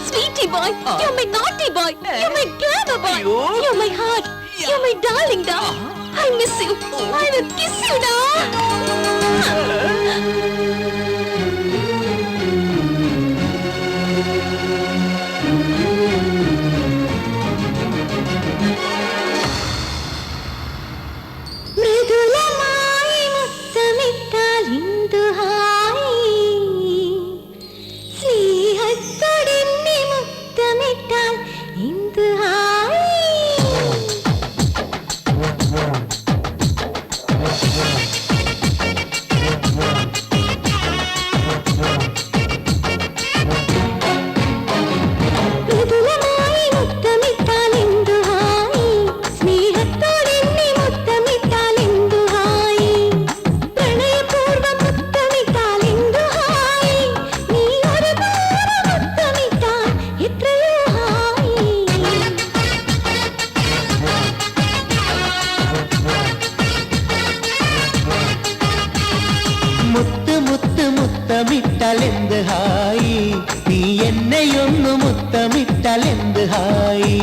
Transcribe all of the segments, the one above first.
sweetie boy. You're my naughty boy. You're my clever boy. You're my heart. You're my darling, da. I miss you. I will kiss you, da. മൃദുലമായി മുത്തമിട്ടാൽ Indu hi സ്നേഹത്തോടെന്നെ മുത്തമിട്ടാൽ Indu hi മൃദുലമായി മുത്തമിട്ടാൽ Indu hi സ്നേഹത്തോടെന്നെ മുത്തമിട്ടാൽ Indu hi പ്രണയപൂർവ്വം മുത്തമിട്ടാൽ ഇന്ദു ഹായ് നീ ഒരു മുത്തമിട്ടാൽ എത്രയോ ഹായ് മുത്ത് മുത്ത് മുത്തമിട്ടാൽ എന്ത് ഹായി നീ എന്നെയൊന്നു മുത്തമിട്ടാൽ എന്ത് ഹായി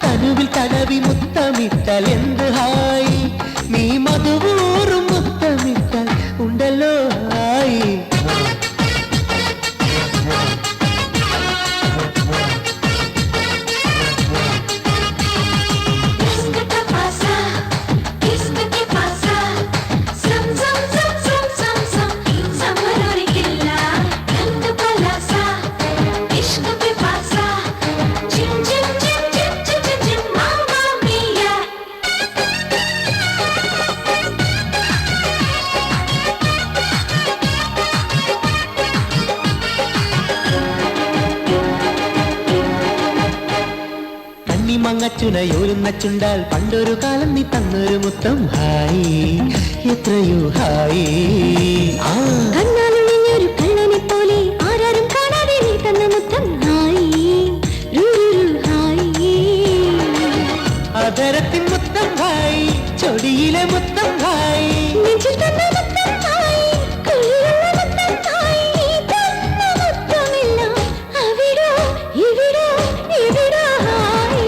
കനുവിൽ കനവി മുത്തമിട്ടാൽ എന്ത് ഹായി നീ മധുവൂറും മുത്തമിട്ടാൽ ഉണ്ടല്ലോ ഹായി Kiska ka pasa, kiska ke pasa, sam sam sam sam sam sam, samarori killa, rang palasa, kiska ke pasa, chim chim chim chim chim chim chim, mamma mia. കണ്ണിമങ്ങച്ചുനയോരുന്ന ചുണ്ടാൽ പണ്ടൊരു കാലം നീ തന്നൊരു മുത്തം ഹായി എത്രയോ ഹായി ആ കണ്ണാലുള്ളിഞ്ഞൊരു കള്ളനെ പോലെ ആരാരും കാണാതെ നീ തന്ന മുത്തം ഹായ് റുരു ഹായ് അതരത്തിൻ മുത്തം ഹായി ചൊടിയിലെ മുത്തം ഹായി നെഞ്ചിൽ തന്ന മുത്തം ഹായ് കുളിരുള്ള മുത്തം ഹായ് നീ തന്ന മുത്തമെല്ലാം അവിടോ ഇവിടോ ഇവിടോ ഹായ്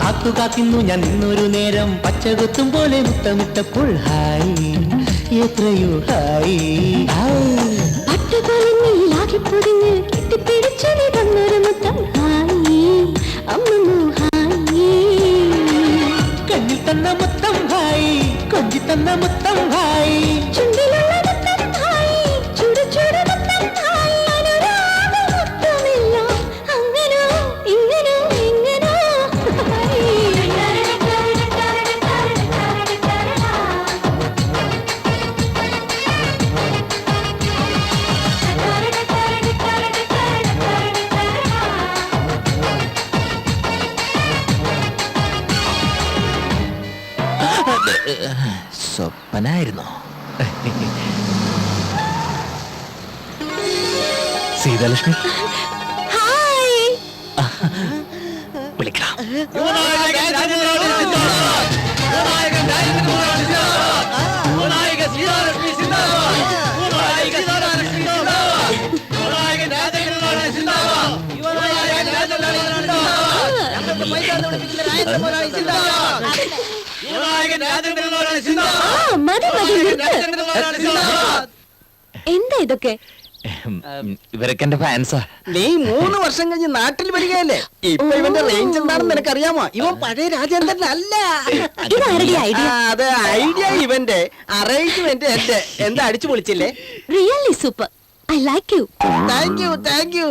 കാത്തുകാത്തിന്നു ഞാൻ നിന്നൊരു നേരം പച്ചകുത്തും പോലെ മുത്തമിട്ടപ്പോൾ ഹായ് എത്രയോ ഹായ് പട്ടുപോലിലാകെ പൊതിഞ്ഞ് കെട്ടിപ്പിടിച്ചു നീ തന്നൊരു മുത്തം ഹായ് അമ്മു ഹായ് കണ്ണിൽ തന്ന മുത്തം ഹായ് കൊഞ്ചി തന്ന മുത്തം ഹായ് ചുണ്ടിലുള്ള മുത്തം ഹായ് ചുടു ചുടു മുത്തം ഹായ് അനുരാഗ മുത്തമെല്ലാം അങ്ങനോ ഇങ്ങനോ ഇങ്ങനോ സ്വപ്നായിരുന്നോ സീതാലക്ഷ്മി ഹായ് വിളിക്കണം എന്താ ഇതൊക്കെ? ഇവരൊക്കെ എന്റെ ഫാൻസാ. നീ 3 വർഷം കഴിഞ്ഞ് നാട്ടിൽ വരികയല്ലേ? ഇപ്പൊ ഇവന്റെ റേഞ്ച് എന്താണെന്ന് നിനക്കറിയാമോ? ഇവൻ പഴയ രാജേന്ദ്രൻ അല്ല. അത് ഐഡിയ ഇവന്റെ, അറേഞ്ച്മെന്റ് എന്റെ. എന്താ അടിച്ചു പൊളിച്ചില്ലേ? Really super. I like you. Thank you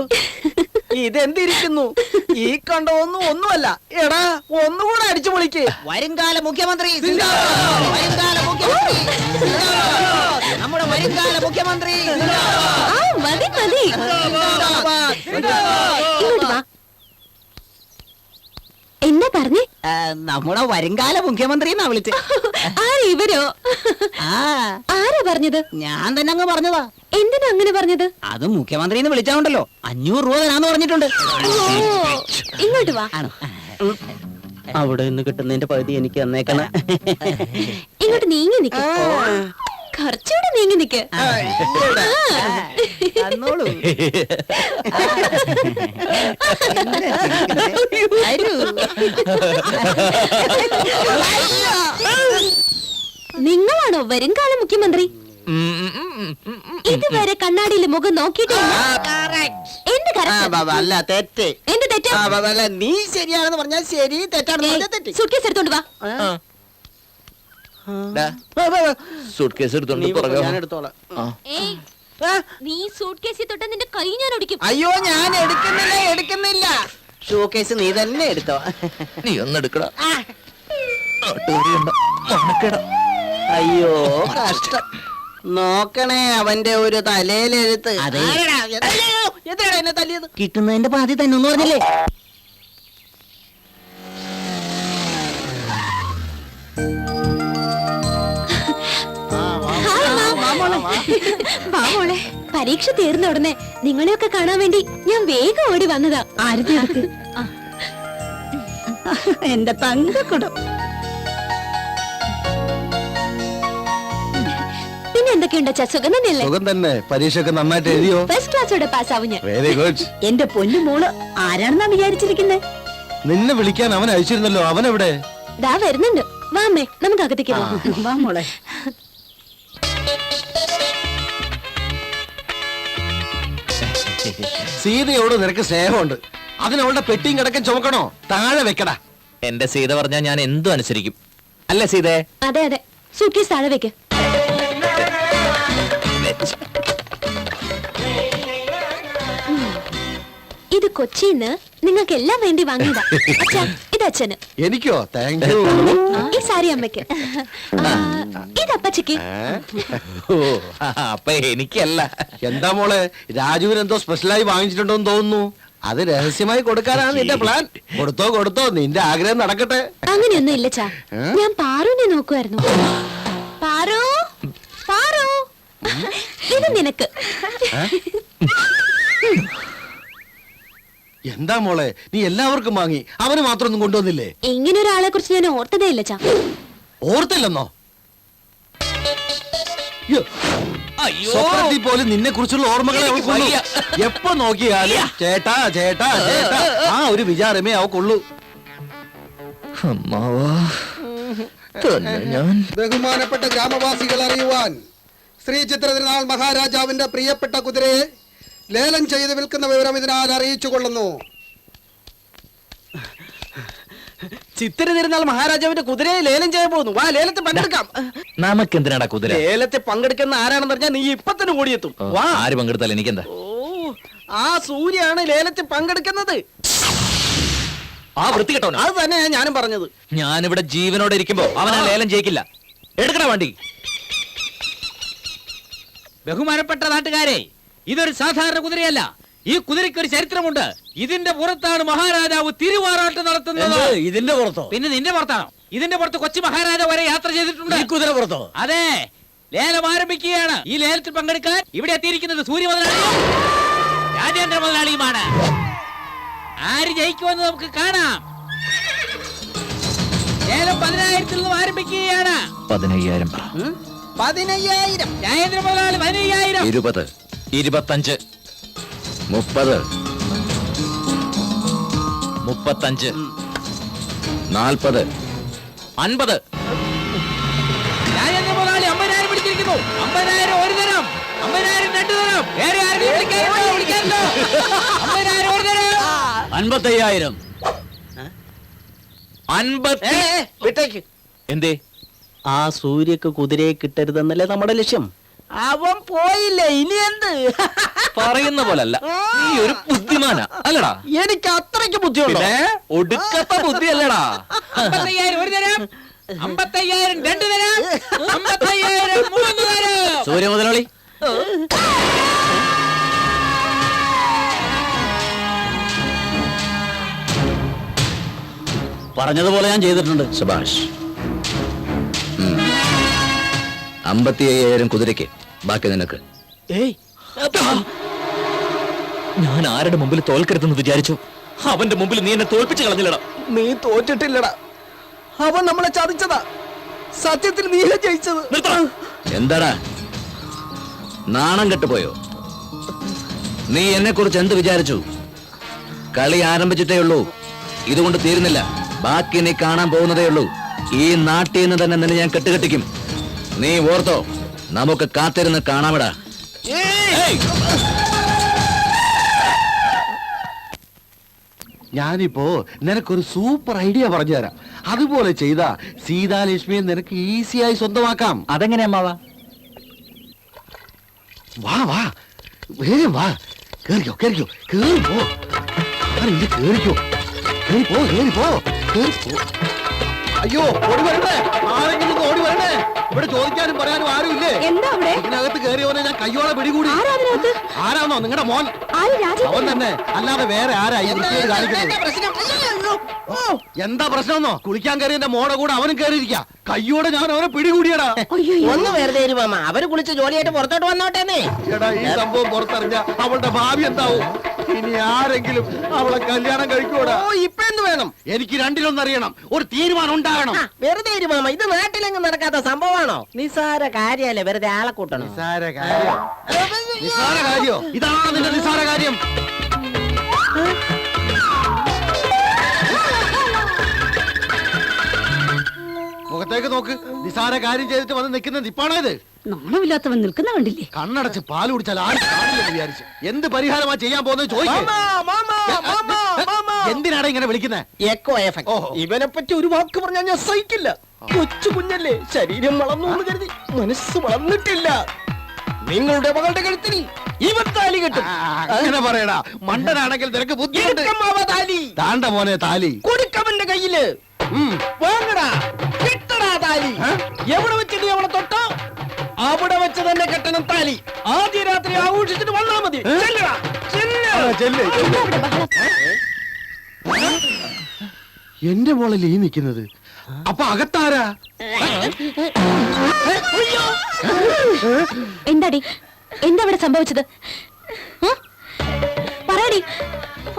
ഇതെന്തിരിക്കുന്നു ഈ കണ്ട ഒന്നുമല്ല എടാ ഒന്നുകൂടെ അടിച്ചു പൊളിക്ക് വരുംകാല മുഖ്യമന്ത്രി വരുംകാല മുഖ്യമന്ത്രി നമ്മുടെ വരുംകാല മുഖ്യമന്ത്രി ആ മതി മതി. ഇങ്ങോട്ട് വാ. എന്നാ പറഞ്ഞേ? നമ്മുടെ വരുംകാല മുഖ്യമന്ത്രി എന്നാ വിളിച്ചത് ആരാ ഇവരോ? ആരാ പറഞ്ഞത്? ഞാൻ തന്നെ അങ്ങ് പറഞ്ഞതാ. എന്തിനാ അങ്ങനെ പറഞ്ഞത്? അത് മുഖ്യമന്ത്രിന്ന് വിളിച്ചാണ്ടല്ലോ 500 രൂപ തരാന്ന് പറഞ്ഞിട്ടുണ്ട്. ഇങ്ങോട്ട് വാ. അവിടെ നിന്ന് കിട്ടുന്നതിന്റെ പകുതി എനിക്ക് തന്നേക്കണ. ഇങ്ങോട്ട് നീങ്ങി നിക്ക്. കുറച്ചുകൂടെ നീങ്ങി നിക്ക്. നിങ്ങളാണോ വരുംകാല മുഖ്യമന്ത്രി? ഇതുവരെ കണ്ണാടിയിൽ മുഖം നോക്കിയിട്ടില്ല. എന്റെ അല്ല തെറ്റ്. എന്റെ തെറ്റ്. അല്ല നീ ശരിയാണെന്ന് പറഞ്ഞാൽ ശരി, തെറ്റാണെന്ന് പറഞ്ഞാൽ തെറ്റ്. സൂട്ട്കേസ് എടുത്തോണ്ട് വാ. സൂട്ട്കേസ് എടുത്തോണ്ട് ഞാൻ എടുത്തോളാം. ഏയ്, നീ സൂട്ട്കേസിൽ തൊട്ട നിന്റെ കൈ ഞാൻ ഒടിക്കും. അയ്യോ ഞാൻ എടുക്കുന്നില്ല. ഷോക്കേസ് നീ തന്നെ എടുത്തോ. നീ ഒന്നെടുക്കടാ. അയ്യോ കഷ്ടം. നോക്കണേ അവന്റെ ഒരു തലയിലെഴുത്ത്. എത്രയാണ് എന്നെ തല്ലിയത്? കിട്ടുന്നതിന്റെ പാതി തന്നെ ഒന്ന് പറഞ്ഞില്ലേ? വാ മോളെ. പരീക്ഷ തീർന്ന ഉടനെ നിങ്ങളെയൊക്കെ കാണാൻ വേണ്ടി ഞാൻ വേഗം ഓടി വന്നതാ. ആരുടെ അടുത്ത്? എന്റെ തങ്കക്കുടം. പിന്നെ എന്തൊക്കെയുണ്ട്? സുഖം തന്നെയല്ലേ? സുഖം തന്നെ. പരീക്ഷയൊക്കെ നന്നായിട്ട് എഴുതിയോ? ഫസ്റ്റ് ക്ലാസ്സോടെ പാസ്സാവും ഞാൻ. Very good. എന്റെ പൊന്നു മോള് ആരാണെന്നാ വിചാരിച്ചിരിക്കുന്നത്? നിന്നെ വിളിക്കാൻ അവൻ അയച്ചിരുന്നല്ലോ, അവൻ എവിടെ? ദാ വരുന്നുണ്ട്. വാ അമ്മേ, നമുക്ക് അകത്തേക്ക് പോവാം. വാ മോളെ. സീതയോട് നിനക്ക് സ്നേഹമുണ്ട്, അതിനവളുടെ പെട്ടിയും കിടക്കൻ ചുമക്കണോ? താഴെ വെക്കടാ. എന്റെ സീത പറഞ്ഞാൽ ഞാൻ എന്തും അനുസരിക്കും. അല്ലേ സീതേ? അതെ അതെ. സൂട്ട്കേസ് താഴെ വെക്ക്. ഇത് കൊച്ചിന്ന് നിങ്ങൾക്ക് എല്ലാം വേണ്ടി വാങ്ങിയതാ. അച്ഛാ, ഇത് അച്ഛന്. എനിക്കോ? Thank you. ഈ സാരി അമ്മയ്ക്ക്. ഇത് അപ്പച്ചക്ക്. ഓ, അപ്പൊ എനിക്കല്ല. എന്താ മോളെ, രാജുവിന് എന്തോ സ്പെഷ്യലായി വാങ്ങിച്ചിട്ടുണ്ടോന്ന് തോന്നുന്നു. അത് രഹസ്യമായി കൊടുക്കാനാണ് നിന്റെ പ്ലാൻ. കൊടുത്തോ, നിന്റെ ആഗ്രഹം നടക്കട്ടെ. അങ്ങനെയൊന്നും ഇല്ല ചാ. ഞാൻ പാറുവിനെ നോക്കുമായിരുന്നു. പാറു, പാറു, ഇത് നിനക്ക്. എന്താ മോളെ, നീ എല്ലാവർക്കും വാങ്ങി, അവന് മാത്രം ഒന്നും കൊണ്ടുവന്നില്ലേ? ഇങ്ങനെ ഒരാളെ കുറിച്ച് ഞാൻ ഓർത്തതേ ഇല്ല ചാ. ഓർത്തില്ലെന്നോ? സ്വപ്നത്തിൽ പോലും നിന്നെ കുറിച്ചുള്ള ഓർമ്മകളെ അവൾക്കുള്ളൂ. എപ്പോ നോക്കിയാലും ചേട്ടാ ചേട്ടാ ചേട്ടാ ആ ഒരു വിചാരമേ അവക്കുള്ളൂ. ബഹുമാനപ്പെട്ട ഗ്രാമവാസികൾ അറിയുവാൻ, ശ്രീ ചിത്രതിരുനാൾ മഹാരാജാവിന്റെ പ്രിയപ്പെട്ട കുതിരയെ ലേലം ചെയ്ത് വിൽക്കുന്ന വിവരം ഇതിനാൽ അറിയിച്ചു കൊള്ളുന്നു. ചിത്തിര തിരുനാൾ മഹാരാജാവിന്റെ കുതിരയെ ലേലം ചെയ്യാൻ പോകുന്നു. വാ, ലേലത്തിൽ പങ്കെടുക്കാം. നമുക്കെന്തിനാടാ കുതിര? ലേലത്തിൽ പങ്കെടുക്കുന്ന ആരാണെന്ന് പറഞ്ഞാൽ നീ ഇപ്പൊ തന്നെ ഓടിയെത്തും. വാ. ആര് പങ്കെടുത്താലും എനിക്കെന്താ? ഓ, ആ സൂര്യാണ് ലേലത്തിൽ പങ്കെടുക്കുന്നത്. ആ വൃത്തി കേട്ടോ. അത് തന്നെയാ ഞാനും പറഞ്ഞത്. ഞാനിവിടെ ജീവനോടെ ഇരിക്കുമ്പോ അവനാ ലേലം ജയിക്കില്ല. എടുക്കണ വണ്ടി. ബഹുമാനപ്പെട്ട നാട്ടുകാരെ, ഇതൊരു സാധാരണ കുതിരയല്ല. ഈ കുതിരയ്ക്ക് ഒരു ചരിത്രമുണ്ട്. ഇതിന്റെ പുറത്താണ് മഹാരാജാവ് തിരുവാറാട്ട് നടത്തുന്നത്. ഇതിന്റെ പുറത്തോ? പിന്നെ നിന്റെ പുറത്താണോ? ഇതിന്റെ പുറത്ത് കൊച്ചി മഹാരാജാവ് വരെ യാത്ര ചെയ്തിട്ടുണ്ട്. ഈ കുതിര പുറത്തോ? അതെ, ലേലം ആരംഭിക്കുകയാണ്. ഈ ലേലത്തിൽ പങ്കെടുക്കാൻ ഇവിടെ എത്തിയിരിക്കുന്നത് സൂര്യ മുതലാളിയും രാജേന്ദ്ര മുതലാളിയുമാണ്. ആര് ജയിക്കുമെന്ന് നമുക്ക് കാണാം. ലേലം 10,000 നിന്നും ആരംഭിക്കുകയാണ്. 15,000. 15,000. രാജേന്ദ്ര മുതലാളി 15,000. 20, 25, 30, 35, 40, 50. രാജേന്ദ്ര മുതലാളി 50,000 പിടിച്ചിരിക്കുന്നു. 50,000 ഒരു തരം, 50,000 രണ്ട് തരം. വേറെ ആരെങ്കിലും വിളിക്കാനുണ്ടോ? 50,000 ഒരു തരം. 55,000. 50. വിട്ടേക്ക്. എന്തേ? ആ സൂര്യക്ക് കുതിരയെ കിട്ടരുതെന്നല്ലേ നമ്മുടെ ലക്ഷ്യം. അവൻ പോയില്ലേ ഇനി എന്ത്? പറയുന്ന പോലല്ല, നീ ഒരു ബുദ്ധിമാനാ അല്ലടാ. എനിക്ക് അത്രയ്ക്ക് ബുദ്ധിയുണ്ടോ? പിന്നെ ഒടുക്കത്ത ബുദ്ധിയല്ലടാ. 55,000 ഒരു തരം, 55,000 രണ്ട് തരം, 55,000 മൂന്ന് തരം. സൂര്യ മുതലാളി, പറഞ്ഞതുപോലെ ഞാൻ ചെയ്തിട്ടുണ്ട്. ശബാഷ്. 55,000 കുതിരയ്ക്ക്, ബാക്കി നിനക്ക്. ഏയ് ഞാൻ ആരുടെ മുമ്പിൽ തോൽക്കരുതെന്ന് വിചാരിച്ചു? അവന്റെ മുമ്പിൽ നീ എന്നെ തോൽപ്പിച്ച് കളഞ്ഞില്ലടാ. നീ തോറ്റിട്ടില്ലടാ, അവൻ നമ്മളെ ചതിച്ചതാ. സത്യത്തിൽ നീ ജയിച്ചത്. നിർത്തണം. എന്താടാ നാണം കെട്ടുപോയോ? നീ എന്നെ കുറിച്ച് എന്ത് വിചാരിച്ചു? കളി ആരംഭിച്ചിട്ടേ ഉള്ളൂ, ഇതുകൊണ്ട് തീരുന്നില്ല. ബാക്കി നീ കാണാൻ പോകുന്നതേ ഉള്ളൂ. ഈ നാട്ടിൽ നിന്ന് തന്നെ നിന്നെ ഞാൻ കെട്ടുകെട്ടിക്കും. നീ ഓർത്തോ, നമുക്ക് കാത്തിരുന്ന് കാണാമടാ. ഞാനിപ്പോ നിനക്കൊരു സൂപ്പർ ഐഡിയ പറഞ്ഞു തരാം. അതുപോലെ ചെയ്ത സീതാലക്ഷ്മിയെ നിനക്ക് ഈസിയായി സ്വന്തമാക്കാം. അതെങ്ങനെ അമ്മാവാ? വാ വാ, വേഗം വാ. കേറിക്കോ കേറിക്കോ, കേറിപ്പോ, കേറിക്കോ, കേറിപ്പോ, കേറിപ്പോ, കേറിപ്പോ. അയ്യോ, ഓടി വരണേ, ആരെങ്കിലും ഒന്ന് ഓടി വരണേ. ഇവിടെ ചോദിക്കാനും പറയാനും ആരും ഇല്ലേ? എന്താ അവിടെ? ഇതിനകത്ത് കയറിയവനെ ഞാൻ കയ്യോടെ പിടികൂടി. ആരാണോ? നിങ്ങളുടെ മോൻ. അവൻ തന്നെ, അല്ലാതെ വേറെ ആരാ ഈ വൃത്തികേട് കാണിക്കുന്നത്? എന്താ പ്രശ്നമെന്നോ? കുളിക്കാൻ കയറി എന്റെ മോടെ കൂടെ അവനും കയറിയിരിക്ക. കയ്യോടെ ഞാൻ അവനെ പിടികൂടിയടാ. ഒന്ന് വെറുതെ മാമ, അവര് കുളിച്ച് ജോലിയായിട്ട് പുറത്തോട്ട് വന്നോട്ടേന്നേ. എടാ, ഈ സംഭവം പുറത്തറിഞ്ഞ അവളുടെ ഭാവി എന്താവും? ഇനി ആരെങ്കിലും അവളെ കല്യാണം കഴിക്കൂടാ? ഓ, ഇപ്പൊ എന്ത് വേണം? എനിക്ക് രണ്ടിലൊന്നറിയണം, ഒരു തീരുമാനം ഉണ്ടാകണം. വെറുതെ മാമ, ഇത് നാട്ടിലെങ്ങും നടക്കാത്ത സംഭവമാണോ? നിസാര കാര്യല്ലേ, വെറുതെ ആളെ കൂട്ടണം. നിസാര കാര്യോ? ഇതാണ് നിന്റെ നിസാര കാര്യം. മുഖത്തേക്ക് നോക്ക്. നിസാര കാര്യം ചെയ്തിട്ട് വന്ന് നിൽക്കുന്ന നിപ്പാണോ ഇത്? നാണമില്ലാത്തവൻ നിൽക്കുന്ന കണ്ടില്ലേ? കണ്ണടച്ച് പാല് കുടിച്ചാൽ ആരും കാണില്ലെന്ന് വിചാരിച്ചു. എന്ത് പരിഹാരമാ ചെയ്യാൻ പോകുന്നത് ചോദിക്കും. എന്തിനാണ് ഇങ്ങനെ വിളിക്കുന്നത്? Echo effect. ഇവനെ പറ്റി ഒരു വാക്ക് പറഞ്ഞാൽ ഞാൻ സഹിക്കില്ല. കൊച്ചു കുഞ്ഞല്ലേ, ശരീരം വളർന്നു എന്ന് കരുതി മനസ്സ് വളർന്നിട്ടില്ല. നിങ്ങളുടെ മകളുടെ കഴുത്തിൽ ഇവൻ താലി കെട്ടും. അങ്ങനെ പറയടാ. മണ്ടനാണെങ്കിൽ നിനക്ക് ബുദ്ധിയുണ്ട്. താണ്ട മോനെ താലി കൊടുക്കവന്റെ കയ്യില്. വാങ്ങടാ, കെട്ടടാ താലി. എവിടെ വെച്ചിട്ട് അവളെ തൊട്ടോ അവിടെ വെച്ച് തന്നെ കെട്ടണം താലി. ആദ്യ രാത്രി ആഘോഷിച്ചിട്ട് വന്നാ മതി. ചെല്ലടാ, ചെല്ല്. എന്റെ മോളല്ലേ ഈ നിൽക്കുന്നത്? അപ്പൊ അകത്താരാ? എന്താടി, എന്താ ഇവിടെ സംഭവിച്ചത്? പറയടി.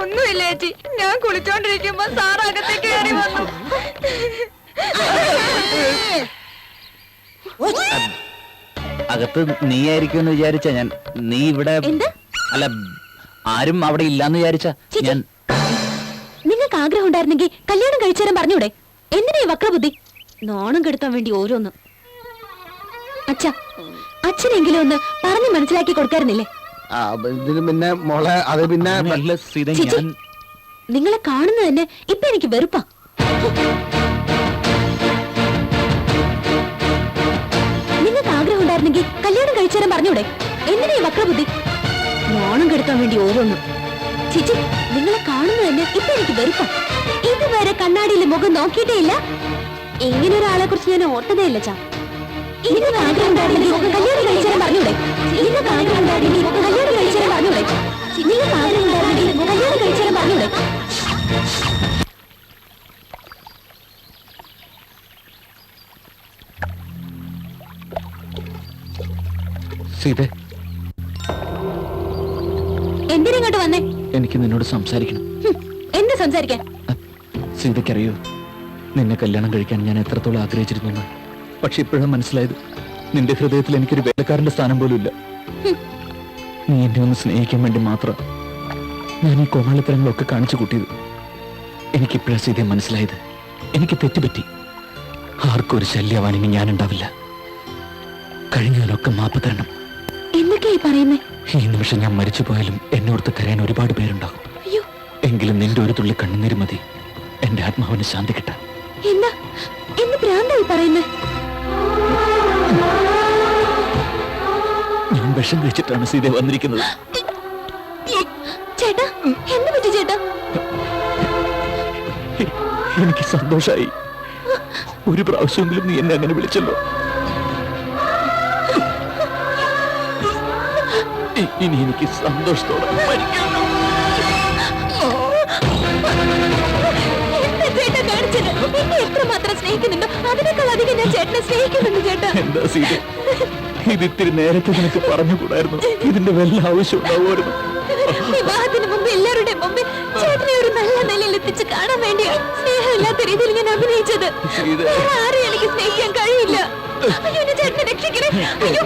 ഒന്നുമില്ല ചേച്ചി, ഞാൻ കുളിച്ചോണ്ടിരിക്കുമ്പോ സാറ് അകത്തേക്ക് കയറി വന്നു. അകത്ത് നീ ആയിരിക്കും എന്ന് വിചാരിച്ച ഞാൻ. നീ ഇവിടെ അല്ല, ആരും അവിടെ ഇല്ലാന്ന് വിചാരിച്ച ഞാൻ. നിങ്ങൾക്ക് ആഗ്രഹം ഉണ്ടായിരുന്നെങ്കിൽ കല്യാണം കഴിച്ചു തരാൻ പറഞ്ഞൂടെ? എന്തിനാ ഈ വക്രബുദ്ധി? നാണം കെടുത്താൻ വേണ്ടി ഓരോന്ന്. അച്ഛനെങ്കിലും ഒന്ന് പറഞ്ഞു മനസ്സിലാക്കി കൊടുക്കാറുന്നില്ലേ? ഇതിന് പിന്നെ മോളെ, അത് പിന്നെ നിങ്ങളെ കാണുന്നത് തന്നെ ഇപ്പൊ എനിക്ക് വെറുപ്പാ. നിങ്ങൾക്ക് ആഗ്രഹം ഉണ്ടായിരുന്നെങ്കിൽ കല്യാണം കഴിച്ചു തരാൻ പറഞ്ഞൂടെ? എന്തിനാ ഈ വക്രബുദ്ധി? നാണം കെടുത്താൻ വേണ്ടി ഓരോന്ന്. ചേച്ചി, നിങ്ങളെ കാണുന്നത് തന്നെ ഇപ്പൊ എനിക്ക് വെറുപ്പാ. ഇതുവരെ കണ്ണാടിയിലെ മുഖം നോക്കിയിട്ടേ ഇല്ല. ഇങ്ങനെ ഒരാളെ കുറിച്ച് ഞാൻ ഓർത്തതേ ഇല്ല. നിങ്ങൾക്ക് ആഗ്രഹം ഉണ്ടായിരുന്നെങ്കിൽ കല്യാണം കഴിച്ചു തരാൻ പറഞ്ഞൂടെ? നിങ്ങൾക്ക് ആഗ്രഹം ഉണ്ടായിരുന്നെങ്കിൽ കല്യാണം കഴിച്ചു തരാൻ പറഞ്ഞൂടെ? നിങ്ങൾക്ക് ആഗ്രഹം ഉണ്ടായിരുന്നെങ്കിൽ കല്യാണം കഴിച്ചു തരാൻ പറഞ്ഞൂടെ? സീതേ, എന്തിനിങ്ങോട്ട് വന്നേ? എനിക്ക് നിന്നോട് സംസാരിക്കണം. എന്ത് സംസാരിക്കാൻ? സീതയ്ക്കറിയോ, നിന്നെ കല്യാണം കഴിക്കാൻ ഞാൻ എത്രത്തോളം ആഗ്രഹിച്ചിരുന്നു. പക്ഷെ ഇപ്പോഴും മനസ്സിലായത്, നിന്റെ ഹൃദയത്തിൽ എനിക്കൊരു വേലക്കാരന്റെ സ്ഥാനം പോലും ഇല്ല. നീ എന്നെ ഒന്ന് സ്നേഹിക്കാൻ വേണ്ടി മാത്രം ഞാൻ ഈ കോമാളിത്തരങ്ങളൊക്കെ കാണിച്ചു കൂട്ടിയത്. എനിക്കിപ്പോഴാണ് സീതയെ മനസ്സിലായത്. എനിക്ക് തെറ്റുപറ്റി. ആർക്കും ഒരു ശല്യവാണിനി ഞാനുണ്ടാവില്ല. കഴിഞ്ഞതിനൊക്കെ മാപ്പ് തരണം. എന്തൊക്കെയായി പറയുന്നേ? ഈ നിമിഷം ഞാൻ മരിച്ചു പോയാലും എന്നോർത്ത് കരയാൻ ഒരുപാട് പേരുണ്ടാകും. എങ്കിലും നിന്റെ ഒരു തുള്ളി കണ്ണുനീര് മതി എന്റെ ആത്മാവിന് ശാന്തി കിട്ടാൻ. എന്താ എന്ത് ഭ്രാന്തായി പറയുന്നേ? ഞാൻ വിഷം കഴിച്ചിട്ടാണ് സീത വന്നിരിക്കുന്നത്. ചേട്ടാ എന്ത് പറ്റി ചേട്ടാ? എനിക്ക് സന്തോഷായി. ഒരു പ്രാവശ്യമെങ്കിലും നീ എന്നെ അങ്ങനെ വിളിച്ചല്ലോ. ഇനി എനിക്ക് സന്തോഷത്തോടെ മരിക്കണം. എന്താ ചേട്ടാ കാണിച്ചത്? എന്നെ എത്രമാത്രം സ്നേഹിക്കുന്നുണ്ടോ അതിനേക്കാൾ അധികം ഞാൻ ചേട്ടനെ സ്നേഹിക്കുന്നുണ്ട് ചേട്ടാ. എന്താ സീത, ഇത് ഇത്തിരി നേരത്തെ നിനക്ക് പറഞ്ഞുകൂടായിരുന്നു? ഇതിന്റെ വല്ല ആവശ്യം ഉണ്ടാവുമായിരുന്നു? വിവാഹത്തിന് മുമ്പ് എല്ലാവരുടെയും മുമ്പിൽ ചേട്ടനെ ഒരു നല്ല നിലയിൽ എത്തിച്ച് കാണാൻ വേണ്ടിയാണ് സ്നേഹമില്ലാത്ത രീതിയിൽ ഞാൻ അഭിനയിച്ചത്. ആരും എനിക്ക് സ്നേഹിക്കാൻ കഴിയില്ല. അയ്യോ എന്നെ ചേട്ടനെ രക്ഷിക്കണേ. അയ്യോ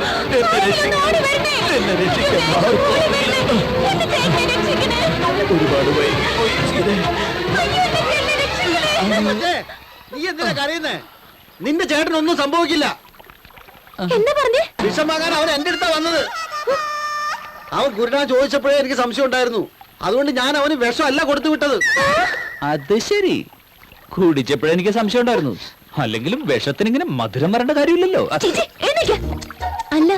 ആരെങ്കിലും ഓടി വരണേ. എന്നെ രക്ഷിക്കാൻ ആർക്കും ഓടി വരണേ. എന്നെ ചേട്ടനെ രക്ഷിക്കണേ. ഒരുപാട് വൈകിപ്പോയി സീതേ. അയ്യോ എന്നെ ചേട്ടനെ രക്ഷിക്കണേ. നീ എന്തിനാ കരയുന്നേ? നിന്റെ ചേട്ടനൊന്നും സംഭവിക്കില്ല. എന്താ പറഞ്ഞേ? വിഷം വാങ്ങാൻ അവൻ എന്റെ അടുത്താ വന്നത്. അവൻ കുരുടാൻ ചോദിച്ചപ്പോഴേ എനിക്ക് സംശയം ഉണ്ടായിരുന്നു. അതുകൊണ്ട് ഞാൻ അവന് വിഷമല്ല കൊടുത്തു വിട്ടത്. അത് ശരി, കുടിച്ചപ്പോഴെനിക്ക് സംശയം ഉണ്ടായിരുന്നു. അല്ലെങ്കിലും വിഷത്തിന് ഇങ്ങനെ മധുരം വരേണ്ട കാര്യമില്ലല്ലോ. ചേച്ചി, എഴുന്നേക്ക്. അല്ല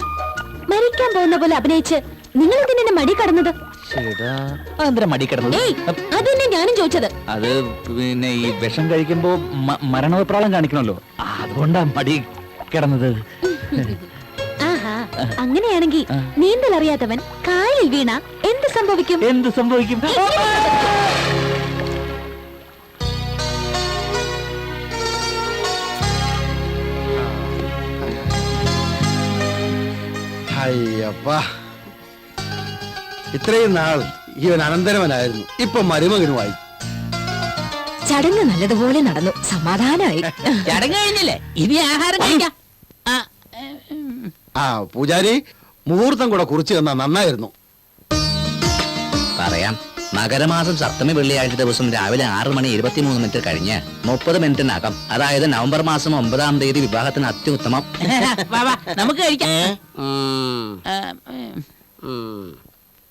മരിക്കാൻ പോകുന്ന പോലെ അഭിനയിച്ച് നിങ്ങൾ ഇതിനെ മടി കടന്നത്? അതെന്താ മടി കിടന്നത്? ഏയ് അതന്നെ ഞാനും ചോദിച്ചത്. അത് പിന്നെ ഈ വിഷം കഴിക്കുമ്പോ മരണവെപ്രാളം കാണിക്കണല്ലോ, അതുകൊണ്ടാ മടി കിടന്നത്. ആഹാ, അങ്ങനെയാണെങ്കിൽ നീന്തൽ അറിയാത്തവൻ കായലിൽ വീണ എന്ത് സംഭവിക്കും? എന്ത് സംഭവിക്കും? അയ്യപ്പാ, ഇത്രയും നാൾ ഇവൻ അനന്തരവനായിരുന്നു, ഇപ്പൊ മരുമകനുമായി. ചടങ്ങ് നല്ലതുപോലെ നടന്നു, സമാധാനമായി. ചടങ്ങ് കഴിഞ്ഞില്ലേ, ഇനി ആഹാരം കഴിക്കാം. ആ പൂജാരി, മുഹൂർത്തം കൂടെ കുറിച്ച് തന്നാ നന്നായിരുന്നു. പറയാം. മകരമാസം സപ്തമി വെള്ളിയാഴ്ച ദിവസം രാവിലെ 6:23 കഴിഞ്ഞ് 30 മിനിറ്റിനകം, അതായത് നവംബർ മാസം 9-ാം തീയതി വിവാഹത്തിന് അത്യുത്തമം. വാ, വാ, നമുക്ക് കഴിക്കാം.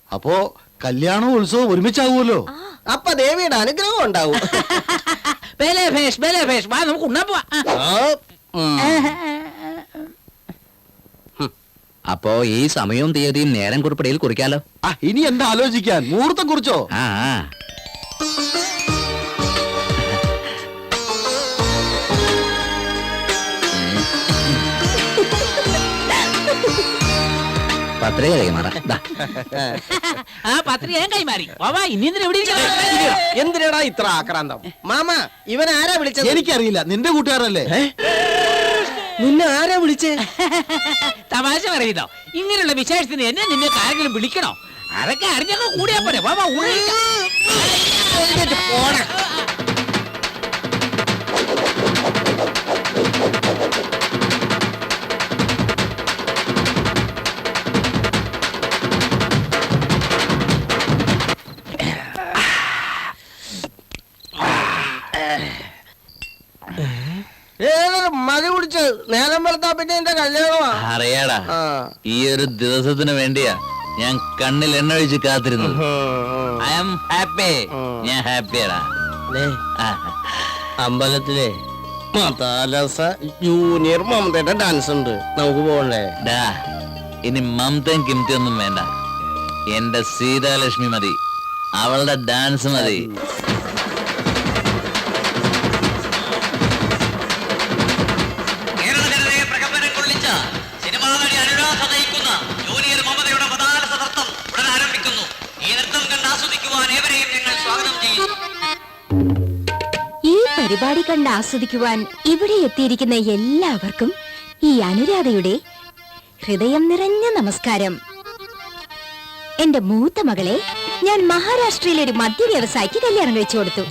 അപ്പോ കല്യാണവും ഉത്സവവും ഒരുമിച്ചാകുമല്ലോ. അപ്പൊ ദേവിയുടെ അനുഗ്രഹം ഉണ്ടാവും. ബലേ ഭേഷ്, ബലേ ഭേഷ്. വാ, നമുക്ക് ഉണ്ണാൻ പോവാ. അപ്പോ ഈ സമയവും തീയതിയും നേരം കുറിപ്പടിയിൽ കുറിക്കാലോ. ഇനി എന്താ ആലോചിക്കാൻ, മുഹൂർത്തം കുറിച്ചോ? ആ പത്രിക കൈമാറ. ആ പത്രിക ഞാൻ കൈമാറി. വാ, ഇനി എന്തിനാ ഇവിടെ ഇരിക്കണേ? എന്തിനാടാ ഇത്ര ആക്രാന്തം? മാമ, ഇവൻ ആരാ വിളിച്ചത്? എനിക്കറിയില്ല, നിന്റെ കൂട്ടുകാരല്ലേ? നിന്നെ ആരാ വിളിച്ചേ? തമാശ പറയുന്നോ? ഇങ്ങനെയുള്ള വിശേഷത്തിന് എന്നെ നിന്നെ ആരെങ്കിലും വിളിക്കണോ? അതൊക്കെ അറിഞ്ഞൊക്കെ കൂടിയാ പോരെ. വാ, പോണ മതി കുടിച്ച് നേരം വെളുത്താ പിന്നെ എന്റെ കല്യാണമാ. അറിയാടാ, ഈ ഒരു ദിവസത്തിന് വേണ്ടിയാ ഞാൻ കണ്ണിൽ എണ്ണ ഒഴിച്ച് കാത്തിരുന്നത്. I am happy. ഞാൻ ഹാപ്പിയാടാ. അമ്പലത്തിലെ മതാലസ ജൂനിയർ മമതയുടെ ഡാൻസ് ഉണ്ട്, നമുക്ക് പോകണ്ടേ? ഡാ, ഇനി മമതയും കിംതിയും ഒന്നും വേണ്ട. എന്റെ സീതാലക്ഷ്മി മതി, അവളുടെ ഡാൻസ് മതി. ഈ പരിപാടി കണ്ട് ആസ്വദിക്കുവാൻ ഇവിടെ എത്തിയിരിക്കുന്ന എല്ലാവർക്കും ഈ അനുരാധയുടെ ഹൃദയം നിറഞ്ഞ നമസ്കാരം. എന്റെ മൂത്ത മകളെ ഞാൻ മഹാരാഷ്ട്രയിലെ ഒരു മദ്യ വ്യവസായിക്ക് കല്യാണം കഴിച്ചു കൊടുത്തു.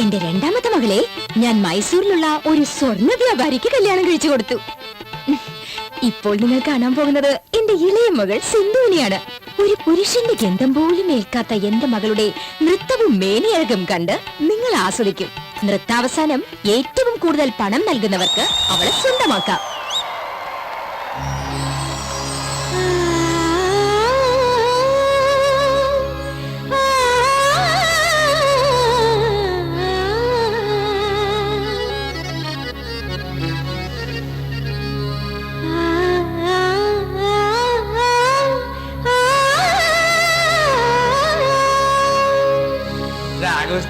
എന്റെ രണ്ടാമത്തെ മകളെ ഞാൻ മൈസൂരിലുള്ള ഒരു സ്വർണ്ണ വ്യാപാരിക്ക് കല്യാണം കഴിച്ചു കൊടുത്തു. ഇപ്പോൾ നിങ്ങൾ കാണാൻ പോകുന്നത് എന്റെ ഇളയ മകൾ സിന്ധുവിനെയാണ്. ഒരു പുരുഷന്റെ ഗന്ധം പോലും ഏൽക്കാത്ത എന്റെ മകളുടെ നൃത്തവും മേനിയഴകും കണ്ട് നിങ്ങൾ ആസ്വദിക്കും. നൃത്താവസാനം ഏറ്റവും കൂടുതൽ പണം നൽകുന്നവർക്ക് അവളെ സ്വന്തമാക്കാം.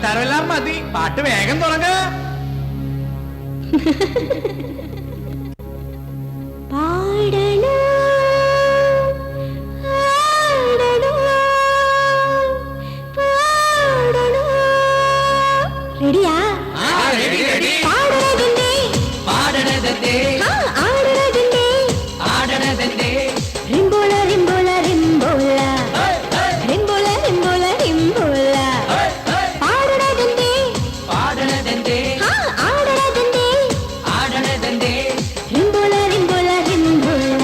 വർത്താനെല്ലാം മതി, പാട്ട് വേഗം തുടങ്ങ. റെഡിയാ? റിംബോള റിംബോള റിംബോള റിംബോള റിംബോള റിംബോള പാടണതെന്തേ ആടണതെന്തേ റിംബോള റിംബോള റിംബോള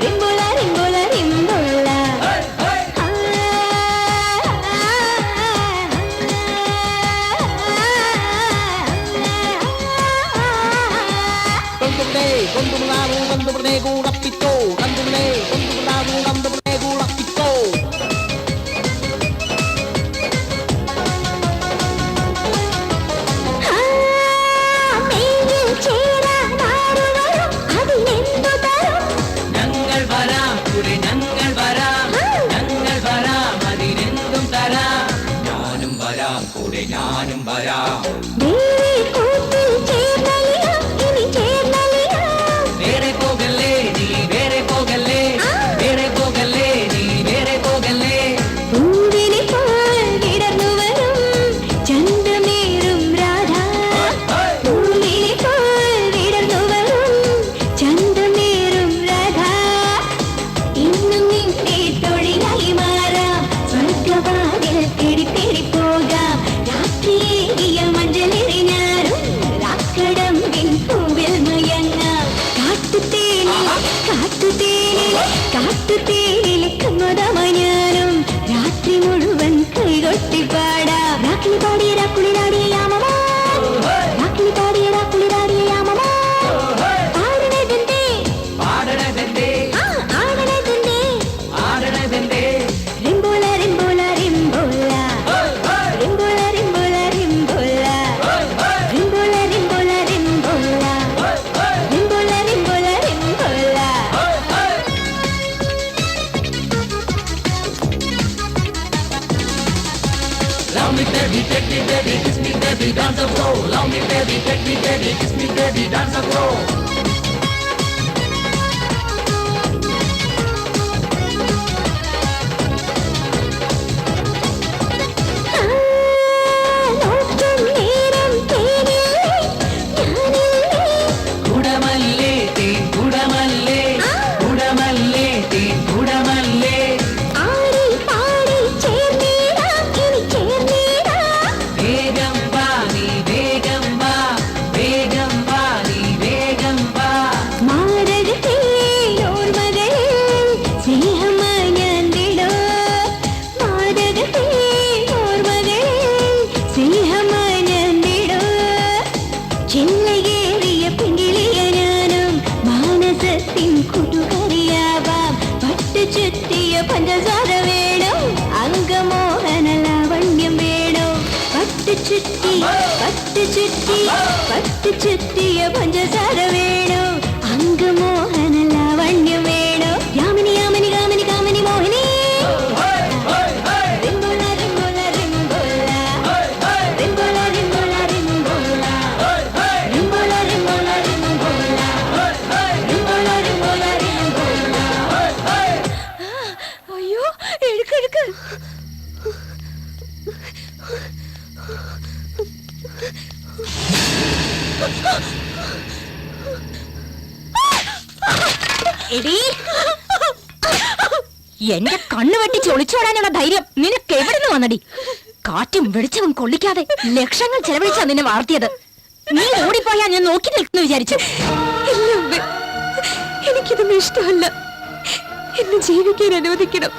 റിംബോള റിംബോള റിംബോള രാത്രി മുഴുവൻ കൈകൊട്ടി പാടാം. രാക്കിളി പാടിയ രാക്കുളിരാടിയ യാമമാ, രാക്കിളി പാടിയ രാക്കുളിരാടിയ യാമമാ. പാടണതെന്തേ ആടണതെന്തേ റിംബോള റിംബോള റിംബോള റിംബോള റിംബോള റിംബോള റിംബോള റിംബോള റിംബോള റിംബോള റിംബോള റിംബോള. Love me baby, take me baby, kiss me baby, dance a flow. Love me baby, take me baby, kiss me baby, dance a flow. കുടമല്ലേ തേൻ കുടമല്ലേ കുടമല്ലേ തേൻ കുടമല്ലേ ആടി പാടി ചേർന്നീടാം ഇനി ചേർന്നീടാം. വേഗം വാ നീ വേഗം വാ വേഗം വാ നീ വേഗം വാ മാരകത്തെ ഓർമ്മകളിൽ സ്നേഹമായി ഞാൻ വിടോ. മാരകത്തെ ഓർമ്മകളിൽ സ്നേഹമായി ഞാൻ വിടോ. ചില്ലയേറിയ പിങ്കിളിയ ഞാനും മാനസത്തിൻ കൂട്ടുകാരിയാവാം. പട്ടു ചുറ്റിയ പഞ്ചസാര വേണം, അംഗമോഹന ലാവണ്യം വേണം. പട്ടു ചുറ്റി ചുറ്റിയ പഞ്ചസാര വേണം, അംഗമോഹന ലാവണ്യം വേണം. യാമിനി യാമിനി കാമിനി കാമിനി മോഹിനി. റിംബോള റിംബോള റിംബോള റിംബോള റിംബോള റിംബോള റിംബോള റിംബോള റിംബോള റിംബോള റിംബോള റിംബോള. അയ്യോ എടുക്ക്. എടീ, എന്റെ കണ്ണു വെട്ടി ചൊളിച്ചോടാനുള്ള ധൈര്യം നിനക്ക് എവിടുന്ന് വന്നടി? കാറ്റും വെളിച്ചവും കൊള്ളിക്കാതെ ലക്ഷങ്ങൾ ചെലവഴിച്ചാ നിന്നെ വളർത്തിയത്. നീ ഓടിപ്പോയാ ഞാൻ നോക്കി നിൽക്കുന്നു വിചാരിച്ചു. എനിക്കിതൊന്നും ഇഷ്ടമല്ല. എന്നെ ജീവിക്കാൻ അനുവദിക്കണം.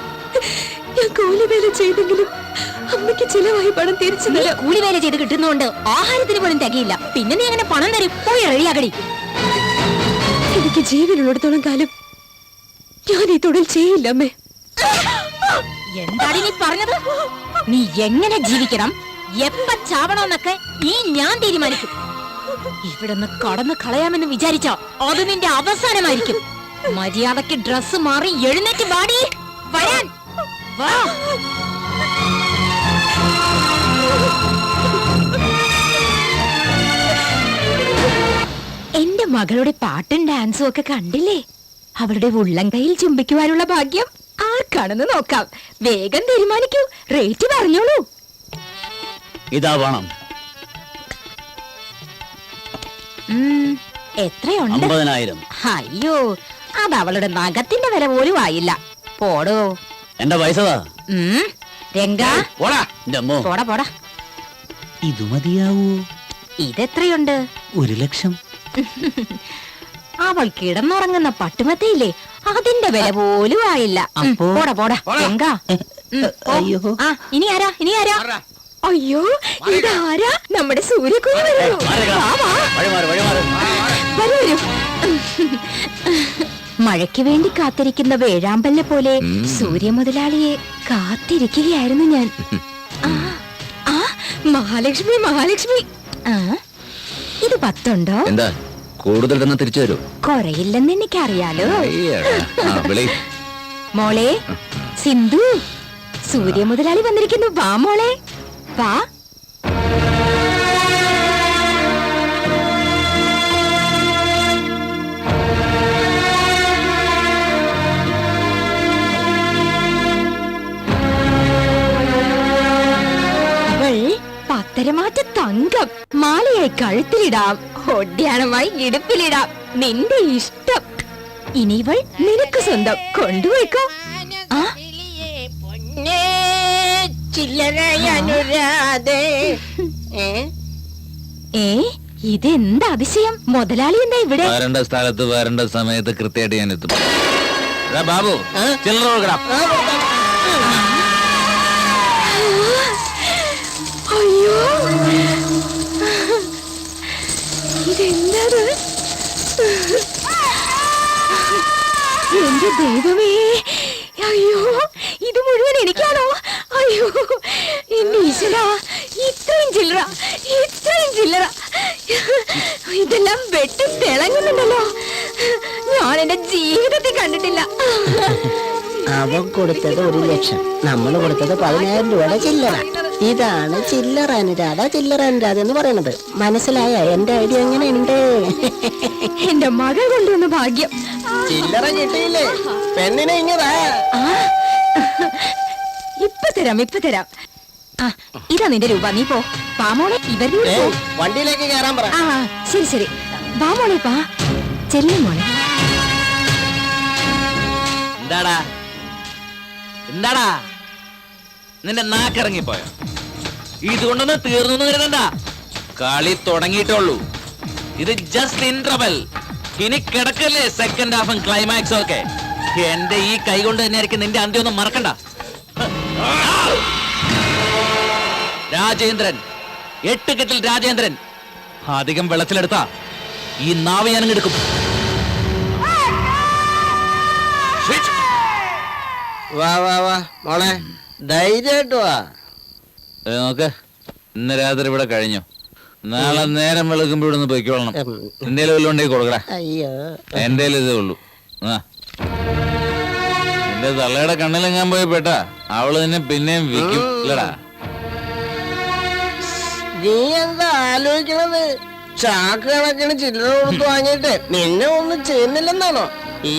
ഞാൻ കൂലിവേല ചെയ്തെങ്കിലും അമ്മയ്ക്ക് ചിലവായി പണം തിരിച്ചു തരാം. കൂലിവേല ചെയ്ത് കിട്ടുന്നോണ്ട് ആഹാരത്തിന് പോലും തികയില്ല. പിന്നെ നീ അങ്ങനെ പണം തരും. പോയി റെഡിയാകടി. എനിക്ക് ജീവനുള്ളിടത്തോളം കാലം ഞാൻ ഈ തൊഴിൽ ചെയ്യില്ല അമ്മേ. എന്താണ് നീ പറഞ്ഞത്? നീ എങ്ങനെ ജീവിക്കണം, എപ്പ ചാവണമെന്നൊക്കെ ഈ ഞാൻ തീരുമാനിക്കും. ഇവിടുന്ന് കടന്നു കളയാമെന്ന് വിചാരിച്ചോ അത് നിന്റെ അവസാനമായിരിക്കും. മര്യാദക്ക് ഡ്രസ് മാറി എഴുന്നേറ്റ് വാടി. വരാൻ വാ. എന്റെ മകളുടെ പാട്ടും ഡാൻസും ഒക്കെ കണ്ടില്ലേ? അവളുടെ ഉള്ളം കയ്യിൽ ചുംബിക്കുവാനുള്ള ഭാഗ്യം ആർക്കാണെന്ന് നോക്കാം. വേഗം തീരുമാനിക്കൂ, റേറ്റ് പറഞ്ഞോളൂ. ഇതാ വേണം. എത്രയുണ്ട്? 50,000. അയ്യോ, അത് അവളുടെ നഖത്തിന്റെ വില പോലും ആയില്ല. പോടോ. എന്റെ പൈസതാ. രംഗ, പോടാ. എന്റെ അമ്മോ. പോടാ പോടാ. ഇത് മതിയാവൂ? ഇതെത്രയുണ്ട്? 1,00,000. അവൾ കിടന്നുറങ്ങുന്ന പട്ടുമത്തയില്ലേ, അതിന്റെ വില പോലും ആയില്ല. പോടാ പോടാ രംഗ. അയ്യോ. ആ, ഇനി ആരാ? ഇനി ആരാ? അയ്യോ, ഇതാരാ? നമ്മുടെ സൂര്യക്കുഞ്ഞ് വരൂ. വരൂ വരൂ. മഴയ്ക്ക് വേണ്ടി കാത്തിരിക്കുന്ന വേഴാമ്പലിനെ പോലെ സൂര്യ മുതലാളിയെ കാത്തിരിക്കുകയായിരുന്നു ഞാൻ. ആ, മഹാലക്ഷ്മി മഹാലക്ഷ്മി. ഇത് 10 ഉണ്ടോ? എന്താ കൂടുതൽ തന്നെ തിരിച്ചു തരൂ? കുറയില്ലെന്ന് എനിക്കറിയാലോ. മോളെ സിന്ധു, സൂര്യ മുതലാളി വന്നിരിക്കുന്നു. വാ മോളെ, വാ. പത്തരമാറ്റ തങ്കം മാലയായി കഴുത്തിലിടാം, ഒഡ്യാണമായി ഇടുപ്പിലിടാം. നിന്റെ ഇഷ്ടം. ഇനി ഇവൾ നിനക്ക് സ്വന്തം. കൊണ്ടുപോയിക്കോ. ഇതെന്താ അതിശയം? മുതലാളി എന്താ ഇവിടെ? വരേണ്ട സ്ഥലത്ത് വരേണ്ട സമയത്ത് കൃത്യമായിട്ട് ഞാൻ എത്തും. ബാബു, ചില്ലറ കൊടുക്കണം. അയ്യോ, ഇതെന്താണ്? എന്റെ ദൈവമേ, അയ്യോ, ഇത് മുഴുവൻ എനിക്കാണോ? അയ്യോ, എന്റെ ഈശ്വരാ, ഇത്രയും ചില്ലറ, ഇത്രയും ചില്ലറ. ഇതെല്ലാം വെട്ടി തിളങ്ങുന്നുണ്ടല്ലോ. ഞാൻ എന്റെ ജീവിതത്തിൽ കണ്ടിട്ടില്ല. അവൻ കൊടുത്തത് 1,00,000, നമ്മൾ കൊടുത്തത് 10,000 രൂപയുടെ ചില്ലറ. ഇതാണ് ചില്ലറ അനുരാധ, ചില്ലറ അനുരാധ എന്ന് പറയുന്നത്. മനസ്സിലായ എന്റെ ഐഡിയ എങ്ങനെയുണ്ട്? എന്റെ മകൾ കൊണ്ടുവന്ന ഭാഗ്യം. ചില്ലറ കിട്ടിയില്ലേ? പെണ്ണിനെ ഇങ്ങതാ. ഇപ്പൊ തരാം, ഇപ്പൊ തരാം. ആ, ഇതാ നിന്റെ രൂപ. നീ പോ. പാമോളെ, ഇവരുടെ വണ്ടിയിലേക്ക് കയറാൻ പറ. ആ, ശരി ശരി. പാമോളെ, പാ. ചെല്ലു മോളെ. എന്താടാ എന്താടാ നിന്റെ നാക്കിറങ്ങിപ്പോയോ? ഇതുകൊണ്ടൊന്നും തീർന്നു കരുതണ്ട. കളി തുടങ്ങിയിട്ടുള്ളൂ. ഇത് ജസ്റ്റ് ഇന്റർവെൽ. ഇനി കിടക്കല്ലേ സെക്കൻഡ് ഹാഫും ക്ലൈമാക്സും ഒക്കെ. എന്റെ ഈ കൈ കൊണ്ട് തന്നെയായിരിക്കും നിന്റെ അന്ത്യം. ഒന്നും മറക്കണ്ട. രാജേന്ദ്രൻ, 8 കെട്ടിൽ രാജേന്ദ്രൻ. അധികം വെള്ളത്തിലെടുത്താ ഈ നാവ് ഞാനും എടുക്കും. വാ വാ വാ മോളെ, ധൈര്യമായിട്ട് വാ. നോക്ക്, ഇന്ന് രാത്രി ഇവിടെ കഴിഞ്ഞു. നാളെ നേരം വെളുക്കുമ്പോ ഇവിടെ നിന്ന് പൊയ്ക്കോളണം. എന്തേലും വല്ലതും ഉണ്ടെങ്കിൽ കൊടുക്കടാ. അയ്യോ, എന്റെ ഇതേ ഉള്ളൂ. എന്റെ തള്ളയുടെ കണ്ണിലെങ്ങാൻ പോയി പെട്ടാ അവള് നിന്നെ പിന്നെയും വിൽക്കും ഇല്ലടാ. നീ എന്താ ആലോചിക്കണത്? ചാക്ക് കണക്കിന് ചില്ലറ കൊടുത്ത് വാങ്ങിയിട്ട് നിന്നെ ഒന്നും ചെയ്യുന്നില്ലെന്നാണോ?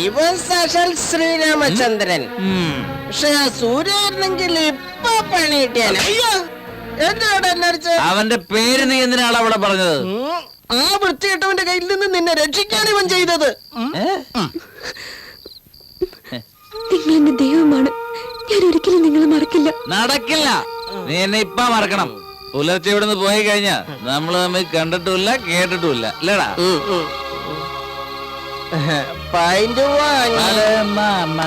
ഇവൻ സാക്ഷാൽ ശ്രീരാമചന്ദ്രൻ. പക്ഷെ ആ സൂര്യായിരുന്നെങ്കിൽ ഇപ്പൊ പണി കിട്ടിയാൽ. അയ്യോ, എന്താണ് എന്നെ അടിച്ചത്? അവന്റെ പേര് നീ എന്തിനാണ് അവിടെ പറഞ്ഞത്? ആ വൃത്തികെട്ടവന്റെ കയ്യിൽ നിന്ന് നിന്നെ രക്ഷിക്കാൻ ഇവൻ ചെയ്തത്. നിങ്ങൾ എന്റെ ദൈവമാണ്. ഞാൻ ഒരിക്കലും നിങ്ങളെ മറക്കില്ല. നടക്കില്ല. നീ എന്നെ ഇപ്പൊ മറക്കണം. പുലർച്ചെ ഇവിടെ നിന്ന് പോയി കഴിഞ്ഞാ നമ്മള് തമ്മിൽ കണ്ടിട്ടുമില്ല കേട്ടിട്ടുമില്ല ഇല്ലടാ. പൈന്റ് വാങ്ങി മാമ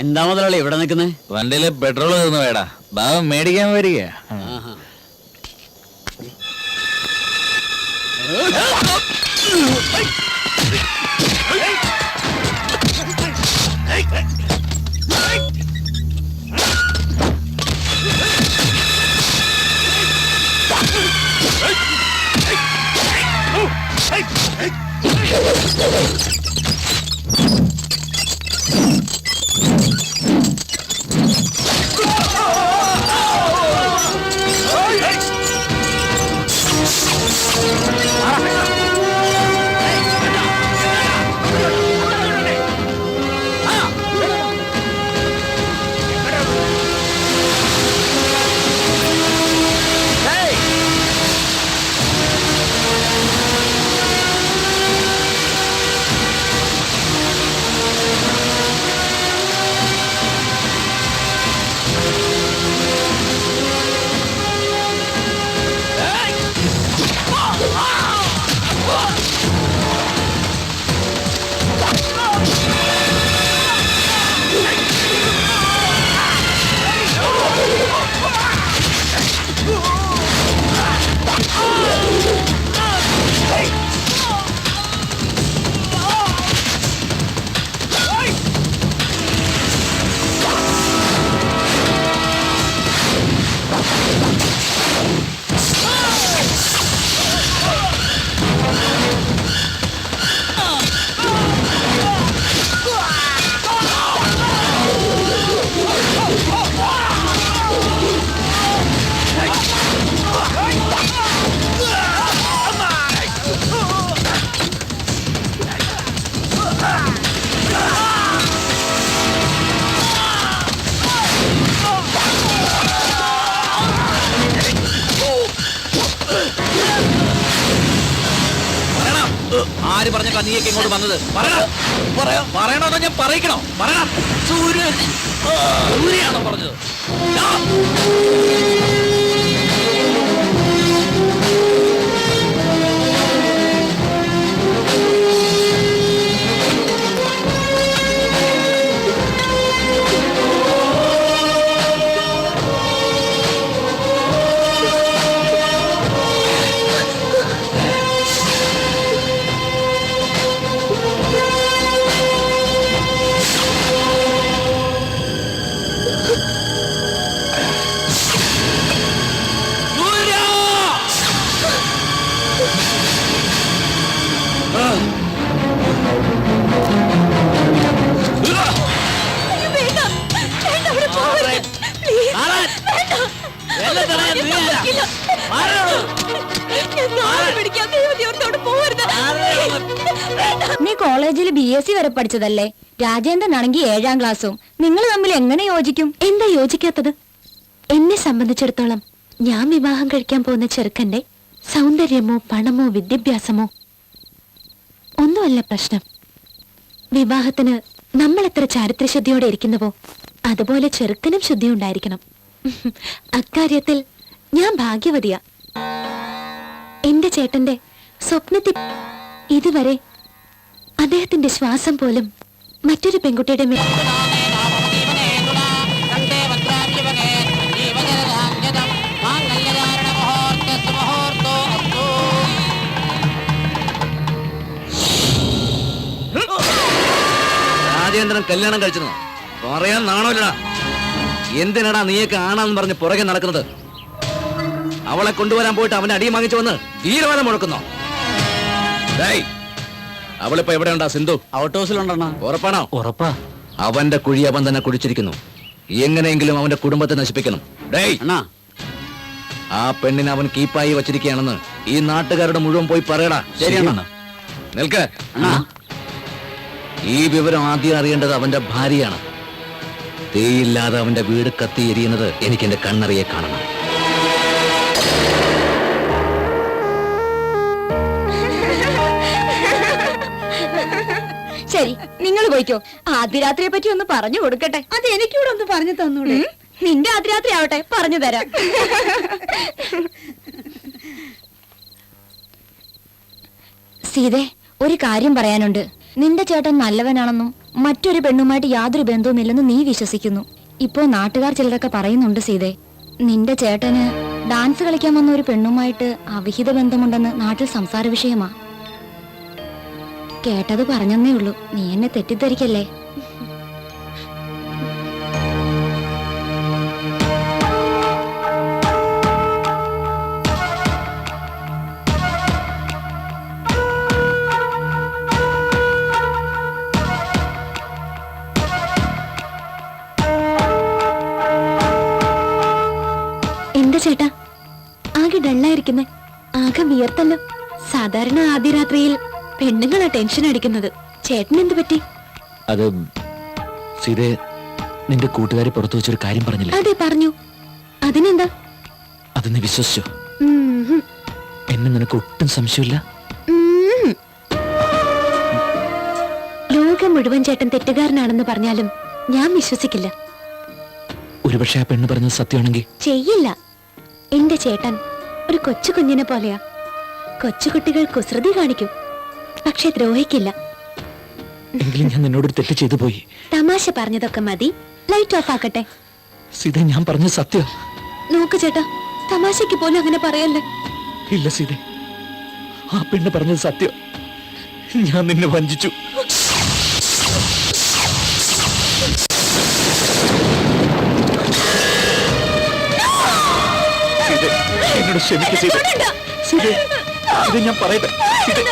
എന്താ മുതലാളി ഇവിടെ നിൽക്കുന്നേ? വണ്ടിയില് പെട്രോൾ തീർന്നു വേടാ. ഭാവം മേടിക്കാൻ വരിക. ആര് പറഞ്ഞ നീയൊക്കെ ഇങ്ങോട്ട് വന്നത്? പറയണോ ഞാൻ പറയിക്കണോ? പറയണം. സൂര്യയാണോ പറഞ്ഞത്? നീ കോളേജിൽ BSc വരെ പഠിച്ചതല്ലേ? രാജേന്ദ്രനാണെങ്കിൽ 7ാം ക്ലാസ്സും. നിങ്ങൾ തമ്മിൽ എങ്ങനെ യോജിക്കും? എന്താ യോജിക്കാത്തത്? എന്നെ സംബന്ധിച്ചിടത്തോളം ഞാൻ വിവാഹം കഴിക്കാൻ പോകുന്ന ചെറുക്കന്റെ സൗന്ദര്യമോ പണമോ വിദ്യാഭ്യാസമോ ഒന്നുമല്ല പ്രശ്നം. വിവാഹത്തിന് നമ്മൾ എത്ര ചാരിത്രശുദ്ധിയോടെ ഇരിക്കുന്നുവോ അതുപോലെ ചെറുക്കനും ശുദ്ധി ഉണ്ടായിരിക്കണം. അക്കാര്യത്തിൽ ഞാൻ ഭാഗ്യവതിയാ. എന്റെ ചേട്ടന്റെ സ്വപ്നത്തിൽ ഇതുവരെ അദ്ദേഹത്തിന്റെ ശ്വാസം പോലും മറ്റൊരു പെൺകുട്ടിയുടെ മേൽ രാജേന്ദ്രൻ കല്യാണം കഴിച്ചിരുന്നോ? പറയാൻ നാണോല്ലടാ. എന്തിനാടാ നീയൊക്കെ ആണാന്ന് പറഞ്ഞ് പുറകെ നടക്കുന്നത്? അവളെ കൊണ്ടുവരാൻ പോയിട്ട് അവന്റെ അടി വാങ്ങിച്ചു വന്ന് തീരുമാനം മുഴക്കുന്നോ? അവളിപ്പോ എവിടെ ഉണ്ടാ? സിന്ധു ഔട്ട് ഹൗസിലുണ്ടെണ്ണ. ഉറപ്പാണോ? ഉറപ്പാ. അവന്റെ കുഴി അവൻ തന്നെ കുഴിച്ചിരിക്കുന്നു. എങ്ങനെയെങ്കിലും അവന്റെ കുടുംബത്തെ നശിപ്പിക്കണം. ആ പെണ്ണിനെ അവൻ കീപ്പായി വച്ചിരിക്കുകയാണെന്ന് ഈ നാട്ടുകാരുടെ മുഴുവൻ പോയി പറയടാ. ശരിയാണ്. നിൽക്ക്. ഈ വിവരം ആദ്യം അറിയേണ്ടത് അവന്റെ ഭാര്യയാണ്. തീയില്ലാതെ അവന്റെ വീട് കത്തി എരിയുന്നത് എനിക്ക് എന്റെ കണ്ണറിയെ കാണണം. ശരി, നിങ്ങൾ പോയിക്കോ. ആദ്യരാത്രിയെ പറ്റി ഒന്ന് പറഞ്ഞു കൊടുക്കട്ടെ. അത് എനിക്കൂടെ ഒന്ന് പറഞ്ഞു തന്നൂടെ? നിന്റെ ആദ്യരാത്രി ആവട്ടെ, പറഞ്ഞു തരാം. സീതേ, ഒരു കാര്യം പറയാനുണ്ട്. നിന്റെ ചേട്ടൻ നല്ലവനാണെന്നും മറ്റൊരു പെണ്ണുമായിട്ട് യാതൊരു ബന്ധവുമില്ലെന്ന് നീ വിശ്വസിക്കുന്നു. ഇപ്പോ നാട്ടുകാർ ചിലരൊക്കെ പറയുന്നുണ്ട് സീതേ, നിന്റെ ചേട്ടന് ഡാൻസ് കളിക്കാൻ വന്ന ഒരു പെണ്ണുമായിട്ട് അവിഹിത ബന്ധമുണ്ടെന്ന് നാട്ടിൽ സംസാര വിഷയമാ. കേട്ടത് പറഞ്ഞെന്നേ ഉള്ളൂ, നീ എന്നെ തെറ്റിദ്ധരിക്കല്ലേ. വിയർത്തല്ലോ. സാധാരണ ആദ്യ രാത്രിയിൽ പെണ്ണുങ്ങളാ ടെൻഷൻ അടിക്കുന്നത്. ചേട്ടൻ എന്ത് പറ്റി? അത് സീതേ, നിന്റെ കൂട്ടുകാരി പുറത്തു വെച്ചൊരു കാര്യം പറഞ്ഞില്ല? അതെ പറഞ്ഞു. അതിനെന്താ? അത് നീ വിശ്വസിച്ചോ? ഉം. എന്നെ നിനക്ക് ഒട്ടും സംശയമില്ല? ഉം. ലോകം മുഴുവൻ ചേട്ടൻ തെറ്റുകാരനാണെന്ന് പറഞ്ഞാലും ഞാൻ വിശ്വസിക്കില്ല. ഒരുപക്ഷെ ആ പെണ്ണ് പറഞ്ഞത് സത്യമാണെങ്കിൽ? ചെയ്യില്ല. എന്റെ ചേട്ടൻ ഒരു കൊച്ചു കുഞ്ഞിനെ പോലെയാ. കൊച്ചുകുട്ടികൾ കുസൃതി കാണിക്കും, പക്ഷെ ദ്രോഹിക്കില്ല. എങ്കിലും ഞാൻ നിന്നോടൊരു തെറ്റ് ചെയ്തു പോയി. തമാശ പറഞ്ഞതൊക്കെ മതി, ലൈറ്റ് ഓഫ് ആക്കട്ടെ. സീത, ഞാൻ പറഞ്ഞത് സത്യം. നോക്ക് ചേട്ടാ, തമാശയ്ക്ക് പോലും അങ്ങനെ പറയല്ലേ. ഇല്ല സീത, ആ പെണ്ണ് പറഞ്ഞത് സത്യം. ഞാൻ നിന്നെ വഞ്ചിച്ചു. സീത, എന്നോട് ക്ഷമിക്ക് സീത. സീത, ഇത് ഞാൻ പറയട്ടെ. സീത,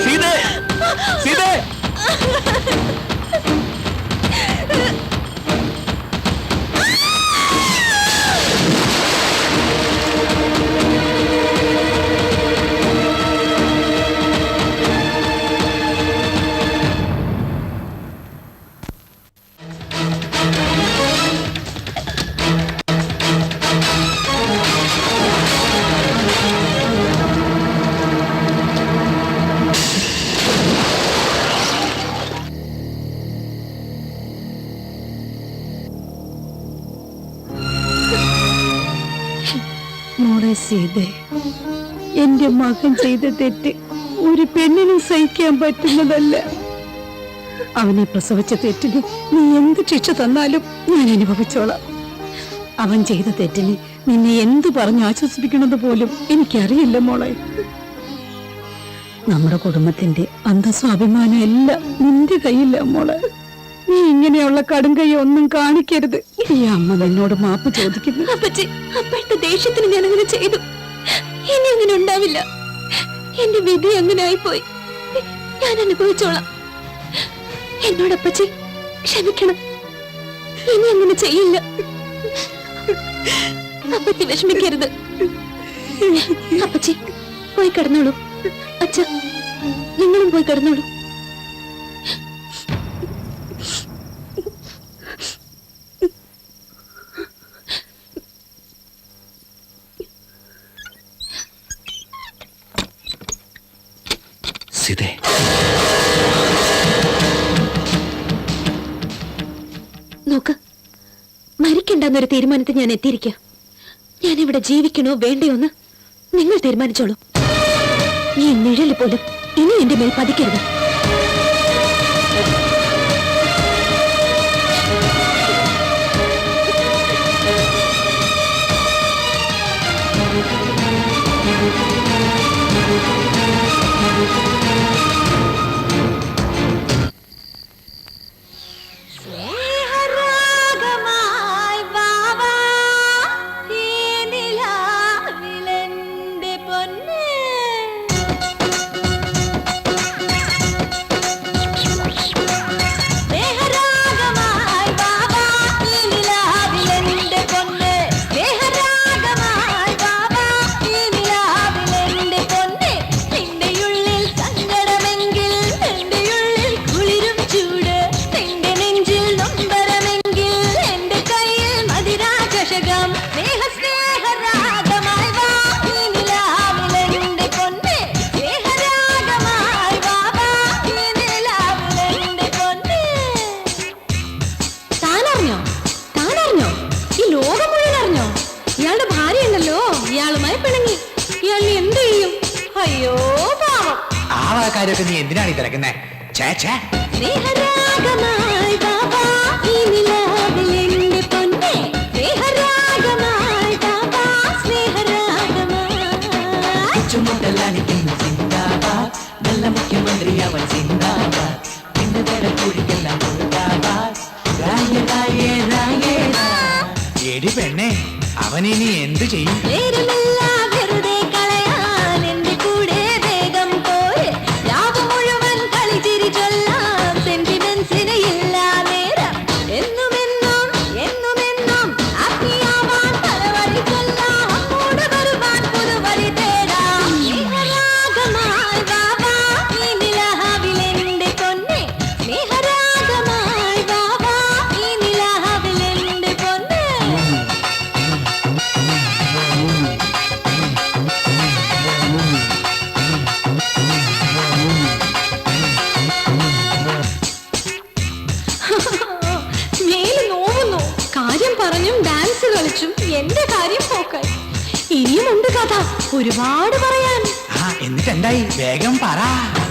സീതേ, സീതേ. മോളെ സീതേ, എന്റെ മകൻ ചെയ്ത തെറ്റ് ഒരു പെണ്ണിനും സഹിക്കാൻ പറ്റുന്നതല്ല. അവനെ പ്രസവിച്ച തെറ്റിന് നീ എന്ത് ശിക്ഷ തന്നാലും ഞാൻ അനുഭവിച്ചോളാം. അവൻ ചെയ്ത തെറ്റിന് നിന്നെ എന്ത് പറഞ്ഞ് ആശ്വസിപ്പിക്കണത് പോലും എനിക്കറിയില്ല മോളെ. നമ്മുടെ കുടുംബത്തിന്റെ അന്തസ്വാഭിമാനം എല്ലാം നിന്റെ കയ്യില്ല മോളെ. നീ ഇങ്ങനെയുള്ള കടുംകൈ ഒന്നും കാണിക്കരുത്. ഈ അമ്മ നിന്നോട് മാപ്പ് ചോദിക്കുന്നു. അപ്പച്ചി, അപ്പോഴത്തെ ദേഷ്യത്തിന് ഞാൻ അങ്ങനെ ചെയ്തു. ഇനി അങ്ങനെ ഉണ്ടാവില്ല. എന്റെ വിധി അങ്ങനെ ആയിപ്പോയി. ഞാൻ അനുഭവിച്ചോളാം. എന്നോടപ്പച്ചി ക്ഷമിക്കണം. ഇനി അങ്ങനെ ചെയ്യില്ല. അപ്പച്ചി വിഷമിക്കരുത്. അപ്പച്ചി പോയി കിടന്നോളൂ. അച്ഛ, നിങ്ങളും പോയി കിടന്നോളൂ. സീതേ, നോക്ക്, മരിക്കണ്ടെന്നൊരു തീരുമാനത്തിൽ ഞാൻ എത്തിയിരിക്കുക. ഞാൻ ഇവിടെ ജീവിക്കണോ വേണ്ടയോ എന്ന് നിങ്ങൾ തീരുമാനിച്ചോളൂ. ഈ നിഴല് പോലും ഇനി എന്റെ മേൽ പതിക്കരുത്. കാര്യമൊക്കെ നീ എന്തിനാണ് ഈ തിരക്കുന്നേ? നല്ല മുഖ്യമന്ത്രി അവൻ സിന്ദാബാദ്. എടി പെണ്ണേ അവനിനി എന്ത് ചെയ്യും? നേരമില്ല വെറുതെ കളയാൻ എന്റെ കൂടെ വേഗം പോരെ രാവ് മുഴുവൻ കളിച്ചിരി ചൊല്ലാം സെന്റിമെന്റ്സിന് ഇല്ല നേരം എന്നുമെന്നും എന്നുമെന്നും ആത്മീയവാൻ പലവഴി ചൊല്ലാം അങ്ങോട്ട് വരുവാൻ പുതുവഴി തേടാം സ്നേഹരാഗമായി വാവാ ഈ നിലാവിലെന്റെ പൊന്നെ സ്നേഹരാഗമായി വാവാ ഈ നിലാവിലെന്റെ പൊന്നെ മേല് നോവുന്നു കാര്യം പറഞ്ഞും ഡാൻസ് കളിച്ചും എന്റെ കാര്യം പോക്കായി ഇനിയുമുണ്ട് കഥ ഒരുപാട് പറയാൻ എന്നിട്ട് എന്തായി? വേഗം പറ.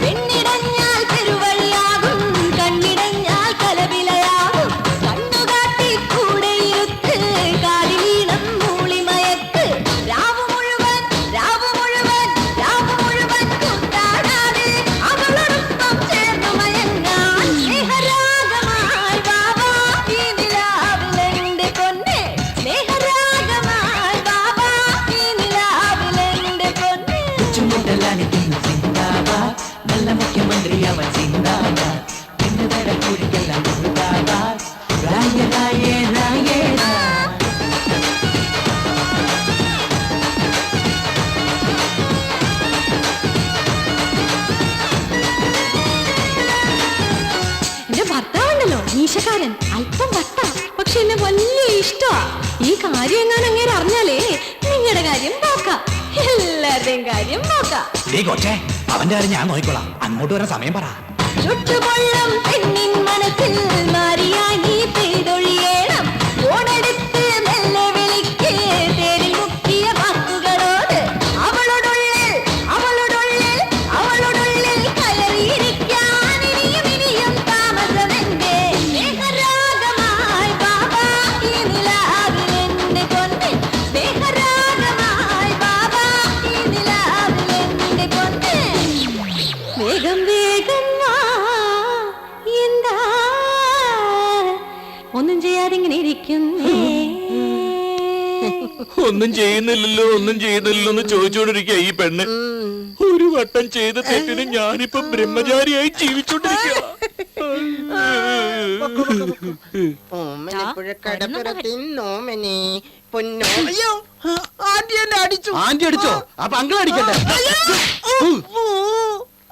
പെണ്ണിടഞ്ഞാൽ പെരുവഴിയാകും കണ്ണിടഞ്ഞാൽ കലവിലയാകും കണ്ണുകാട്ടി കൂടെ ഇരുത്ത് കാതിലീണം മൂളിമയക്ക് രാവ് മുഴുവൻ രാവ് മുഴുവൻ രാവ് മുഴുവൻ കൂട്ടാടാതെ അവളോടൊപ്പം ചേർന്നു മയങ്ങാൻ സ്നേഹരാഗമായി വാവാ ഈ നിലാവിലെന്റെ പൊന്നെ സ്നേഹരാഗമായി വാവാ ഈ നിലാവിലെന്റെ പൊന്നെ നല്ല മുഖ്യമന്ത്രി അവൻ സിന്ദാബാദ് പിന്നുതര കുഴിക്കെല്ലാം മുഴുതാബാദ് രായ രായ രായ എന്റെ ഭർത്താവുണ്ടല്ലോ മീശക്കാരൻ അല്പം വട്ട പക്ഷെ എന്നെ വലിയ ഇഷ്ടമാ ഈ കാര്യം എങ്ങാനും അങ്ങനെ അറിഞ്ഞാലേ നിങ്ങളുടെ കാര്യം നോക്കാം എല്ലാവരുടെയും കാര്യം നോക്കാം. കൊച്ചേ അവന്റെ കാര്യം ഞാൻ നോക്കിക്കോളാം. അങ്ങോട്ട് വരാൻ സമയം പറ. ചുട്ടുകൊള്ളും പെണ്ണിൻ മനസ്സിൽ മാറിയായി പെയ്തൊഴിയേണം ഓടെടുത്ത് മെല്ലെ വിളിക്ക് തേരിൽ മുക്കിയ വാക്കുകളോട് അവളുടുള്ളിൽ അവളുടുള്ളിൽ അവളുടുള്ളിൽ കയറിയിരിക്കാൻ ഇനിയും ഇനിയും താമസമെന്റെ സ്നേഹരാഗമായി ബാബാ ഈ നിലാവിലെന്റെ പൊന്നെ സ്നേഹരാഗമായി ബാബാ ഈ നിലാവിലെന്റെ പൊന്നെ വേഗം വേഗം വാ എന്താ ഒന്നും ചെയ്യാതെ ഇങ്ങനെ ഇരിക്കുന്നേ ഒന്നും ചെയ്യുന്നില്ലല്ലോ എന്ന് ചോദിച്ചോണ്ടിരിക്കുക ഈ പെണ്ണ്. ഒരു വട്ടം ചെയ്ത തെറ്റിന് ഞാനിപ്പോ ബ്രഹ്മചാരിയായി ജീവിച്ചോണ്ടിരിക്കുക. അയ്യോ ആന്റി എന്നെ അടിച്ചു. ആന്റി അടിച്ചോ? അപ്പൊ അങ്കിൾ അടിക്കട്ടെ.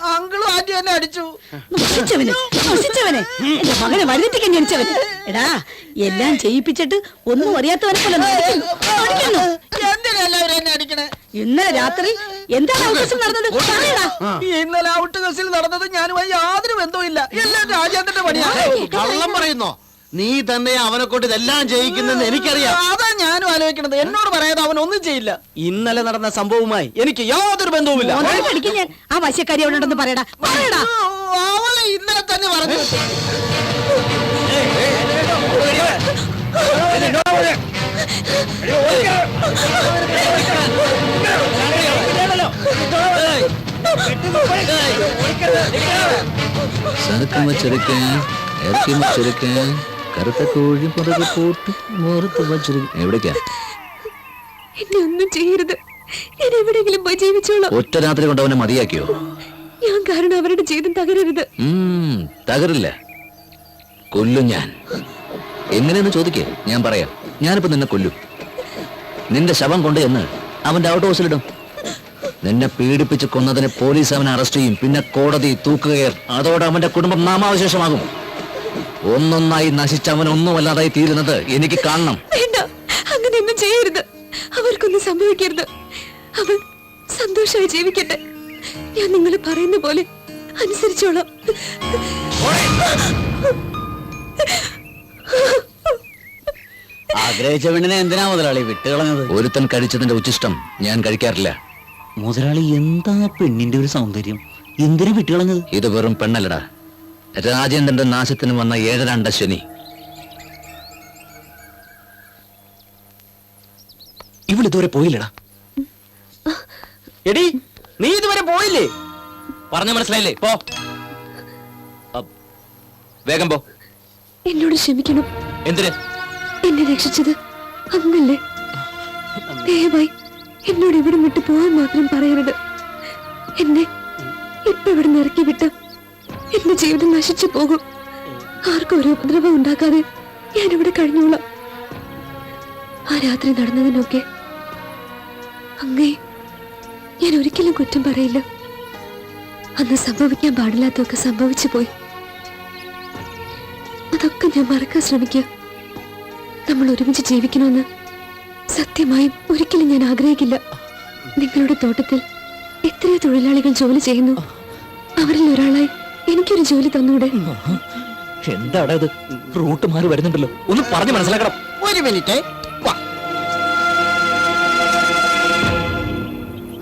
അങ്കിളും ആന്റി എന്നെ അടിച്ചു. നശിച്ചവനെ നശിച്ചവനെ എന്റെ മകനെ വഴുതിക്കാൻ ജനിച്ചവൻ. എടാ എല്ലാം ചെയ്യിപ്പിച്ചിട്ട് ഒന്നും അറിയാത്തവനെ പോലെ അടിക്കുന്നു. എന്തിനാ എല്ലാവരും എന്നെ അടിക്കണേ? ഇന്നലെ രാത്രി എന്താണ് അവകാശം നടന്നത്? പറയടാ. ഇന്നലെ ഔട്ട് കേസിൽ നടന്നത് ഞാനുമായി യാതൊരു ബന്ധവുമില്ല. എല്ലാം രാജേന്ദ്രന്റെ പണിയാണ്. കള്ളം പറയുന്നോ? നീ തന്നെ അവനെ കൊണ്ട് ഇതെല്ലാം ചെയ്യിക്കുന്നെന്ന് എനിക്കറിയാം. അതാ ഞാനും ആലോചിക്കണത്. എന്നോട് പറയാതെ അവൻ ഒന്നും ചെയ്യില്ല. ഇന്നലെ നടന്ന സംഭവവുമായി എനിക്ക് യാതൊരു ബന്ധവുമില്ല. മോനെ അടിക്കും ഞാൻ. ആ വശ്യക്കാരി അവിടെ ഉണ്ടെന്ന് പറയടാ. പറയടാ. അവളെ ഇന്നലെ തന്നെ പറഞ്ഞു. സനക്ക് വച്ചിരിക്കൻ ഇറക്കി വച്ചിരിക്കൻ കറുത്ത കോഴി പുറകെ പോട്ട് മുറത്ത് വച്ചിരിക്കൻ. എവിടേക്കാ? എന്നെ ഒന്നും ചെയ്യരുത്. ഞാൻ എവിടെയെങ്കിലും പോയി ജീവിച്ചോളാം. ഒറ്റ രാത്രി കൊണ്ട് അവനെ മതിയാക്കിയോ? ഞാൻ കാരണം അവരുടെ ജീവിതം തകരരുത്. തകരില്ല, കൊല്ലും ഞാൻ. എങ്ങനെയെന്ന് ചോദിക്കേ, ഞാൻ പറയാം. ഞാനിപ്പോ നിന്നെ കൊല്ലും. നിന്റെ ശവം കൊണ്ട് എന്ന് അവന്റെ ഔട്ട് ഹൗസിലിടും. നിന്നെ പീഡിപ്പിച്ച് കൊന്നതിന് പോലീസ് അവനെ അറസ്റ്റ് ചെയ്യും. പിന്നെ കോടതി, തൂക്കുകയർ, അതോടെ അവന്റെ കുടുംബം നാമാവശേഷമാകും. ഒന്നൊന്നായി നശിച്ചവൻ ഒന്നുമല്ലാതായി തീരുന്നത് എനിക്ക് കാണണം. വേണ്ട, അങ്ങനെയൊന്നും ചെയ്യരുത്. അവർക്കൊന്നും സംഭവിക്കരുത്. അവർ സന്തോഷമായി ജീവിക്കട്ടെ. ഞാൻ നിങ്ങൾ പറയുന്ന പോലെ അനുസരിച്ചോളാം. ആഗ്രഹിച്ച പെണ്ണിനെ എന്തിനാ മുതലാളി വിട്ടുകളഞ്ഞത്? ഒരുത്തൻ കഴിച്ചതിന്റെ ഉച്ചിഷ്ടം ഞാൻ കഴിക്കാറില്ല. മുതലാളി എന്താ പെണ്ണിന്റെ ഒരു സൗന്ദര്യം, എന്തിനു വിട്ടുകളഞ്ഞത്? ഇത് വെറും പെണ്ണല്ലടാ, രാജേന്ദ്രന്റെ നാശത്തിന് വന്ന 7 ശനി. ഇവളിതുവരെ പോയില്ലടാ. എടി, നീ ഇതുവരെ പോയില്ലേ? പറഞ്ഞ മനസ്സിലായില്ലേ? പോ, വേഗം പോ. എന്നോട് ക്ഷമിക്കണം. എന്തിന്? എന്നെ രക്ഷിച്ചത് അങ്ങല്ലേ ദയവായി എന്നോട് ഇവിടെ വിട്ടു പോകാൻ മാത്രം പറയരുത്. എന്നെ ഇപ്പൊ ഇവിടെ ഇറക്കി വിട്ട് എന്റെ ജീവിതം നശിച്ചു പോകും. ആർക്കും ഒരു ഉപദ്രവം ഉണ്ടാക്കാതെ ഞാനിവിടെ കഴിഞ്ഞോളാം. ആ രാത്രി നടന്നതിനൊക്കെ അങ്ങേ ഞാൻ ഒരിക്കലും കുറ്റം പറയില്ല. അന്ന് സംഭവിക്കാൻ പാടില്ലാത്തൊക്കെ സംഭവിച്ചു പോയി. അതൊക്കെ ഞാൻ മറക്കാൻ ശ്രമിക്കുക. നമ്മൾ ഒരുമിച്ച് ജീവിക്കണമെന്ന് സത്യമായും ഒരിക്കലും ഞാൻ ആഗ്രഹിക്കില്ല. നിങ്ങളുടെ തോട്ടത്തിൽ എത്രയോ തൊഴിലാളികൾ ജോലി ചെയ്യുന്നു. അവരിൽ ഒരാളായി എനിക്കൊരു ജോലി തന്നൂടെ? എന്താടാ ഇത്? റൂട്ട് മാറി വരുന്നുണ്ടല്ലോ, ഒന്ന് പറഞ്ഞു മനസ്സിലാക്കണം. ഒരു മിനിറ്റ്.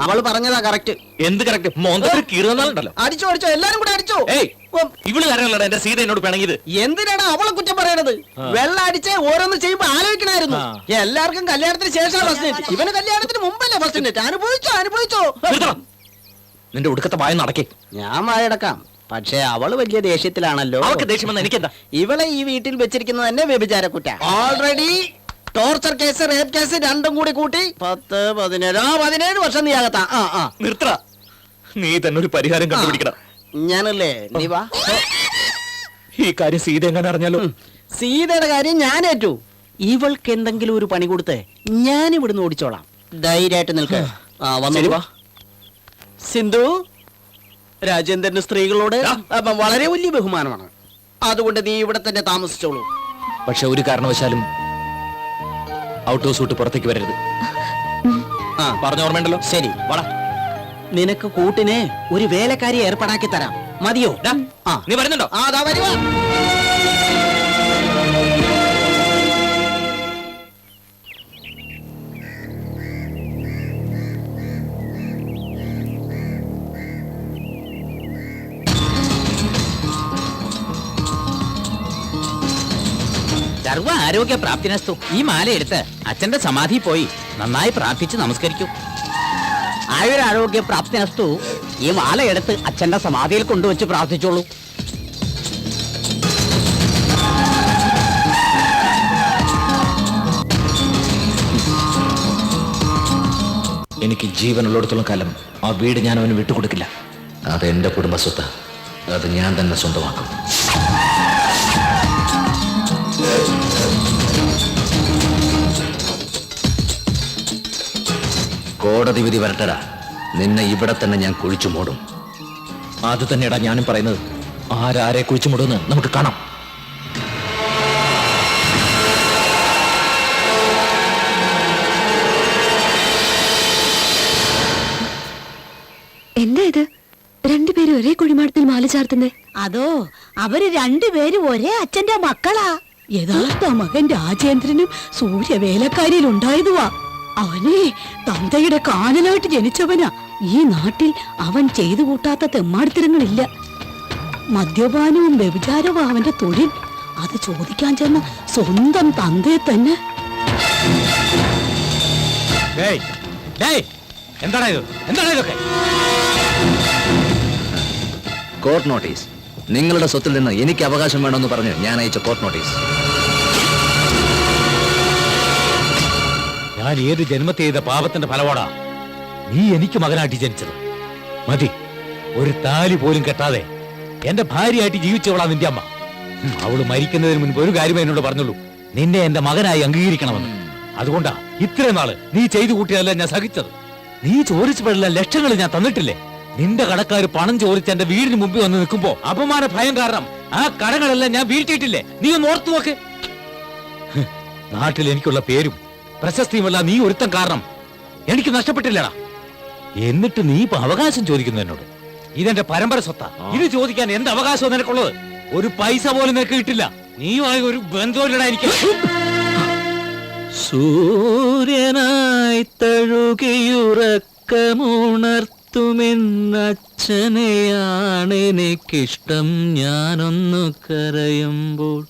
അവള് പറഞ്ഞതാ കറക്റ്റ്. എന്ത് കറക്റ്റ്? മോന്തത്തിൽ കീറുന്നാലുണ്ടല്ലോ. അടിച്ചോ അടിച്ചോ, എല്ലാരും കൂടെ അടിച്ചോ. ഏയ്, ഇവള് കാരണമല്ലടാ എന്റെ സീത എന്നോട് പിണങ്ങിയത്. എന്തിനാണ് അവളെ കുറ്റം പറയണത്? വെള്ളം അടിച്ച് ഓരോന്ന് ചെയ്യുമ്പോ ആലോചിക്കണായിരുന്നു. എല്ലാവർക്കും കല്യാണത്തിന് ശേഷം ഫസ്റ്റ് നൈറ്റ്, ഇവന് കല്യാണത്തിന് മുമ്പല്ലേ ഫസ്റ്റ് നൈറ്റ്. അനുഭവിച്ചോ. നിർത്തണം. നിന്റെ ഒടുക്കത്തെ വായ നടക്കേ. ഞാൻ വായടക്കാം, പക്ഷേ അവള് വലിയ ദേഷ്യത്തിലാണല്ലോ. അവൾക്ക് ദേഷ്യം വന്ന എനിക്കെന്താ? ഇവളെ ഈ വീട്ടിൽ വെച്ചിരിക്കുന്നത് തന്നെ വ്യഭിചാര കുറ്റ. Already torture case, rape case രണ്ടും കൂടി കൂട്ടി 10, 17 വർഷം നീ അകത്താ. നിർത്തറ. നീ തന്നെ ഒരു പരിഹാരം കണ്ടുപിടിക്കണം. ഞാനല്ലേ, നീ വാ. ഈ കാര്യം സീത എങ്ങനെ അറിഞ്ഞാലോ? സീതയുടെ കാര്യം ഞാൻ ഏറ്റു. ഇവൾക്ക് എന്തെങ്കിലും ഒരു പണി കൊടുത്ത് ഞാൻ ഇവിടുന്ന് ഓടിച്ചോളാം. ധൈര്യമായിട്ട് നിൽക്ക. വാ. സിന്ധു, രാജേന്ദ്രന് സ്ത്രീകളോട് വളരെ വലിയ ബഹുമാനമാണ്. അതുകൊണ്ട് നീ ഇവിടെ തന്നെ താമസിച്ചോളൂ. പക്ഷെ ഒരു കാരണവശാലും ഔട്ട് ഹൗസ് വിട്ട് പുറത്തേക്ക് വരരുത്. പറഞ്ഞ ഓർമ്മയുണ്ടല്ലോ. ശരി, വാടാ. നിനക്ക് കൂട്ടിന് ഒരു വേലക്കാരി ഏർപ്പാടാക്കി തരാം. മതിയോ? നീ വരുന്നുണ്ടോ? അതാ വരുവാ. സർവ ആരോഗ്യ പ്രാപ്തിനസ്തു. ഈ മാല എടുത്ത് അച്ഛന്റെ സമാധി പോയി നന്നായി പ്രാർത്ഥിച്ച് നമസ്കരിക്കൂ. ആയുരാരോഗ്യ പ്രാപ്തിനസ്തു. ഈ മാല എടുത്ത് അച്ഛന്റെ സമാധിയിൽ കൊണ്ടുവച്ച് പ്രാർത്ഥിച്ചോളൂ. എനിക്ക് ജീവനുള്ളിടത്തോളം കാലം ആ വീട് ഞാൻ അവന് വിട്ടുകൊടുക്കില്ല. അത് എന്റെ കുടുംബസ്വത്ത. അത് ഞാൻ തന്നെ സ്വന്തമാക്കും. കോടതി വിധി വരട്ടടാ. നിന്നെ ഇവിടെ തന്നെ ഞാൻ കുഴിച്ചു മൂടും. അത് തന്നെയാടാ ഞാനും പറയുന്നത്. ആരാരെ കുഴിച്ചു മൂടുമെന്ന് നമുക്ക് കാണാം. എന്താ ഇത്? രണ്ടുപേരും ഒരേ കുഴിമാടത്തിൽ മാല ചാർത്തുന്നേ? അതോ, അവര് രണ്ടുപേരും ഒരേ അച്ഛന്റെ മക്കളാ. യഥാർത്ഥ മകൻ രാജേന്ദ്രനും സൂര്യവേലക്കാരിയിൽ ഉണ്ടായതുവാ. അവനെ തന്തയുടെ കാനലായിട്ട് ജനിച്ചവനാ. ഈ നാട്ടിൽ അവൻ ചെയ്തു കൂട്ടാത്ത തെമ്മാടിത്തരങ്ങളില്ല. മദ്യപാനവും വ്യഭിചാരവും അവന്റെ തൊഴിൽ. അത് ചോദിക്കാൻ ചെന്ന സ്വന്തം തന്തയെ തന്നെ. എന്താണ് ഇതൊക്കെ? Court notice. നിങ്ങളുടെ സ്വത്തിൽ നിന്ന് എനിക്ക് അവകാശം വേണമെന്ന് പറഞ്ഞ് ഞാൻ അയച്ച കോർട്ട് നോട്ടീസ്. ഞാൻ ഏത് ജന്മത്തെ ചെയ്ത പാപത്തിന്റെ ഫലവാടാ നീ എനിക്ക് മകനായിട്ട് ജനിച്ചത്. മതി, ഒരു താലി പോലും കെട്ടാതെ എന്റെ ഭാര്യയായിട്ട് ജീവിച്ചവളാ നിന്റെ അമ്മ. അവള് മരിക്കുന്നതിന് മുൻപ് ഒരു കാര്യം എന്നോട് പറഞ്ഞുള്ളൂ, നിന്നെ എന്റെ മകനായി അംഗീകരിക്കണമെന്ന്. അതുകൊണ്ടാ ഇത്രയും നാള് നീ ചെയ്തു കൂട്ടിയതല്ല ഞാൻ സഹിച്ചത്. നീ ചോദിച്ചപ്പോഴെല്ലാം ലക്ഷങ്ങൾ ഞാൻ തന്നിട്ടില്ലേ? നിന്റെ കടക്കാർ പണം ചോദിച്ച് എന്റെ വീടിന് മുമ്പിൽ വന്ന് നിൽക്കുമ്പോ അപമാന ഭയം കാരണം ആ കടകളെല്ലാം ഞാൻ വീഴ്ത്തിയിട്ടില്ലേ? നീ ഒന്ന് ഓർത്തു നോക്ക്. നാട്ടിൽ എനിക്കുള്ള പേരും പ്രശസ്തിയുമല്ല നീ ഒരുത്തം കാരണം എനിക്ക് നഷ്ടപ്പെട്ടില്ലടാ. എന്നിട്ട് നീ ഇപ്പൊ അവകാശം ചോദിക്കുന്നു എന്നോട്. ഇതെന്റെ പരമ്പര സ്വത്താ. ഇത് ചോദിക്കാൻ എന്ത് അവകാശം നിനക്കുള്ളത്? ഒരു പൈസ പോലും നിനക്ക് കിട്ടില്ല. നീയുമായി ഒരു ബന്ധമില്ലടാ എനിക്ക്. സൂര്യനായി തഴുകിയുറക്കമുണർത്തുമെന്നച്ഛനെയാണ് എനിക്കിഷ്ടം. ഞാനൊന്നു കരയുമ്പോൾ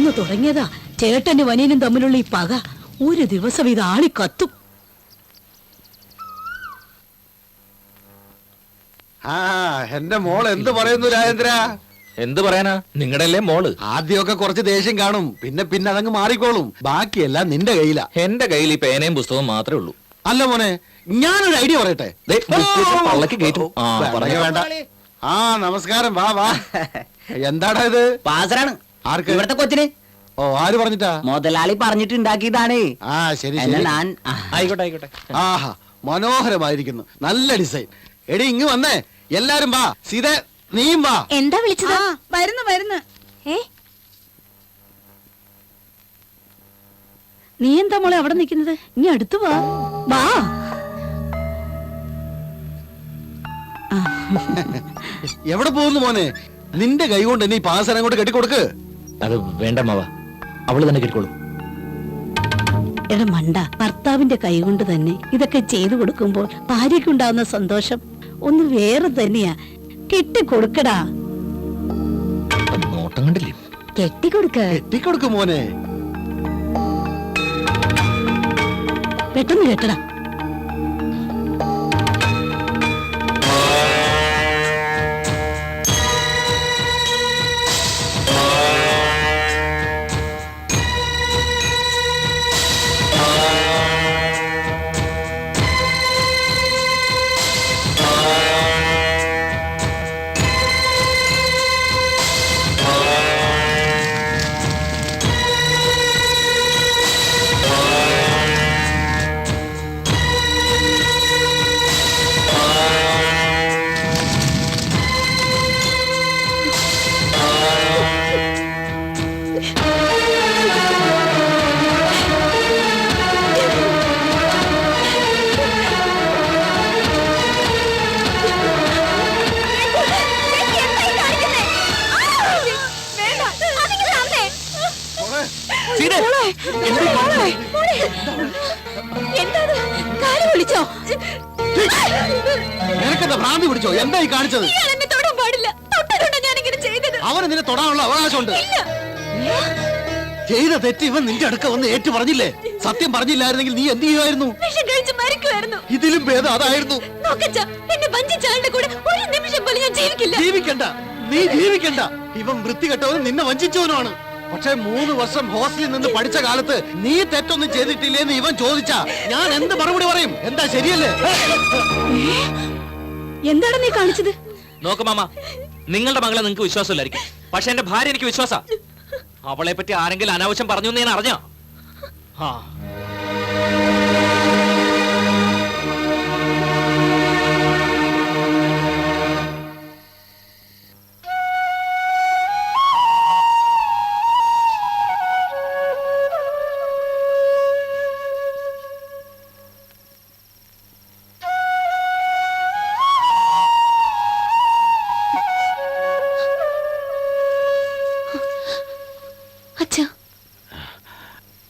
അന്ന് തുടങ്ങിയതാ ചേട്ടനും അനിയനും തമ്മിലുള്ള ഈ പക. ഒരു ദിവസം ഇത് ആളി കത്തും. ആ എന്റെ മോൾ എന്ത് പറയുന്നു രാജേന്ദ്ര? എന്ത് പറയാനാ, നിങ്ങളുടെ അല്ലേ മോള്. ആദ്യമൊക്കെ കുറച്ച് ദേഷ്യം കാണും, പിന്നെ പിന്നെ അതങ്ങ് മാറിക്കോളും. ബാക്കിയെല്ലാം നിന്റെ കയ്യിലാ. എന്റെ കയ്യിൽ ഈ പേനയും പുസ്തകവും മാത്രമേ ഉള്ളൂ. അല്ല മോനെ, ഞാനൊരു ഐഡിയ പറയട്ടെ. ദേ, ബുക്ക് പള്ളക്ക് കയറ്റും. ആ, വേണ്ട, വേണ്ട. ആ നമസ്കാരം, വാ വാ. എന്താടാ ഇത്? പാസറാണ് ആർക്ക്? ഇവിടത്തെ കൊച്ചിന്. ഓ, ആര് പറഞ്ഞിട്ടാ? മുതലാളി പറഞ്ഞിട്ടുണ്ടാക്കിയതാണ്. ആ ശരി എന്നാ ശരി. ഞാൻ ആയിക്കോട്ടെ ആയിക്കോട്ടെ. ആഹാ, മനോഹരമായിരിക്കുന്നു. നല്ല ഡിസൈൻ. എടി ഇങ്ങ് വന്നേ, എല്ലാരും വാ. സീതേ, നീയും വാ. എന്താ വിളിച്ചത്? വരുന്നു വരുന്നു. നീ എന്താ മോളെ അവിടെ നിൽക്കുന്നത്? ഇനി അടുത്ത് വാ. വാ. എവിടെ പോകുന്നു മോനെ? നിന്റെ കൈ കൊണ്ട് നീ പാസരം കൊണ്ട് കെട്ടിക്കൊടുക്ക്. അത് വേണ്ട മാവ, അവള് തന്നെ കെട്ടിക്കോളൂ. എടാ മണ്ട, ഭർത്താവിന്റെ കൈ കൊണ്ട് തന്നെ ഇതൊക്കെ ചെയ്തു കൊടുക്കുമ്പോൾ ഭാര്യയ്ക്കുണ്ടാവുന്ന സന്തോഷം ഒന്ന് വേറെ തന്നെയാ. കെട്ടിക്കൊടുക്കടാ. നോട്ടം കണ്ടില്ലേ? കെട്ടിക്കൊടുക്ക. കെട്ടിക്കൊടുക്ക് മോനെ. പെട്ടെന്ന് കേട്ടടാ. വിളിച്ചോ? നിനക്കെന്താ ഭ്രാന്തി പിടിച്ചോ? എന്തായി കാണിച്ചത്? തൊടാൻ പാടില്ല. തൊട്ടതുകൊണ്ടാ ഞാനിങ്ങനെ ചെയ്തത്. അവന് നിന്നെ തൊടാനുള്ള അവകാശമുണ്ട്. ചെയ്ത തെറ്റ് ഇവൻ നിന്റെ അടുക്ക വന്ന് ഏറ്റു പറഞ്ഞില്ലേ? സത്യം പറഞ്ഞില്ലായിരുന്നെങ്കിൽ നീ എന്ത് ചെയ്യുമായിരുന്നു? വിഷം കഴിച്ച് മരിക്കുമായിരുന്നു. ഇതിലും ഭേദം അതായിരുന്നു. നോക്കച്ചാ, എന്നെ വഞ്ചിച്ചാളുടെ കൂടെ ഒരു നിമിഷം പോലും ഞാൻ ജീവിക്കില്ല. ജീവിക്കണ്ട, നീ ജീവിക്കണ്ട. ഇവൻ വൃത്തികെട്ടവനും നിന്നെ വഞ്ചിച്ചവനുമാണ്. പക്ഷെ 3 വർഷം ഹോസ്റ്റലിൽ നിന്ന് പഠിച്ച കാലത്ത് നീ തെറ്റൊന്നും ചെയ്തിട്ടില്ലേന്ന് ഇവൻ ചോദിച്ചാ ഞാൻ എന്ത് മറുപടി പറയും? എന്താ ശരിയല്ലേ? എന്താണ് നീ കാണിച്ചത്? നോക്ക് മാമ, നിങ്ങളുടെ മകളെ നിങ്ങൾക്ക് വിശ്വാസമില്ലായിരിക്കും, പക്ഷെ എന്റെ ഭാര്യ എനിക്ക് വിശ്വാസ. അവളെ പറ്റി ആരെങ്കിലും അനാവശ്യം പറഞ്ഞു എന്ന് ഞാൻ അറിഞ്ഞ.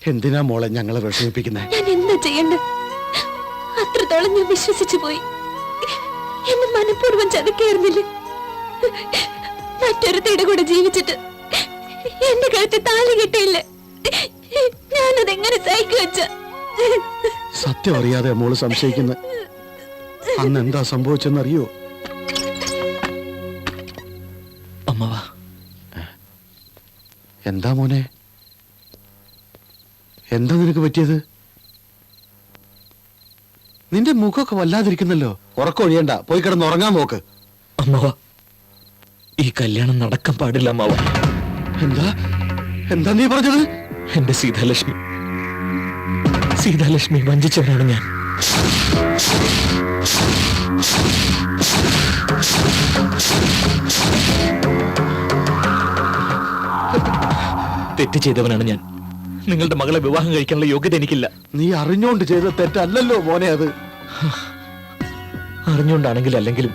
എന്തിനാ മോളെ ഞങ്ങളെ വിഷമിപ്പിക്കുന്നേ? ഞാൻ എന്താ ചെയ്യണ്ടേ? അത്രത്തോളം ഞാൻ വിശ്വസിച്ചു പോയി. എന്നെ മനഃപൂർവ്വം ചതിക്കായിരുന്നില്ല. മറ്റൊരുത്തിയുടെ കൂടെ ജീവിച്ചിട്ട് എന്റെ കഴുത്ത് താലി കെട്ടിയില്ല. ഞാനതെങ്ങനെ സഹിക്കു വെച്ച? സത്യം അറിയാതെ മോള് സംശയിക്കുന്നത്. അന്ന് എന്താ സംഭവിച്ചെന്നറിയോ? അമ്മവാ. എന്താ മോനെ, എന്താ നിനക്ക് പറ്റിയത്? നിന്റെ മുഖമൊക്കെ വല്ലാതിരിക്കുന്നല്ലോ. ഉറക്കൊഴിയണ്ട, പോയി കിടന്ന് ഉറങ്ങാൻ നോക്ക്. അമ്മവാ, ഈ കല്യാണം നടക്കാൻ പാടില്ല അമ്മവാ. എന്താ എന്താ നീ പറഞ്ഞത്? എന്റെ സീതാലക്ഷ്മി വഞ്ചിച്ചവനാണ് ഞാൻ. തെറ്റ് ചെയ്തവനാണ് ഞാൻ. നിങ്ങളുടെ മകളെ വിവാഹം കഴിക്കാനുള്ള യോഗ്യത എനിക്കില്ല. നീ അറിഞ്ഞോണ്ട് ചെയ്ത തെറ്റല്ലല്ലോ മോനെ അത്. അറിഞ്ഞുകൊണ്ടാണെങ്കിൽ അല്ലെങ്കിലും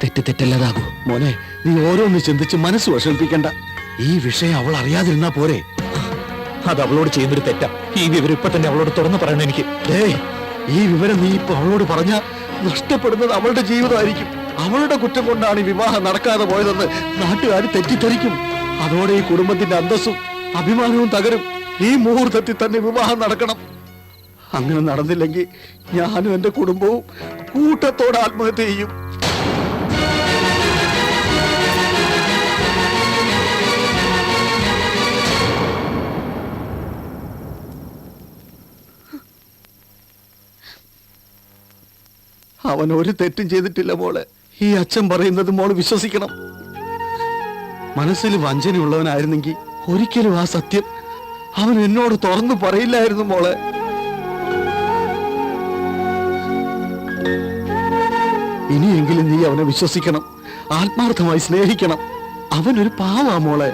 തെറ്റ് തെറ്റല്ലാതാകൂ. മോനെ, നീ ഓരോന്ന് ചിന്തിച്ച് മനസ്സ് വിഷമിപ്പിക്കണ്ട. ഈ വിഷയം അവൾ അറിയാതിരുന്നാ പോരെ? അത് അവളോട് ചെയ്യുന്നൊരു തെറ്റാ. ഈ വിവരം ഇപ്പൊ തന്നെ അവളോട് തുറന്നു പറയണം എനിക്ക്. ഈ വിവരം നീ ഇപ്പൊ അവളോട് പറഞ്ഞ നഷ്ടപ്പെടുന്നത് അവളുടെ ജീവിതമായിരിക്കും. അവളുടെ കുറ്റം കൊണ്ടാണ് ഈ വിവാഹം നടക്കാതെ പോയതെന്ന് നാട്ടുകാർ തെറ്റിദ്ധരിക്കും. അതോടെ ഈ കുടുംബത്തിന്റെ അന്തസ്സും അഭിമാനവും തകരും. ഈ മുഹൂർത്തത്തിൽ തന്നെ വിവാഹം നടക്കണം. അങ്ങനെ നടന്നില്ലെങ്കിൽ ഞാനും എന്റെ കുടുംബവും കൂട്ടത്തോടെ ആത്മഹത്യ ചെയ്യും. അവൻ ഒരു തെറ്റും ചെയ്തിട്ടില്ല മോളെ. ഈ അച്ഛൻ പറയുന്നത് മോള് വിശ്വസിക്കണം. മനസ്സിൽ വഞ്ചനയുള്ളവനായിരുന്നെങ്കിൽ ഒരിക്കലും ആ സത്യം അവൻ എന്നോട് തുറന്നു പറയില്ലായിരുന്നു മോളെ. ഇനിയെങ്കിലും നീ അവനെ വിശ്വസിക്കണം, ആത്മാർത്ഥമായി സ്നേഹിക്കണം. അവനൊരു പാവാ മോളെ.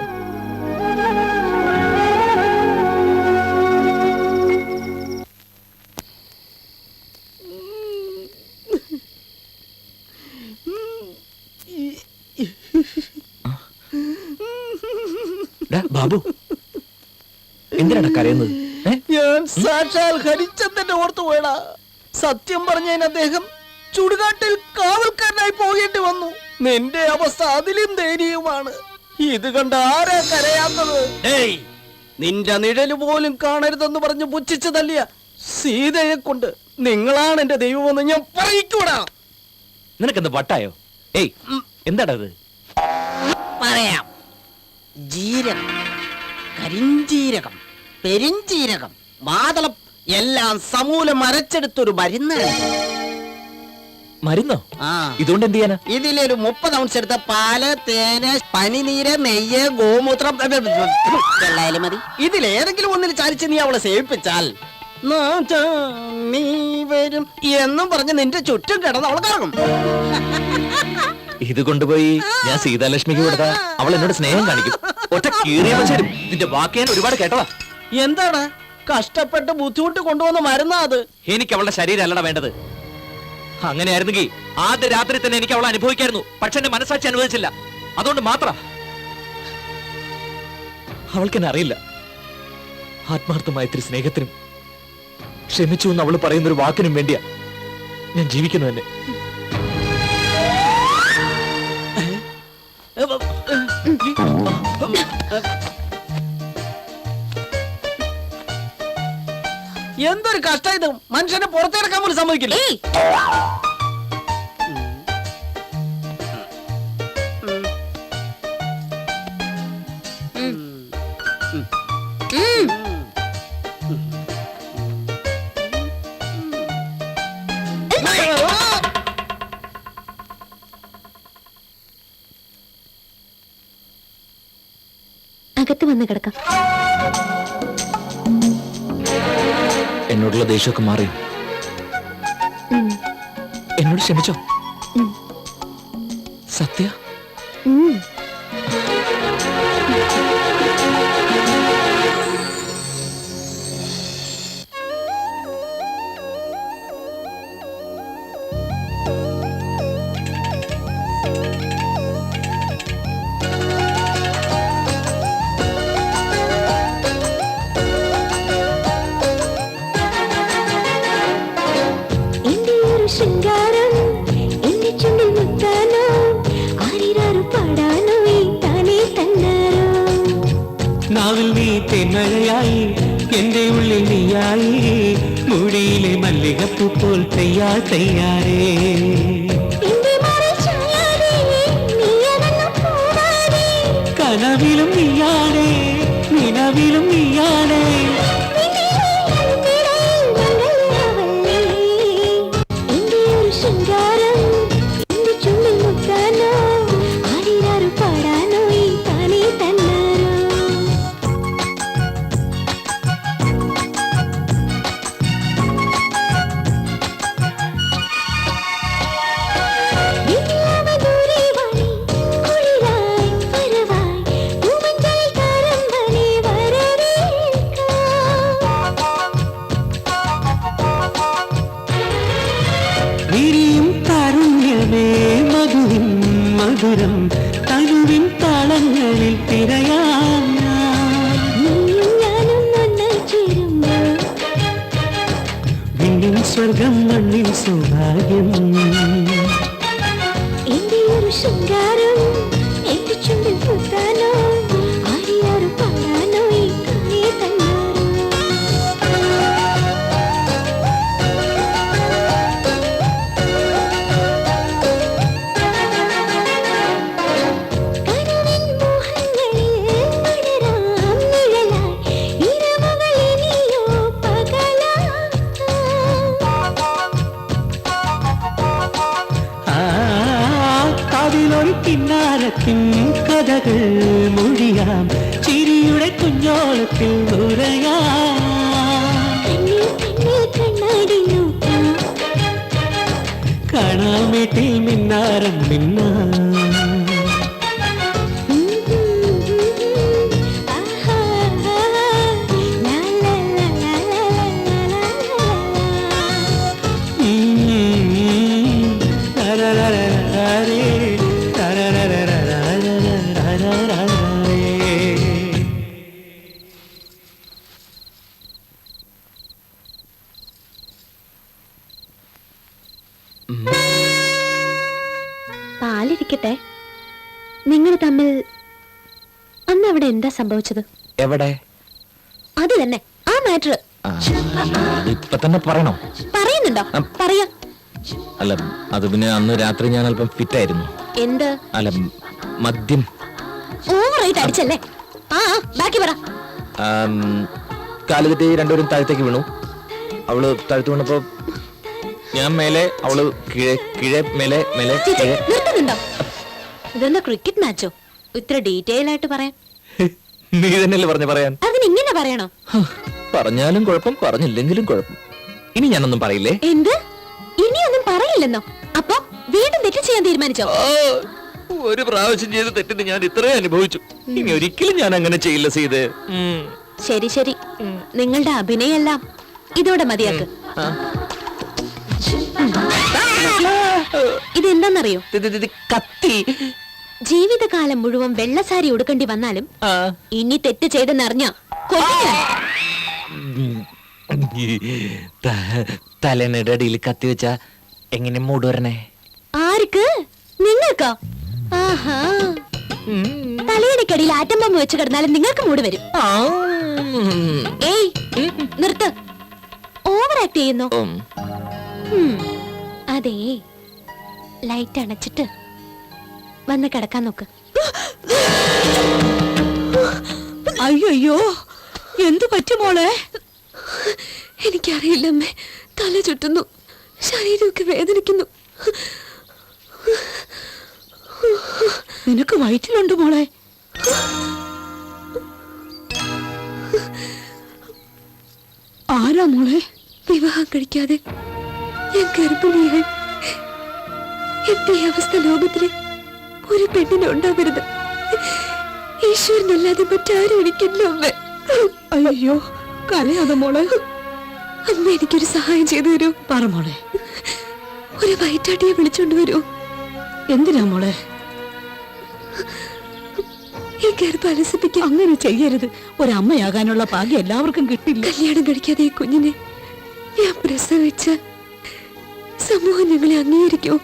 ബാബു, എന്തിനാണ് കരയുന്നത്? ഞാൻ സാക്ഷാൽ ഹരിചന്ദ്രനെ ഓർത്തു പോയടാ. സത്യം പറഞ്ഞതിന് അദ്ദേഹം ചുടുകാട്ടിൽ കാവൽക്കാരനായി പോകേണ്ടി വന്നു. നിന്റെ അവസ്ഥ അതിലും ദയനീയമാണ്. ഇത് കണ്ട് ആരാ കരയാത്തത്? നിന്റെ നിഴല് പോലും കാണരുതെന്ന് പറഞ്ഞ് പുച്ഛിച്ചു തല്ലിയ സീതയെ കൊണ്ട് നിങ്ങളാണ് എന്റെ ദൈവമെന്ന് ഞാൻ പറയിക്കൂടാ. നിനക്കെന്ത് വട്ടായോ? ഏയ്, എന്താടാ അത്? പറയാം. ജീരകം, കരിഞ്ജീരകം, പെരിഞ്ജീരകം, മാതളം എല്ലാം സമൂലം അരച്ചെടുത്തൊരു മരുന്നാണ്. മരുന്നോ? ആ, ഇതുകൊണ്ട് എന്ത് ചെയ്യാനാ? ഇതിലൊരു 30 ഔൺസ് എടുത്ത പാല്, തേന്, പനിനീര്, നെയ്യ്, ഗോമൂത്രം എല്ലായാലും മതി. ഇതിലേതെങ്കിലും ഒന്നിൽ ചാലിച്ച് നീ അവളെ സേവിപ്പിച്ചാൽ നാഥാ നീ വരും എന്നും പറഞ്ഞ് നിന്റെ ചുറ്റും കിടന്ന് അവൾ കറങ്ങും. ഇത് കൊണ്ടുപോയി ഞാൻ സീതാലക്ഷ്മിക്ക് കൊടുത്താ അവൾ എന്നോട് സ്നേഹം കാണിക്കും. ഒറ്റ കീറിയ വെച്ചാലും നിന്റെ വാക്ക് ഞാൻ ഒരുപാട് കേട്ടതാ. എന്താണ് കഷ്ടപ്പെട്ട് ബുദ്ധിമുട്ട് കൊണ്ടുവന്ന മരുന്നാ അത്? എനിക്ക് അവളുടെ ശരീരം അല്ലട വേണ്ടത്. അങ്ങനെയായിരുന്നെങ്കിൽ ആദ്യ രാത്രി തന്നെ എനിക്ക് അവളെ അനുഭവിക്കായിരുന്നു. പക്ഷെ എന്റെ മനസ്സാക്ഷി അനുവദിച്ചില്ല. അതുകൊണ്ട് മാത്ര അവൾക്കെന്നെ അറിയില്ല. ആത്മാർത്ഥമായ ഇത്തിരി സ്നേഹത്തിനും ക്ഷമിച്ചു എന്ന് അവള് പറയുന്നൊരു വാക്കിനും വേണ്ടിയാ ഞാൻ ജീവിക്കുന്നു തന്നെ. എന്തൊരു കഷ്ടം ഇത്. മനുഷ്യനെ പുറത്തിറക്കാൻ പോലും സമ്മതിക്കില്ല. അകത്ത് വന്ന് കിടക്കാം. എന്നോടുള്ള ദേഷ്യമൊക്കെ മാറി. എന്നോട് ക്ഷമിച്ചോ? സത്യ? ശൃംഗാരം എന്റെ ചുണ്ടിൽ മുത്താനോ ആരിരാರು പാടാനോ താനേ തന്നാരോ. നാവിൽ നീ തെന്മഴയായി എന്റെ ഉള്ളിൽ നീയായി മുടിയിലെ മല്ലികപ്പൂ പോൽ തയ്യാർ തയ്യാറേ. കനവിലും നീയാണേ നിലവിലും നീയാണേ. മധുരം തനുവിൻ താളങ്ങളിൽ തിരയാം വിണ്ണിൻ സ്വർഗം മണ്ണിൻ സൗഭാഗ്യം. എന്റെ ഒരു ശൃംഗാരം എന്റെ ചുണ്ടിൽ പുത്താനോ ആരിയാറ് പാടാനോ കഥകൾ മൊഴിയാം ചിരിയുടെ കുഞ്ഞോളത്തിൽ ഉറയാം കാണാമേട്ടിൽ മിന്നാരം മിന്നാ പാലിരിക്കട്ടെ. നിങ്ങൾ തമ്മിൽ അന്ന് അവിടെ എന്താ സംഭവിച്ചത്? എവിടെ? അത് തന്നെ, ആ മാറ്റർ. ഇപ്പൊ തന്നെ പറയണോ? പറയുന്നുണ്ടോ? പറയാ. അല്ല, അത് പിന്നെ അന്ന് രാത്രി ഞാൻ അല്പം ഫിറ്റായിരുന്നു. എന്ത്? അല്ല, മദ്യം ഓവറായിട്ട് അടിച്ചല്ലേ? ആ, ബാക്കി പറ. കാലുകെട്ടി രണ്ടുപേരും താഴത്തേക്ക് വീണു. അവള് താഴത്ത് വീണപ്പോ ഞാൻ മേലെ, അവള് കീഴെ മേലെ മേലെ കീഴെ. നിർത്തുന്നുണ്ടോ? ഇതെന്താ ക്രിക്കറ്റ് മാച്ചോ? ഇത്ര ഡീറ്റെയിൽ ആയിട്ട് പറയാൻ? നീ തന്നെയല്ലേ പറഞ്ഞു പറയാൻ. അതിനിങ്ങനെ പറയണോ? പറഞ്ഞാലും കുഴപ്പം, പറഞ്ഞില്ലെങ്കിലും കുഴപ്പം. ഇനി ഞാനൊന്നും പറയില്ലേ. എന്ത്? ഇനിയൊന്നും പറയില്ലെന്നോ? അപ്പൊ വീണ്ടും തെറ്റ് ചെയ്യാൻ തീരുമാനിച്ചോ? ഒരു പ്രാവശ്യം ചെയ്ത് തെറ്റിന് ഞാൻ ഇത്രയും അനുഭവിച്ചു. ഇനി ഒരിക്കലും ഞാൻ അങ്ങനെ ചെയ്യില്ല സീതേ. ശരി ശരി, നിങ്ങളുടെ അഭിനയെല്ലാം ഇതോടെ മതിയാക്ക്. ഇതെന്താന്നറിയോ? കത്തി. ജീവിതകാലം മുഴുവൻ വെള്ളസാരി ഉടുക്കേണ്ടി വന്നാലും ഇനി തെറ്റ് ചെയ്തെന്നറിഞ്ഞ തലേനടയിൽ കത്തി വെച്ചാ എങ്ങനെ മൂടുവരണേ? ആർക്ക്? നിങ്ങൾക്കോ? ആഹാ, തലയിടക്കടിയിൽ ആറ്റം ബോംബ് വെച്ച് കിടന്നാലും നിങ്ങൾക്ക് മൂട് വരും. ഏയ്, നിർത്ത്. ഓവർ ആക്ട് ചെയ്യുന്നു. അതെ, ലൈറ്റ് അണച്ചിട്ട് വന്ന് കിടക്കാൻ നോക്ക്. അയ്യോ, എന്തു പറ്റി മോളെ? എനിക്കറിയില്ല അമ്മേ, തല ചുറ്റുന്നു, ശരീരമൊക്കെ വേദനിക്കുന്നു. നിനക്ക് വയറ്റിലുണ്ട് മോളെ? ആരാ മോളെ? വിവാഹം കഴിക്കാതെ ഞാൻ ഗർഭിണിയായി. എന്റെ ഈ അവസ്ഥ ലോകത്തില് ഒരു പെണ്ണിനെ ഉണ്ടാവരുത്. ഈശ്വരനല്ലാതെ മറ്റാരും എനിക്കില്ല അമ്മേ. അയ്യോ, കരയാതെ മോളെ. അമ്മ എനിക്കൊരു സഹായം ചെയ്തു തരൂ. പറ മോളെ. ഒരു വയറ്റാട്ടിയെ വിളിച്ചോണ്ട് വരൂ. എന്തിനാ മോളെ? ഈ ഗർഭം അലസിപ്പിക്കാൻ. അങ്ങനെ ചെയ്യരുത്. ഒരമ്മയാകാനുള്ള ഭാഗ്യം എല്ലാവർക്കും കിട്ടില്ല. കല്യാണം കഴിക്കാതെ ഈ കുഞ്ഞിനെ ഞാൻ പ്രസവിച്ച സമൂഹം ഞങ്ങളെ അംഗീകരിക്കോ?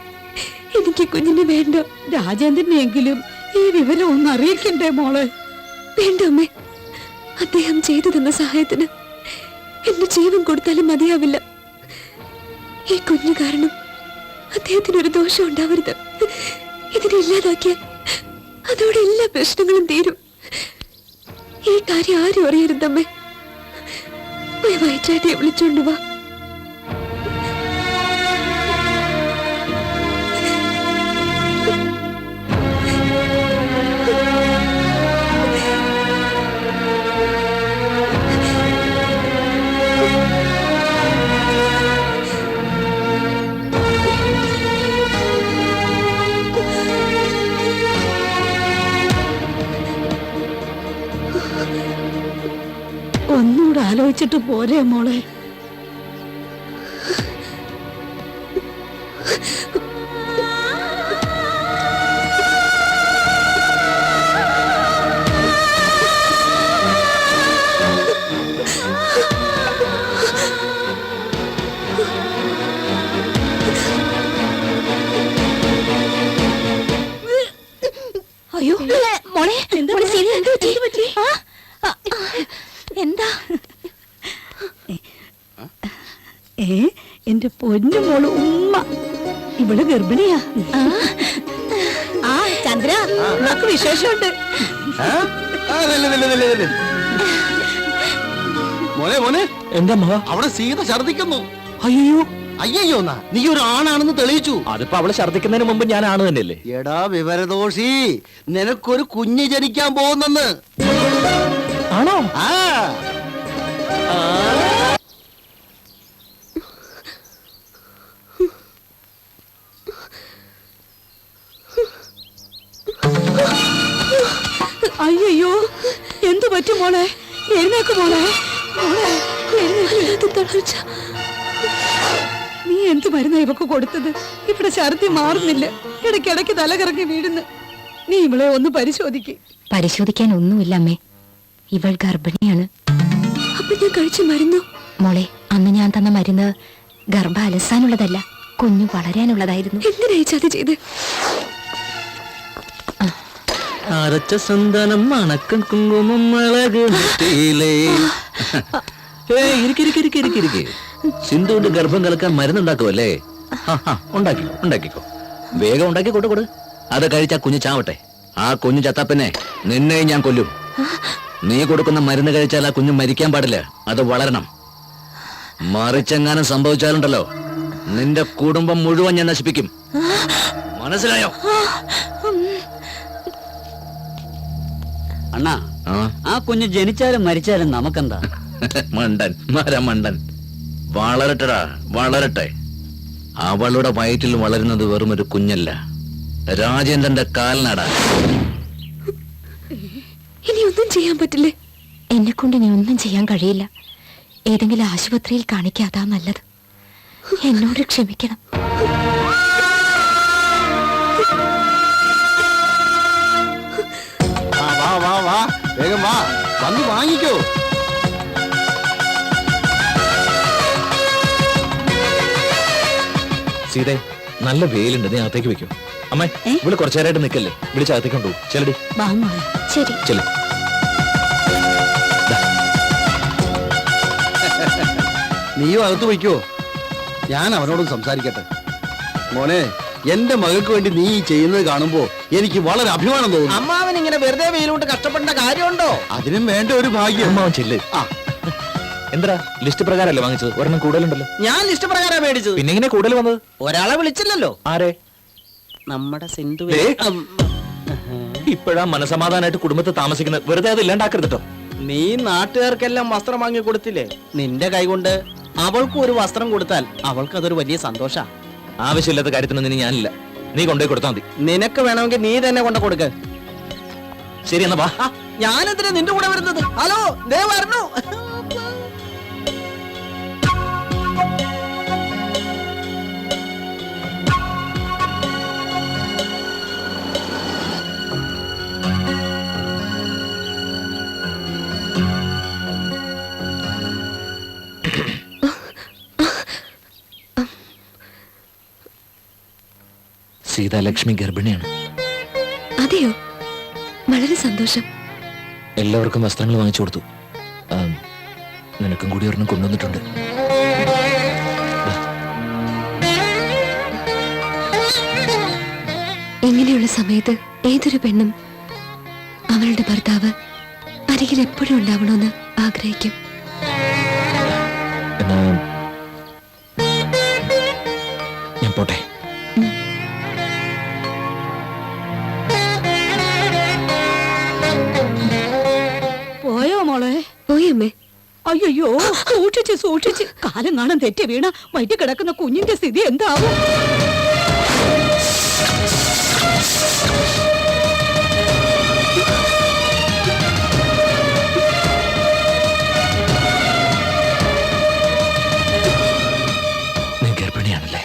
എനിക്ക് കുഞ്ഞിനെ വേണ്ട. രാജേന്ദ്രനെങ്കിലും ഈ വിവരം ഒന്ന് അറിയിക്കണ്ടേ മോളെ? വേണ്ട അമ്മേ, അദ്ദേഹം ചെയ്തു തന്ന സഹായത്തിന് എന്റെ ജീവൻ കൊടുത്താലും മതിയാവില്ല. ഈ കുഞ്ഞു കാരണം അദ്ദേഹത്തിനൊരു ദോഷം ഉണ്ടാവരുത്. ഇതിനെ ഇല്ലാതാക്കിയാൽ അതോടെ എല്ലാ പ്രശ്നങ്ങളും തീരും. ഈ കാര്യം ആരും അറിയരുതമ്മേ. പോയി വയറ്റാട്ടിയെ വിളിച്ചോണ്ട് വാ. ഒന്നുകൂടെ ആലോചിച്ചിട്ട് പോരേ മോളെ? അയ്യോ മോളെ, മോളെ ശരി, എന്താ പറ്റി? എന്താ? എന്റെ പൊന്നു മോള് ഉമ്മ, ഇവള് ഗർഭിണിയാ. ആ ചന്ദ്ര, നമുക്ക് വിശേഷമുണ്ട്. മോനെ മോനെ, എന്താ മഹ? അവിടെ സീത ഛർദിക്കുന്നു. അയ്യോ, അയ്യോ നീ ഒരു ആണാണെന്ന് തെളിയിച്ചു. അതിപ്പോ അവള് ഛർദ്ദിക്കുന്നതിന് മുമ്പ് ഞാൻ ആണ് തന്നെയല്ലേ? എടാ വിവരദോഷി, നിനക്കൊരു കുഞ്ഞ് ജനിക്കാൻ പോകുന്നെന്ന്. ആണോ? ആ അയ്യോ എന്തു പറ്റും മോളെ? എഴുന്നേക്ക് മോളെ. നീ എന്ത് മരുന്നാ ഇവക്ക് കൊടുത്തത്? ഇവിടെ ഛർദി മാറുന്നില്ല, ഇടയ്ക്കിടയ്ക്ക് തലകറങ്ങി വീഴുന്നു. നീ ഇവളെ ഒന്ന് പരിശോധിക്ക്. പരിശോധിക്കാൻ ഒന്നുമില്ല അമ്മേ, ഇവൾ ഗർഭിണിയാണ്. അപ്പൊ ഞാൻ കഴിച്ച മരുന്നു? മോളെ, അന്ന് ഞാൻ തന്ന മരുന്ന് ഗർഭ അലസാനുള്ളതല്ല, കുഞ്ഞു വളരാനുള്ളതായിരുന്നു. എന്തിനായി ചതി ചെയ്ത്? അരച്ച സന്താനം മണക്കം കുങ്കുമം മുളക് സിന്ധുവിന്റെ ഗർഭം കലക്കാൻ മരുന്നുണ്ടാക്കുമല്ലേ? ഉണ്ടാക്കിക്കോ, വേഗം ഉണ്ടാക്കി കൊടു. അത് കഴിച്ചാ കുഞ്ഞ് ചാവട്ടെ. ആ കുഞ്ഞു ചത്താപ്പന്നെ നിന്നെ ഞാൻ കൊല്ലും. നീ കൊടുക്കുന്ന മരുന്ന് കഴിച്ചാൽ ആ കുഞ്ഞ് മരിക്കാൻ പാടില്ല, അത് വളരണം. മറിച്ചെങ്ങാനും സംഭവിച്ചാലുണ്ടല്ലോ, നിന്റെ കുടുംബം മുഴുവൻ ഞാൻ നശിപ്പിക്കും. മനസ്സിലായോ? അണ്ണാ, ആ കുഞ്ഞ് ജനിച്ചാലും മരിച്ചാലും നമുക്കെന്താ? മണ്ടൻ വളരട്ടെ. അവളുടെ വയറ്റിൽ വളരുന്നത് വെറും ഒരു കുഞ്ഞല്ല, രാജേന്ദ്രന്റെ കാൽനട. ഇനി ഒന്നും ചെയ്യാൻ പറ്റില്ലേ? എന്നെ കൊണ്ട് ഇനി ഒന്നും ചെയ്യാൻ കഴിയില്ല. ഏതെങ്കിലും ആശുപത്രിയിൽ കാണിക്കാതാ നല്ലത്. എന്നോട് ക്ഷമിക്കണം. വാ വേഗം വാ, വന്ന് വാങ്ങിക്കോ. സീതേ, നല്ല വെയിലുണ്ട്, നീ അകത്തേക്ക് വെക്കോ. അമ്മേ, ഇവിടെ കുറച്ചു നേരമായിട്ട് നിൽക്കല്ലേ, വിളിച്ചകത്തേക്ക് കൊണ്ടുപോകും. ചെല്ലടി. ശരി. ചെല്ലു. നീയും അകത്ത് വയ്ക്കോ, ഞാൻ അവനോടും സംസാരിക്കട്ടെ. മോനെ, എന്റെ മകൾക്ക് വേണ്ടി നീ ചെയ്യുന്നത് കാണുമ്പോ എനിക്ക് വളരെ അഭിമാനം തോന്നുന്നു. അമ്മാവൻ ഇങ്ങനെ വെറുതെ വെയിലോട്ട് കഷ്ടപ്പെടേണ്ട കാര്യമുണ്ടോ? അതിനും വേണ്ട ഒരു ഭാഗ്യം. അമ്മാവൻ ചെല്ല്. എന്താ ലിസ്റ്റ് പ്രകാരമല്ലേ വാങ്ങിച്ചത്? ഒരെണ്ണം കൂടുതലുണ്ടല്ലോ. ഞാൻ ലിസ്റ്റ് പ്രകാരം മേടിച്ചത്. പിന്നെ എങ്ങനെ കൂടുതൽ വന്നത്? ഒരാളെ വിളിച്ചില്ലല്ലോ. ആരെ? നമ്മുടെ സിന്ധു. ഇപ്പോഴാ മനസമാധാനമായിട്ട് കുടുംബത്തെ താമസിക്കുന്നത്, വെറുതെ അത് ഇല്ലാണ്ടാക്കരുതട്ടോ. നീ നാട്ടുകാർക്കെല്ലാം വസ്ത്രം വാങ്ങി കൊടുത്തില്ലേ? നിന്റെ കൈകൊണ്ട് അവൾക്കും ഒരു വസ്ത്രം കൊടുത്താൽ അവൾക്ക് അതൊരു വലിയ സന്തോഷ. ആവശ്യമില്ലാത്ത കാര്യത്തിനൊന്നും ഞാനില്ല, നീ കൊണ്ടുപോയി കൊടുത്താൽ മതി. നിനക്ക് വേണമെങ്കിൽ നീ തന്നെ കൊണ്ട കൊടുക്ക. ശരി, എന്നാ വാ. ഞാനെന്തിനാ നിന്റെ കൂടെ വരുന്നത്? ഹലോ, ദേ വരണു. സീതാലക്ഷ്മി ഗർഭിണിയാണ്. അതെയോ? വളരെ സന്തോഷം. എല്ലാവർക്കും വസ്ത്രങ്ങൾ വാങ്ങിച്ചു കൊടുത്തു. നിനക്കും കൂടി ഒരെണ്ണം കൊണ്ടുവന്നിട്ടുണ്ട്. ഇങ്ങനെയുള്ള സമയത്ത് ഏതൊരു പെണ്ണും അവളുടെ ഭർത്താവ് അരികിൽ എപ്പോഴും ഉണ്ടാവണമെന്ന് ആഗ്രഹിക്കും. ഞാൻ പോട്ടെ. പോയോ മോളെ? പോയമ്മേ. അയ്യോ, സൂക്ഷിച്ച് കാലം കാണാൻ തെറ്റി വീണ വയറ്റി കിടക്കുന്ന കുഞ്ഞിന്റെ സ്ഥിതി എന്താവും? നീ ഗർഭിണിയാണല്ലേ?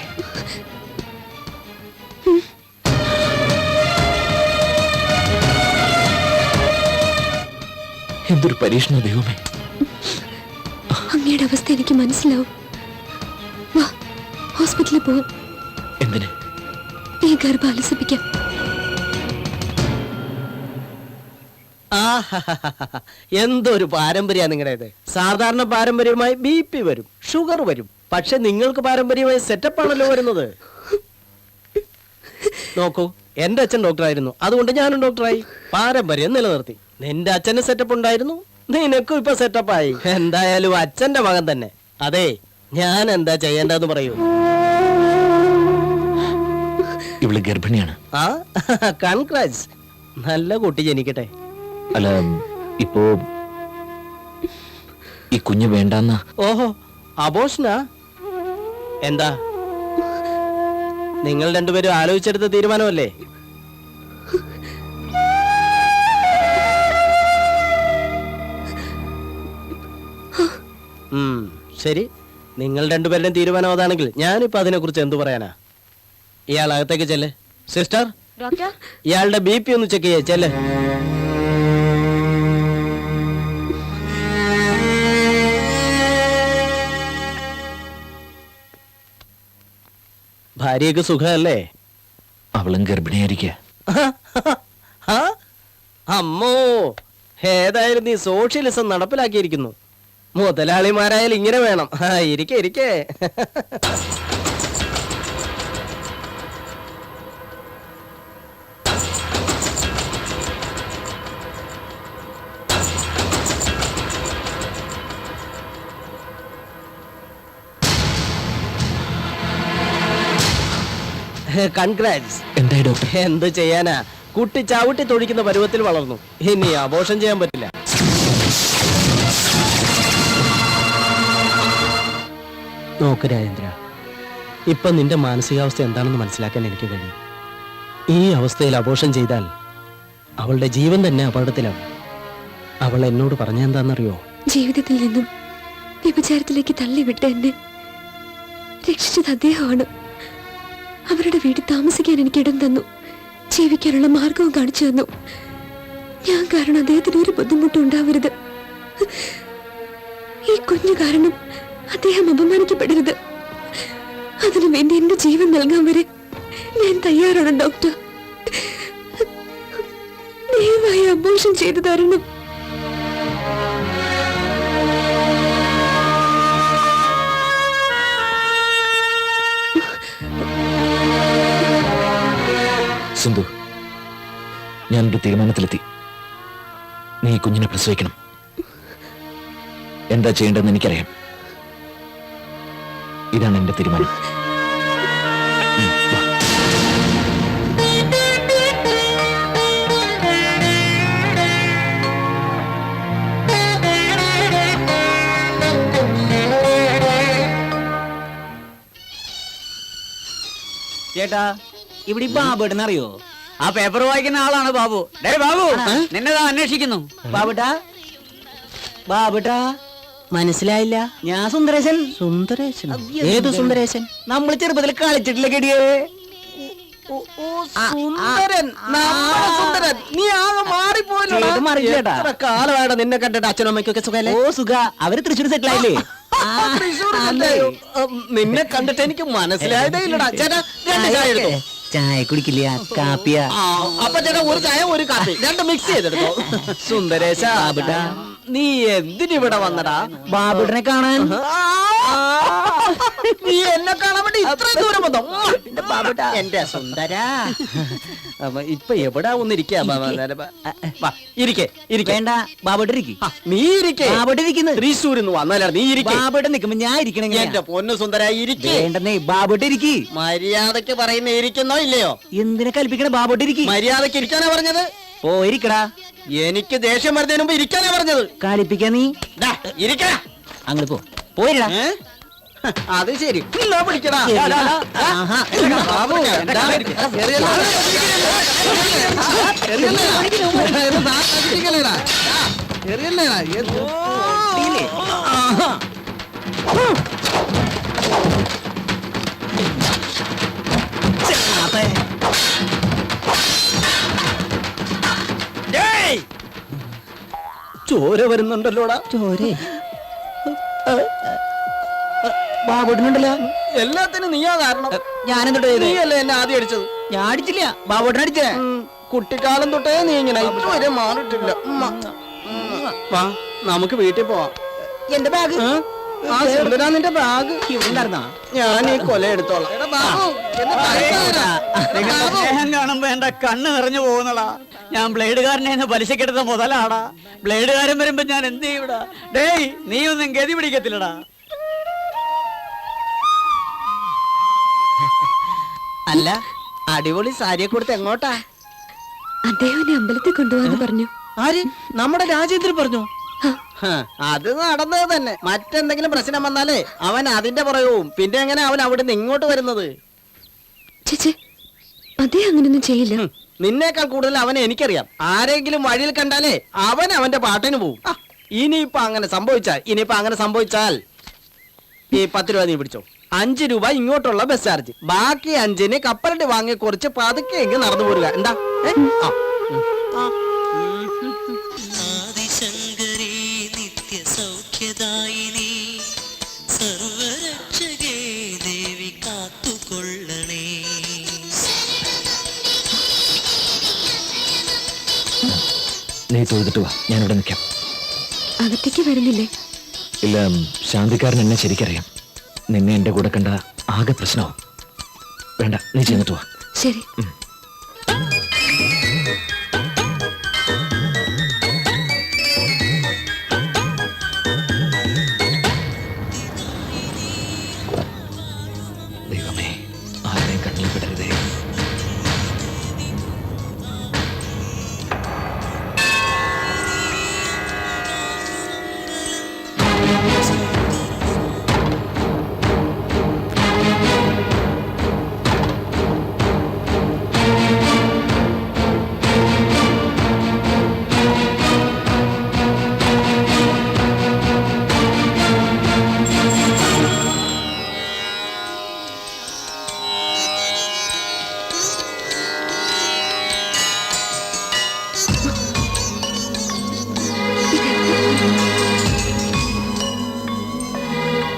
എന്തൊരു പരീക്ഷണ ദൈവമേ. അങ്ങയുടെ അവസ്ഥ എനിക്ക് മനസ്സിലാവും. വാ, ഹോസ്പിറ്റലിൽ പോവാം. എന്തിന്? ഈ ഗർഭം അലസിപ്പിക്കാം. എന്തൊരു പാരമ്പര്യ നിങ്ങളുടേത്. സാധാരണ പാരമ്പര്യമായി BP വരും, ഷുഗർ വരും. പക്ഷെ നിങ്ങൾക്ക് പാരമ്പര്യമായി സെറ്റപ്പ് ആണല്ലോ വരുന്നത്. നോക്കൂ, എന്റെ അച്ഛൻ ഡോക്ടറായിരുന്നു, അതുകൊണ്ട് ഞാനും ഡോക്ടറായി. പാരമ്പര്യം നിലനിർത്തി. നിന്റെ അച്ഛന് സെറ്റപ്പ് ഉണ്ടായിരുന്നു, നിനക്കും ഇപ്പൊ സെറ്റപ്പായി. എന്തായാലും അച്ഛന്റെ മകൻ തന്നെ. അതെ, ഞാൻ എന്താ ചെയ്യേണ്ടതെന്ന് പറയൂ. ഇവള് ഗർഭിണിയാണ്. ആ കൺഗ്രാറ്റ്സ്, നല്ല കുട്ടി ജനിക്കട്ടെ. അല്ല, ഇപ്പോ ഈ കുഞ്ഞ് വേണ്ടെന്ന. ഓഹോ, അബോഷനാ? എന്താ നിങ്ങൾ രണ്ടുപേരും ആലോചിച്ചെടുത്ത തീരുമാനമല്ലേ? ശരി, നിങ്ങൾ രണ്ടുപേരുടെയും തീരുമാനം അതാണെങ്കിൽ ഞാനിപ്പോ അതിനെ കുറിച്ച് എന്തു പറയാനാ? ഇയാൾ അകത്തേക്ക് ചെല്ല്. സിസ്റ്റർ, ഇയാളുടെ BP ഒന്ന് ചെക്ക് ചെയ്യേ. ചെല്ല്. ഭാര്യക്ക് സുഖമല്ലേ? അവളും ഗർഭിണിയായിരിക്കുക. അമ്മോ, ഏതായാലും നീ സോഷ്യലിസം നടപ്പിലാക്കിയിരിക്കുന്നു. മുതലാളിമാരായാലും ഇങ്ങനെ വേണം. ഇരിക്കേ ഇരിക്കേ. കൺഗ്രാറ്റ്സ്. എന്തായി ഡോക്ടർ? എന്ത് ചെയ്യാനാ, കുട്ടി ചവിട്ടി തൊഴിക്കുന്ന പരുവത്തിൽ വളർന്നു. ഇനി അബോർഷൻ ചെയ്യാൻ പറ്റില്ല. നോക്ക് രാജേന്ദ്ര, ഇപ്പൊ നിന്റെ മാനസികാവസ്ഥ എന്താണെന്ന് മനസ്സിലാക്കാൻ എനിക്ക് കഴിയും. ഈ അവസ്ഥയിൽ അബോർഷൻ ചെയ്താൽ അവളുടെ ജീവൻ തന്നെ അപകടത്തിലാവും. അവൾ എന്നോട് പറഞ്ഞെന്താണെന്നറിയോ? ജീവിതത്തിൽ നിന്നും വ്യഭിചാരത്തിലേക്ക് തള്ളിവിട്ട് എന്നെ രക്ഷിച്ചത് അദ്ദേഹമാണ്. അവരുടെ വീട്ടിൽ താമസിക്കാൻ എനിക്ക് ഇടം തന്നു, ജീവിക്കാനുള്ള മാർഗവും കാണിച്ചു തന്നു. ഞാൻ കാരണം അദ്ദേഹത്തിന് ഒരു ബുദ്ധിമുട്ടും ഉണ്ടാവരുത്. ഈ കുഞ്ഞു കാരണം അദ്ദേഹം അപമാനിക്കപ്പെടരുത്. അതിനു വേണ്ടി എന്റെ ജീവൻ നൽകാൻ വരെ ഞാൻ തയ്യാറാണ് ഡോക്ടർ. ദയവായി അബോർഷൻ ചെയ്തു തരണം. സിന്ധു, ഞാനൊരു തീരുമാനത്തിലെത്തി. നീ ഈ കുഞ്ഞിനെ പ്രസവിക്കണം. എന്താ ചെയ്യേണ്ടതെന്ന് എനിക്കറിയാം. ഇതാണ് എന്റെ തീരുമാനം. ചേട്ടാ, ഇവിടെ ബാബുട്ടൻ അറിയോ? ആ പേപ്പർ വായിക്കുന്ന ആളാണ് ബാബു. ഡേ ബാബു, നിന്നെതാ അന്വേഷിക്കുന്നു. ബാബുട്ടാ, ബാബുട്ടാ, മനസ്സിലായില്ല. ഞാൻ സുന്ദരേശൻ. സുന്ദരേശൻ? ഏത് സുന്ദരേശൻ? നമ്മൾ ചെറുപ്പത്തിൽ കളിച്ചിട്ടില്ല കെടിയേ. സുന്ദരൻ, നമ്മുടെ സുന്ദരൻ. നീ ആകെ മാറിപ്പോയില്ലേടാ. എത്ര കാലമായിട്ട് നിന്നെ കണ്ടിട്ട് അച്ഛനും അമ്മയ്ക്കൊക്കെ സുഖല്ലേ? ഓ സുഖ, അവര് തൃശ്ശൂർ സെറ്റിൽ ആയില്ലേ? നിന്നെ കണ്ടിട്ട് എനിക്ക് മനസ്സിലായതേ ഇല്ലടാ. ചേട്ടാ, രണ്ട് ചായ എടുത്തോ. ചായ കുടിക്കില്ല, കാപ്പിയാ. അപ്പൊ ചേട്ടാ, ഒരു ചായ ഒരു കാപ്പി രണ്ട് മിക്സ് ചെയ്തെടുത്തോ. സുന്ദരേശ, നീ എന്തിനിവിടെ വന്നടാ? ബാബുട്ടനെ കാണാൻ. നീ എന്നെ കാണാൻ വേണ്ടി ഇത്രയും ദൂരം വന്നോ? എന്റെ സുന്ദര, ഇപ്പൊ എവിടാ ഒന്നിരിക്കാ? ഇരിക്കേ ഇരിക്കേ. വേണ്ട, ബാബുട്ടൻ ഇരിക്കും. നീ ഇരിക്കേ. ബാബുട്ടൻ ഇരിക്കുന്നു. തൃശ്ശൂരിൽ നിന്ന് വന്നാലാണ് നീ ഇരിക്കേ. ബാബുട്ടൻ നിൽക്കുമ്പോ ഞാൻ ഇരിക്കണം. എന്റെ പൊന്നു സുന്ദര, ഇരിക്കേ. വേണ്ടെന്നേ, ബാബുട്ടൻ ഇരിക്കി. മര്യാദക്ക് പറയുന്ന ഇരിക്കുന്നോ ഇല്ലയോ? എന്തിനെ കൽപ്പിക്കണ? ബാബുട്ടൻ ഇരിക്കി. മര്യാദക്ക് ഇരിക്കാനാ പറഞ്ഞത്. ഓ ഇരിക്കടാ. എനിക്ക് ദേഷ്യം വരുന്നതിന് മുമ്പ് ഇരിക്കാനാ പറഞ്ഞത്. കളിപ്പിക്കാ നീ. ഇരിക്കടാ. അങ്ങോട്ട് പോ. പോയിരടാ. അത് ശരി. പിടിക്കടാ. ചോര വരുന്നുണ്ടല്ലോടാ. ചോരേ? ബാബുട്ടനുണ്ടല്ലോ. എല്ലാത്തിനും നീയാ കാരണം. ഞാനെന്തോട്ടെ? നീയല്ലേ എന്നെ ആദ്യം അടിച്ചത്. ഞാൻ അടിച്ചില്ല, ബാബുട്ടൻ അടിച്ചേ. കുട്ടിക്കാലം തൊട്ടേ നീ ഇങ്ങനെ ഇതുവരെ മാറിയിട്ടില്ല. വാ, നമുക്ക് വീട്ടിൽ പോവാം. എന്റെ ബാഗ്. നിന്റെ ബാഗ് ഉണ്ടായിരുന്നാ? ഞാൻ ഈ കൊല എടുത്തോളാം. സ്നേഹം കാണുമ്പോ എന്റെ കണ്ണ് നിറഞ്ഞു പോകുന്നടാ. ഞാൻ ബ്ലേഡുകാരനെ പലിശക്കെടുത്ത മുതലാടാ. ബ്ലേഡുകാരൻ വരുമ്പോ ഞാൻ എന്ത് ചെയ്യൂടാ? ഡേയ്, നീ ഒന്നും ഗതി പിടിക്കത്തില്ലടാ. അല്ല, അടിപൊളി സാരിയെ കൊടുത്ത് എങ്ങോട്ടാ? അദ്ദേഹം എന്നെ അമ്പലത്തിൽ കൊണ്ടുപോകാന്ന് പറഞ്ഞു. ആര്? നമ്മുടെ രാജേന്ദ്രൻ പറഞ്ഞു. അത് നടന്നത് തന്നെ. മറ്റെന്തെങ്കിലും പ്രശ്നം വന്നാലേ അവൻ അതിന്റെ പുറകവും. പിന്നെ എങ്ങനെ അവൻ അവിടെ നിന്ന് ഇങ്ങോട്ട് വരുന്നത്? ചേച്ചി, അദ്ദേഹം അങ്ങനൊന്നും ചെയ്യില്ല. നിന്നേക്കാൾ കൂടുതൽ അവനെ എനിക്കറിയാം. ആരെങ്കിലും വഴിയിൽ കണ്ടാലേ അവൻ അവന്റെ പാട്ടിന് പോവും. ഇനിയിപ്പോ അങ്ങനെ സംഭവിച്ചാൽ ഈ 10 രൂപ നീ പിടിച്ചോ. 5 രൂപ ഇങ്ങോട്ടുള്ള ബസ് ചാർജ്, ബാക്കി 5-ന് കപ്പലണ്ടി വാങ്ങി കുറച്ച് പതുക്കെ എങ്കിൽ നടന്നു പോരുക. എന്താ? ആദിശങ്കരി നിത്യ സൗഖ്യദായിനി സർവരക്ഷകേ ദേവി കാത്തുകൊള്ളണേ. നീ തൊഴുതിട്ട് വാ, ഞാനിവിടെ നിൽക്കാം. അകത്തേക്ക് വരുന്നില്ലേ? ഇല്ല, ശാന്തിക്കാരൻ എന്നെ ശരിക്കറിയാം. നിന്നെ എന്റെ കൂടെ കണ്ട ആകെ പ്രശ്നമാവും. വേണ്ട, നീ ചെന്നിട്ട് വാ. ശരി. ദൈവമേ, ആരെയും കണ്ണിൽ പെടരുതേ.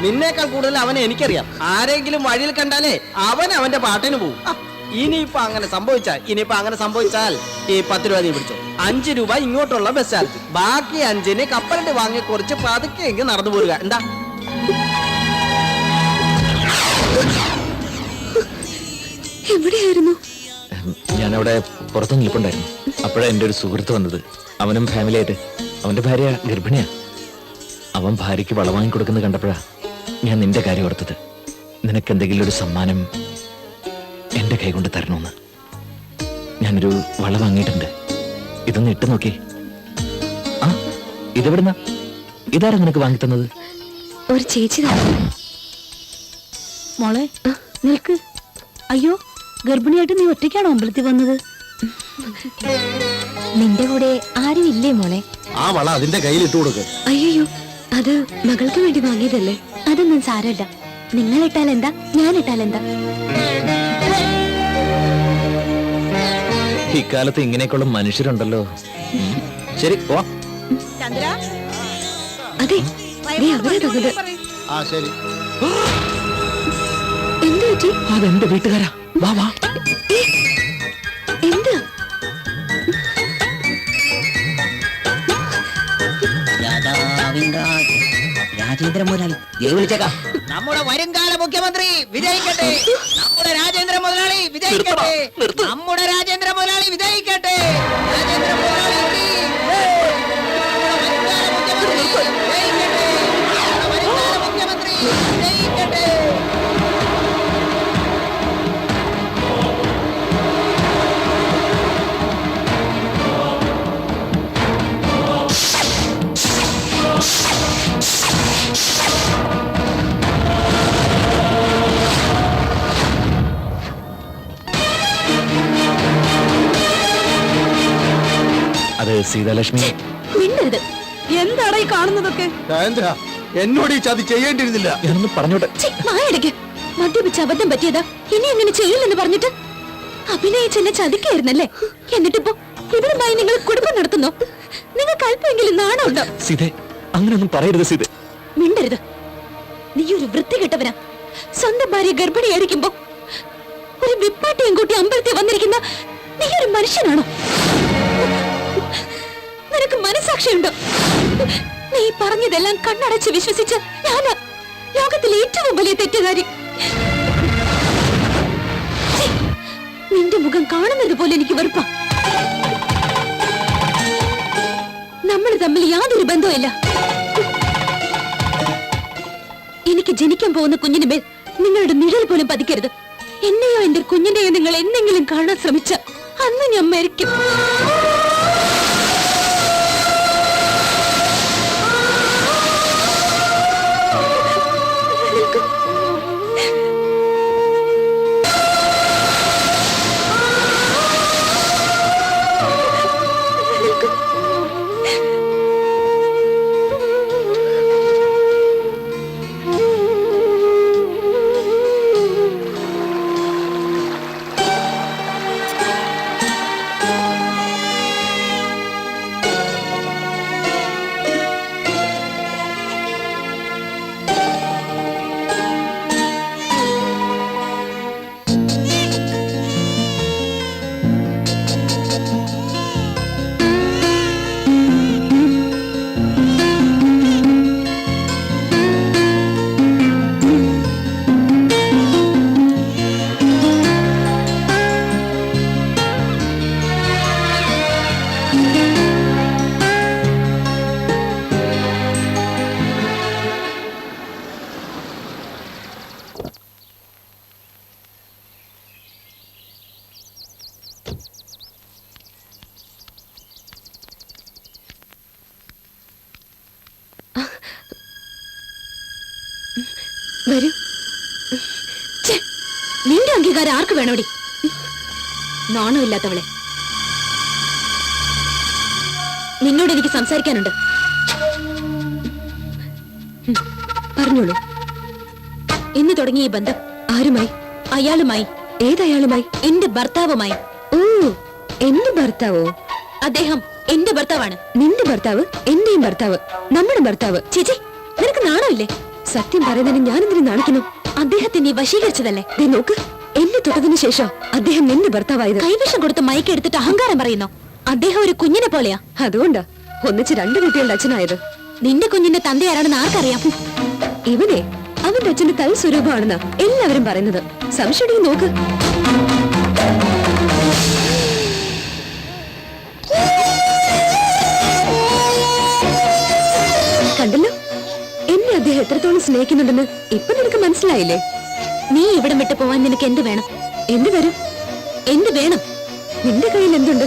നിന്നേക്കാൾ കൂടുതൽ അവനെ എനിക്കറിയാം. ആരെങ്കിലും വഴിയിൽ കണ്ടാലേ അവൻ അവന്റെ പാട്ടിന് പോവും. ഇനിയിപ്പോ അങ്ങനെ സംഭവിച്ചാൽ ഈ 10 രൂപ നീ പിടിച്ചോ. 5 രൂപ ഇങ്ങോട്ടുള്ള ബസ് ചാർജ്, ബാക്കി 5-ന് കപ്പലണ്ടി വാങ്ങി കുറച്ച് പതുക്കെ എങ്കിൽ നടന്നു പോരുക. എന്താ? എവിടെയായിരുന്നു? ഞാനവിടെ പുറത്തു നിൽപ്പുണ്ടായിരുന്നു. അപ്പോഴാ എൻ്റെ ഒരു സുഹൃത്ത് വന്നത്. അവനും ഫാമിലിയായിട്ട്. അവന്റെ ഭാര്യ ഗർഭിണിയാ. അവൻ ഭാര്യയ്ക്ക് വള വാങ്ങി കൊടുക്കുന്നത് കണ്ടപ്പോഴാ ഞാൻ നിന്റെ കാര്യം ഓർത്തത്. നിനക്ക് എന്തെങ്കിലും ഒരു സമ്മാനം എന്റെ കൈ കൊണ്ട് തരണമെന്ന്. ഞാനൊരു വള വാങ്ങിയിട്ടുണ്ട്. ഇതൊന്ന് ഇട്ട് നോക്കി. ആ, ഇതെവിടുന്ന? ഇതാരാ നിനക്ക് വാങ്ങി തന്നത്? ഒരു ചേച്ചി. മോളെ നിൽക്ക്. അയ്യോ, ഗർഭിണിയായിട്ട് നീ ഒറ്റയ്ക്കാണോ അമ്പലത്തിൽ വന്നത്? നിന്റെ കൂടെ ആരും ഇല്ലേ മോളെ? ആ വള അതിന്റെ കയ്യിൽ ഇട്ട് കൊടുക്ക്. അയ്യോ, അത് മകൾക്ക് വേണ്ടി വാങ്ങിയതല്ലേ. അതൊന്നും സാരമില്ല. നിങ്ങൾ ഇട്ടാൽ എന്താ, ഞാൻ ഇട്ടാൽ എന്താ? ഇക്കാലത്ത് ഇങ്ങനെയൊക്കെയുള്ള മനുഷ്യരുണ്ടല്ലോ. ശരി, പോവാം. അതെ, അവരെ തന്നത്. ആ ശരി. എന്ത് പറ്റി? അതെന്റെ വീട്ടുകാരാ. വാ വാ. എന്താ? രാജേന്ദ്ര മുതലാളി വിളിച്ചേക്കാം. നമ്മുടെ വരുംകാല മുഖ്യമന്ത്രി വിജയിക്കട്ടെ. നമ്മുടെ രാജേന്ദ്ര മുതലാളി വിജയിക്കട്ടെ. നമ്മുടെ രാജേന്ദ്ര മുതലാളി വിജയിക്കട്ടെ. രാജേന്ദ്ര മുതലാളി മുഖ്യമന്ത്രി വിജയിക്കട്ടെ. അത് സീതാലക്ഷ്മി. മിണ്ടരുത്. എന്താണ് ഈ കാണുന്നതൊക്കെ? എന്നോട് ഈ ചതി ചെയ്യേണ്ടിയിരുന്നില്ല. ഞാനൊന്ന് പറഞ്ഞോട്ടെ. വായടയ്ക്ക്. മദ്യപിച്ച് അബദ്ധം പറ്റിയതാ. ഇനി അങ്ങനെ ചെയ്യില്ലെന്ന് പറഞ്ഞിട്ട് അഭിനയിച്ചെന്നെ ചതിക്കായിരുന്നല്ലേ. എന്നിട്ടിപ്പോ ഇവരുമായി നിങ്ങൾ കുടുംബം നടത്തുന്നോ? നിങ്ങൾക്ക് അല്പമെങ്കിലും നാണമുണ്ടോ? സീതേ, അങ്ങനെയൊന്നും പറയരുത് സീതേ. മിണ്ടരുത്. നീ ഒരു വൃത്തികെട്ടവനാ. സ്വന്തം ഭാര്യ ഗർഭിണിയായിരിക്കുമ്പോ ഒരു വിപ്പാട്ടിയും കൂട്ടി അമ്പലത്തിൽ വന്നിരിക്കുന്ന നീ ഒരു മനുഷ്യനാണോ? നിനക്ക് മനസാക്ഷിയുണ്ടോ? നീ പറഞ്ഞതെല്ലാം കണ്ണടച്ച് വിശ്വസിച്ച് ഞാന് ലോകത്തിലെ ഏറ്റവും വലിയ തെറ്റുകാരി. നിന്റെ മുഖം കാണുന്നത് പോലെ എനിക്ക് വെറുപ്പാ. നമ്മൾ തമ്മിൽ യാതൊരു ബന്ധവുമില്ല. എനിക്ക് ജനിക്കാൻ പോകുന്ന കുഞ്ഞിന് മേൽ നിങ്ങളുടെ നിഴൽ പോലും പതിക്കരുത്. എന്നെയോ എന്റെ കുഞ്ഞിനെയോ നിങ്ങൾ എന്തെങ്കിലും കാണാൻ ശ്രമിച്ച അന്ന് ഞാൻ മരിക്കും. വരൂ. നിന്റെ അംഗീകാരം ആർക്ക് വേണോടി? നാണമില്ലാത്തവളെ. നിന്നോട് എനിക്ക് സംസാരിക്കാനുണ്ട്. പറഞ്ഞോളൂ. ഇന്ന് തുടങ്ങിയ ഈ ബന്ധം ആരുമായി? അയാളുമായി. ഏതയാളുമായി? എന്റെ ഭർത്താവുമായി. ഓ, എന്റെ ഭർത്താവോ? അദ്ദേഹം എന്റെ ഭർത്താവാണ്. നിന്റെ ഭർത്താവ് എന്റെയും ഭർത്താവ്, നമ്മുടെ ഭർത്താവ്. ചേച്ചി, നിനക്ക് നാണമില്ലേ? സത്യം പറയുന്നതിന് ഞാനെന്തിനു നാണിക്കുന്നു? അദ്ദേഹത്തെ നീ വശീകരിച്ചതല്ലേ? നോക്ക്, എന്നെ തൊട്ടതിനു ശേഷം അദ്ദേഹം നിന്റെ ഭർത്താവായത്. കൈവശം കൊടുത്ത് മയക്കെടുത്തിട്ട് അഹങ്കാരം പറയുന്നോ? അദ്ദേഹം ഒരു കുഞ്ഞിനെ പോലെയാ. അതുകൊണ്ടാ ഒന്നിച്ച് 2 കുട്ടികളുടെ അച്ഛനായത്. നിന്റെ കുഞ്ഞിന്റെ തന്ത ആരാണെന്ന് ആർക്കറിയാം? ഇവനെ അവന്റെ അച്ഛന്റെ തൽ സ്വരൂപമാണെന്നാ എല്ലാവരും പറയുന്നത്. സംശയം നോക്ക്. കണ്ടല്ലോ, എന്നെ അദ്ദേഹം എത്രത്തോളം സ്നേഹിക്കുന്നുണ്ടെന്ന് ഇപ്പൊ നിനക്ക് മനസ്സിലായില്ലേ? നീ ഇവിടം വിട്ട് പോവാൻ നിനക്ക് എന്ത് വേണം? എന്ത് വരും? എന്ത് വേണം? നിന്റെ കയ്യിൽ എന്തുണ്ട്?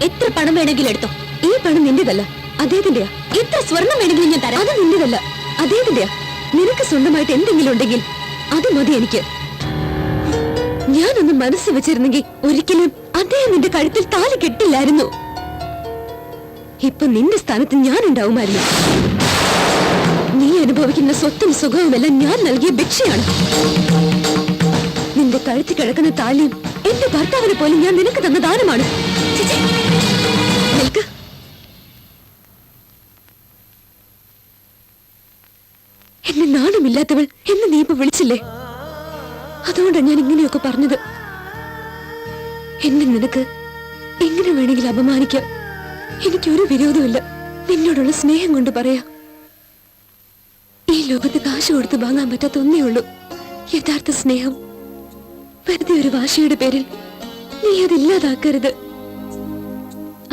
എത്ര പണം വേണമെങ്കിലും എടുത്തോ. ഈ പണം നിന്റേതല്ല, അദ്ദേഹത്തിന്റെയാ. എത്ര സ്വർണം വേണമെങ്കിലും ഞാൻ തരാം. അത് നിന്റേതല്ല, അദ്ദേഹത്തിന്റെയാ. നിനക്ക് സ്വന്തമായിട്ട് എന്തെങ്കിലും ഉണ്ടെങ്കിൽ അത് മതി എനിക്ക്. ഞാനൊന്ന് മനസ്സ് വെച്ചിരുന്നെങ്കിൽ ഒരിക്കലും അദ്ദേഹം നിന്റെ കഴുത്തിൽ താലി കെട്ടില്ലായിരുന്നു. ഇപ്പൊ നിന്റെ സ്ഥാനത്ത് ഞാൻ ഉണ്ടാവുമായിരുന്നു. നീ അനുഭവിക്കുന്ന സ്വത്തും സുഖവും എല്ലാം ഞാൻ നൽകിയ ഭിക്ഷയാണ്. നിന്റെ കഴുത്തി കിടക്കുന്ന താലിയും എന്റെ ഭർത്താവിനെ പോലും ഞാൻ നിനക്ക് തന്ന ദാനമാണ്. നിൽക്ക്. എന്നെ നാണമില്ലാത്തവൾ എന്ന് നീ ഇപ്പൊ വിളിച്ചില്ലേ? അതുകൊണ്ടാണ് ഞാൻ ഇങ്ങനെയൊക്കെ പറഞ്ഞത്. എന്നെ നിനക്ക് എങ്ങനെ വേണമെങ്കിലും അപമാനിക്കാം. എനിക്കൊരു വിരോധമില്ല. നിന്നോടുള്ള സ്നേഹം കൊണ്ട് പറയാ. ഈ ലോകത്ത് കാശ് കൊടുത്ത് വാങ്ങാൻ പറ്റാത്ത ഒന്നേ ഉള്ളൂ, യഥാർത്ഥ സ്നേഹം. വെറുതെ ഒരു വാശിയുടെ പേരിൽ നീ അതില്ലാതാക്കരുത്.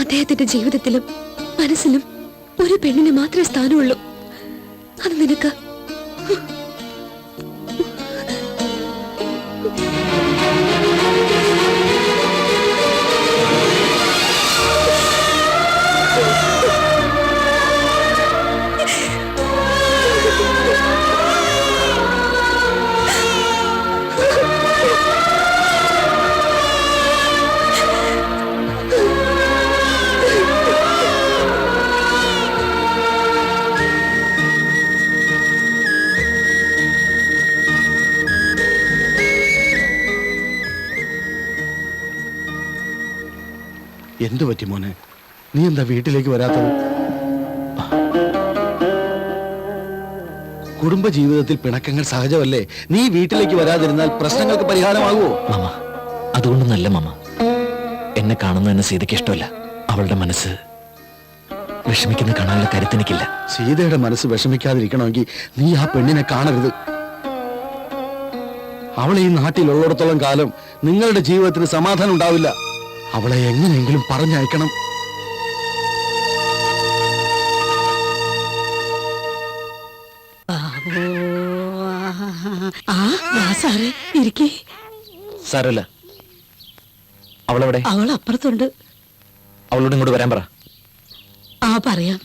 അദ്ദേഹത്തിന്റെ ജീവിതത്തിലും മനസ്സിലും ഒരു പെണ്ണിന് മാത്രമേ സ്ഥാനമുള്ളൂ. അത് നിനക്ക്. എന്തു പറ്റി മോനെ? നീ എന്താ വീട്ടിലേക്ക് വരാത്തത്? കുടുംബജീവിതത്തിൽ പിണക്കങ്ങൾ സഹജമല്ലേ? നീ വീട്ടിലേക്ക് വരാതിരുന്നാൽ പ്രശ്നങ്ങൾക്ക് പരിഹാരമാകുമോ? Mama, അതുകൊണ്ടൊന്നല്ല mama. എന്നെ കാണുന്നതെന്നെ സീതയ്ക്ക് ഇഷ്ടമല്ല. അവളുടെ മനസ്സ് വിഷമിക്കുന്ന കാണാനുള്ള കരുത്തെനിക്കില്ല. സീതയുടെ മനസ്സ് വിഷമിക്കാതിരിക്കണമെങ്കിൽ നീ ആ പെണ്ണിനെ കാണരുത്. അവളെ ഈ നാട്ടിലുള്ളിടത്തോളം കാലം നിങ്ങളുടെ ജീവിതത്തിന് സമാധാനം ഉണ്ടാവില്ല. അവളെ എങ്ങനെയെങ്കിലും പറഞ്ഞയക്കണം. സാറേ ഇരിക്കേ. സാരല്ല. അവളെവിടെ? അവൾ അപ്പുറത്തുണ്ട്. അവളോട് ഇങ്ങോട്ട് വരാൻ പറ. ആ പറയാം.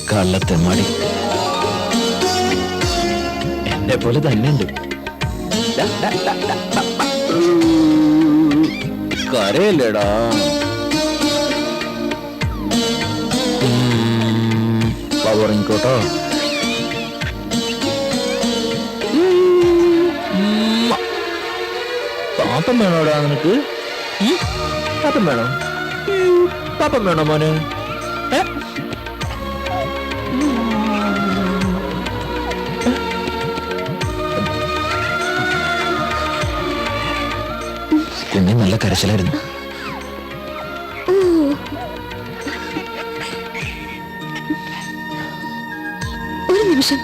കള്ളത്തെ മടി എന്നെ പോലെ തന്നെയുണ്ട്. കരയല്ലേടാ. പറഞ്ഞോട്ടോ. പാപ്പം വേണോടാ നിനക്ക്? പാപ്പം വേണോ? പാപ്പം വേണോ മോന്? കുഞ്ഞ് നല്ല കരച്ചിലായിരുന്നു. ഒരു നിമിഷം.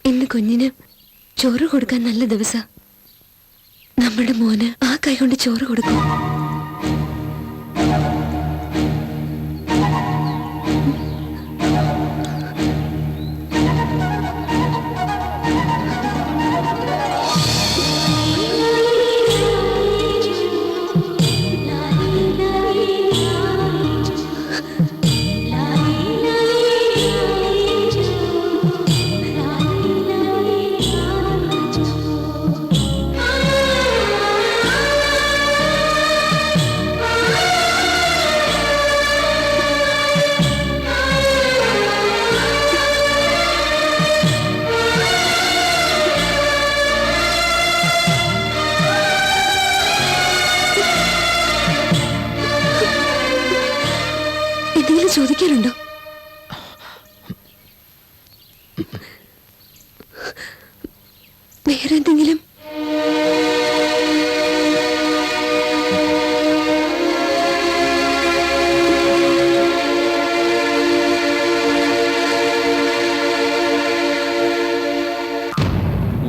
ഇന്ന് കുഞ്ഞിന് ചോറ് കൊടുക്കാൻ നല്ല ദിവസം. നമ്മുടെ മോന് ആ കൈ കൊണ്ട് ചോറ് കൊടുക്കും. ചോദിക്കാനുണ്ടോ? വേറെ എന്തെങ്കിലും?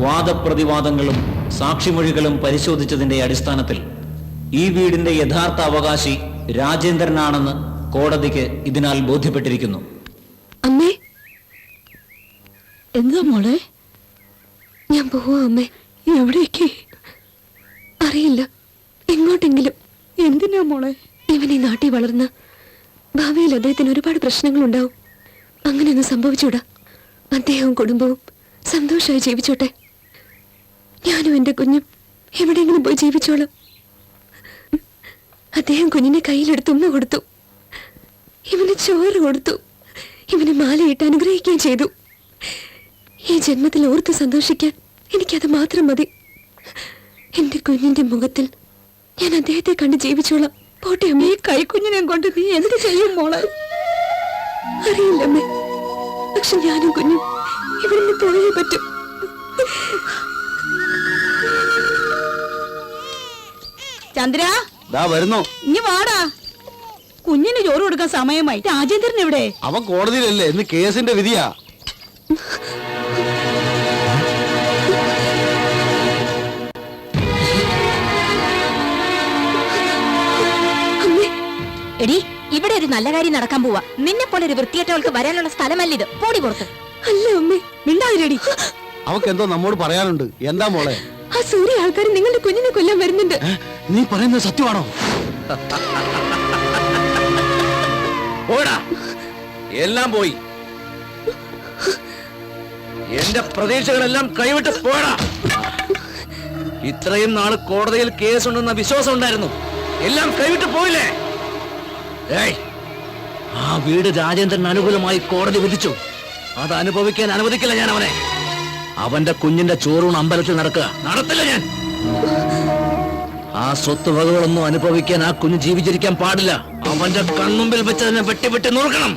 വാദപ്രതിവാദങ്ങളും സാക്ഷിമൊഴികളും പരിശോധിച്ചതിന്റെ അടിസ്ഥാനത്തിൽ ഈ വീടിന്റെ യഥാർത്ഥ അവകാശി രാജേന്ദ്രനാണെന്ന് കോടതിക്ക് ഇതിനാൽ ബോധ്യപ്പെട്ടിരിക്കുന്നു. അമ്മേ, എന്താ മോളെ? ഞാൻ പോവാ അമ്മേ. എവിടേക്ക്? അറിയില്ല, എങ്ങോട്ടെങ്കിലും. എന്തിനാ മോളെ? ഇവൻ ഈ നാട്ടിൽ വളർന്ന ഭാവിയിൽ അദ്ദേഹത്തിന് ഒരുപാട് പ്രശ്നങ്ങളുണ്ടാവും. അങ്ങനെയൊന്നും സംഭവിച്ചൂടാ. അദ്ദേഹവും കുടുംബവും സന്തോഷമായി ജീവിച്ചോട്ടെ. ഞാനും എന്റെ കുഞ്ഞും എവിടെയെങ്കിലും പോയി ജീവിച്ചോളാം. അദ്ദേഹം കുഞ്ഞിനെ കയ്യിലെടുത്ത് ഉമ്മ കൊടുത്തു, ഇവന് ചോറ് കൊടുത്തു, ഇവനെ മാലയിട്ട് അനുഗ്രഹിക്കുകയും ചെയ്തു. ഈ ജന്മത്തിൽ ഓർത്ത് സന്തോഷിക്കാൻ എനിക്കത് മാത്രം മതി. എന്റെ കുഞ്ഞിന്റെ മുഖത്തിൽ ഞാൻ അദ്ദേഹത്തെ കണ്ട് ജീവിച്ചോളാം. പോട്ടെ അമ്മേ. ഈ കൈക്കുഞ്ഞിനെ കൊണ്ട് നീ എന്ത് ചെയ്യും മോളെ? അറിയില്ലമ്മേ, പക്ഷെ ഞാനും കുഞ്ഞും ഇവിടുന്ന് പോയേ പറ്റും. ചന്ദ്ര വരുന്നു. ഇനി വാടാ. കുഞ്ഞിന് ചോറ് കൊടുക്കാൻ സമയമായി. രാജേന്ദ്രൻ എവിടെ? അവൻ കോടതിയിലല്ലേ, ഇന്ന് കേസിന്റെ വിധിയാ. എടി, ഇവിടെ ഒരു നല്ല കാര്യം നടക്കാൻ പോവാ. നിന്നെ പോലെ ഒരു വൃത്തിയേറ്റവൾക്ക് വരാനുള്ള സ്ഥലമല്ലിത്. പോടി പുറത്ത്. അല്ല അമ്മേ, മിണ്ടാതിരടി. അവക്ക് എന്തോ നമ്മോട് പറയാനുണ്ട്. എന്താ മോളെ? ആ സൂര്യ ആൾക്കാർ നിങ്ങളുടെ കുഞ്ഞിനെ കൊല്ലാൻ വരുന്നുണ്ട്. നീ പറയുന്നത് സത്യമാണോ? പോടാ, എല്ലാം പോയി. എന്റെ പ്രതീക്ഷകളെല്ലാം കൈവിട്ട് പോടാ. ഇത്രയും നാള് കോടതിയിൽ കേസുണ്ടെന്ന വിശ്വാസം ഉണ്ടായിരുന്നു, എല്ലാം കൈവിട്ട് പോയില്ലേ? ഏയ്, ആ വീട് രാജേന്ദ്രൻ അനുകൂലമായി കോടതി വിധിച്ചു. അത് അനുഭവിക്കാൻ അനുവദിക്കില്ല ഞാൻ അവനെ. അവന്റെ കുഞ്ഞിന്റെ ചോറൂൺ അമ്പലത്തിൽ നടത്തില്ല ഞാൻ. ആ സ്വത്ത് വകകളൊന്നും അനുഭവിക്കാൻ ആ കുഞ്ഞ് ജീവിച്ചിരിക്കാൻ പാടില്ല. അവന്റെ കൺമുമ്പിൽ വെച്ച് തന്നെ വെട്ടി വെട്ടി നോക്കണം.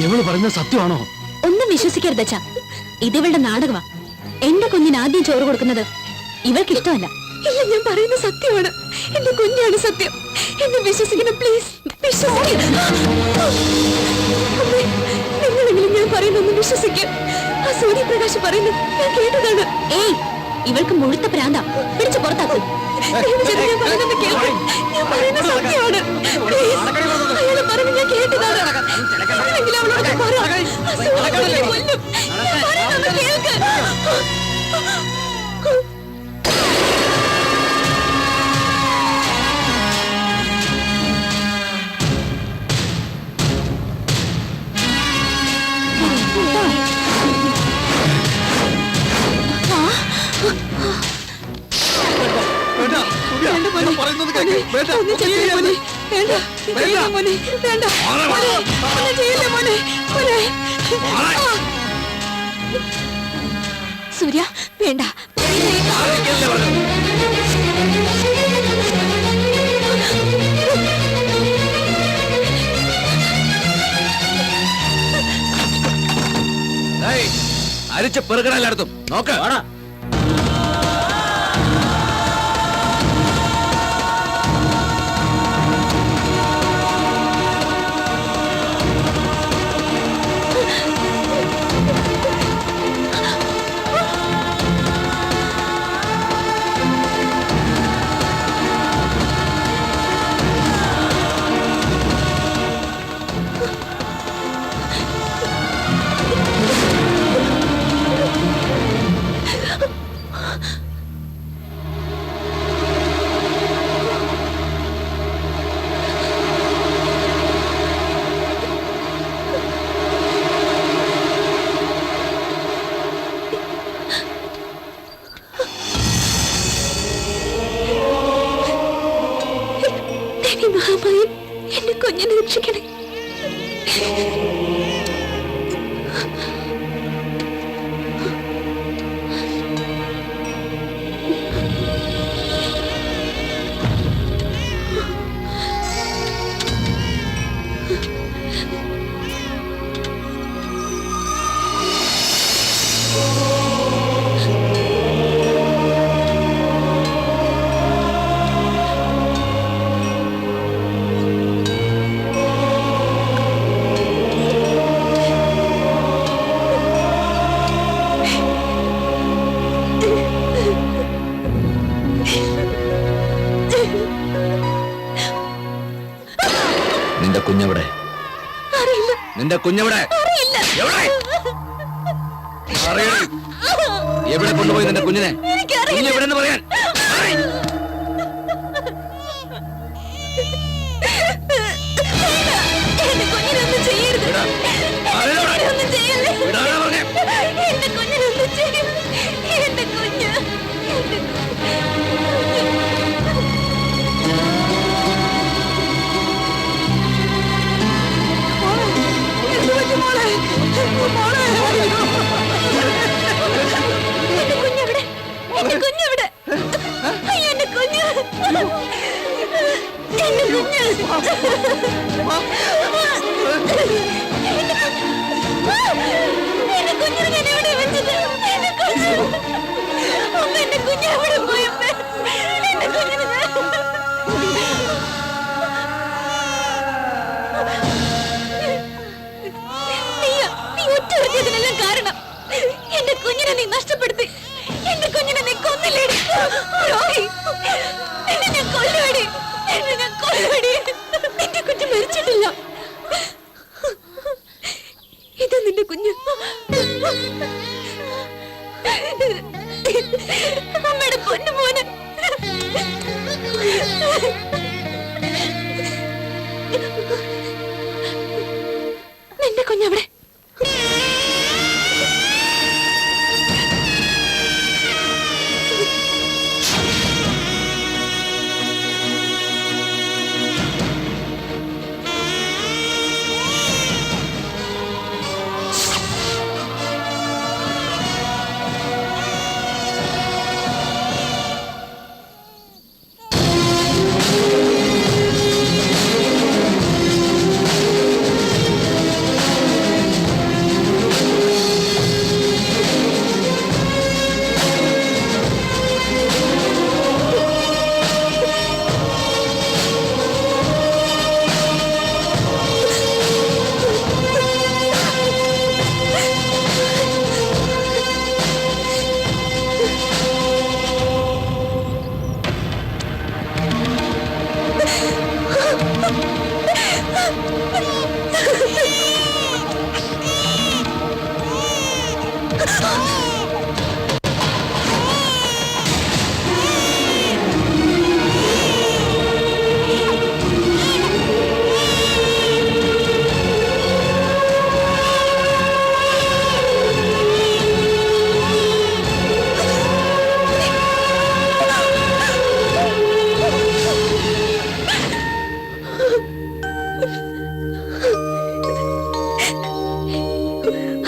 എവള് പറയുന്ന സത്യമാണോ? ഒന്നും വിശ്വസിക്കരുത് അച്ഛാ, ഇതിവളുടെ നാടകമാ. എന്റെ കുഞ്ഞിന് ആദ്യം ചോറ് കൊടുക്കുന്നത് ഇവൾക്ക് ഇഷ്ടമല്ല. ഇല്ല, ഞാൻ പറയുന്ന സത്യമാണ്. എന്റെ കുഞ്ഞാണ് സത്യം. എന്നെ വിശ്വസിക്കണം, പ്ലീസ്. നിങ്ങളെങ്കിലും ഞാൻ പറയുന്നൊന്ന് വിശ്വസിക്കും. ആ സൂര്യപ്രകാശ് പറയുന്നത് ഞാൻ കേട്ടതാണ്. ഏയ്, ഇവൾക്ക് മുഴുത്ത പ്രാന്ത. പിടിച്ചു പുറത്താക്കും. ഞാൻ പറയുന്നത് കേൾക്കും. ഞാൻ പറയുന്ന സത്യമാണ്. അയാൾ പറഞ്ഞ് ഞാൻ കേട്ടതാണ്. അല്ലെങ്കിൽ അവളോട് പറ. ആ സൂര്യപ്രകാശ് കൊല്ലും. ഞാൻ പറയുന്നത് കേൾക്ക്. സൂര്യ, വേണ്ട. അരിച്ച പെറുകടല്ലായിടത്തും നോക്ക. എന്റെ കുഞ്ഞിനെ രക്ഷിക്കണേ. നിന്റെ കുഞ്ഞെവിടെ? അറിയില്ല. നിന്റെ കുഞ്ഞെവിടെ? അറിയില്ല. എവിടെ കൊണ്ടുപോയി നിന്റെ കുഞ്ഞിനെ? കുഞ്ഞ് എവിടെന്ന് പറയാൻ. എന്റെ കുഞ്ഞിനൊന്നും ചെയ്യരുത്. ഒന്നും ചെയ്യല്ലേ. എന്റെ കുഞ്ഞിനൊന്നും ചെയ്യും. എന്റെ കുഞ്ഞ്. എന്റെ കുഞ്ഞെവിടെ? അയ്യോ, എന്റെ കുഞ്ഞ്. എന്റെ കുഞ്ഞ്. എന്റെ കുഞ്ഞിനെ ഞാൻ എവിടെ വെച്ചത്? എന്റെ കുഞ്ഞ്. അമ്മ, എന്റെ കുഞ്ഞ് എവിടെ പോയി? എന്റെ കുഞ്ഞിന് നീ ഒറ്റ കാരണം. എന്റെ കുഞ്ഞിനെ നീ നഷ്ടപ്പെടുത്തി. എന്റെ കുഞ്ഞിനെ നീ കൊന്നില്ലേടി? എന്നെ ഞാൻ കൊല്ലുവടി. എന്നെ ഞാൻ കൊല്ലുവടി. നിന്റെ കുഞ്ഞ് മരിച്ചിട്ടില്ല. ഇത് നിന്റെ കുഞ്ഞ്. അമ്മയുടെ പൊന്നു മോനെ. നിന്റെ കുഞ്ഞവിടെ?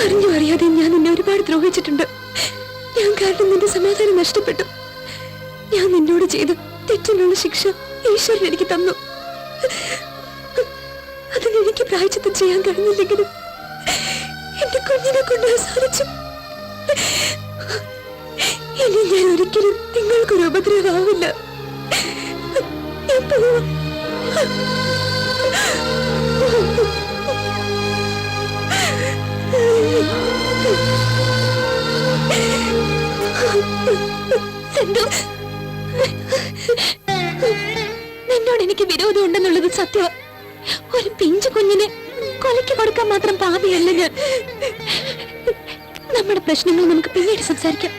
അറിഞ്ഞു അറിയാതെ ഞാൻ നിന്നെ ഒരുപാട് ദ്രോഹിച്ചിട്ടുണ്ട്. ഞാൻ കാരണം നിന്റെ സമാധാനം നഷ്ടപ്പെട്ടു. ഞാൻ നിന്നോട് ചെയ്ത് തെറ്റിനുള്ള ശിക്ഷ ഈശ്വരൻ എനിക്ക് തന്നു. അതിനെനിക്ക് പ്രായശ്ചിത്തം ചെയ്യാൻ കഴിഞ്ഞില്ലെങ്കിലും എന്റെ കുഞ്ഞിനെ കൊണ്ട് സാധിച്ചു. ഇനി ഞാൻ ഒരിക്കലും നിങ്ങൾക്കൊരു ഉപദ്രവമാവില്ല. നിന്നോട് എനിക്ക് വിരോധം ഉണ്ടെന്നുള്ളത് സത്യമാണ്. ഒരു പിഞ്ചു കുഞ്ഞിനെ കൊലയ്ക്ക് കൊടുക്കാൻ മാത്രം പാപിയല്ല ഞാൻ. നമ്മുടെ പ്രശ്നങ്ങൾ നമുക്ക് പിന്നീട് സംസാരിക്കാം.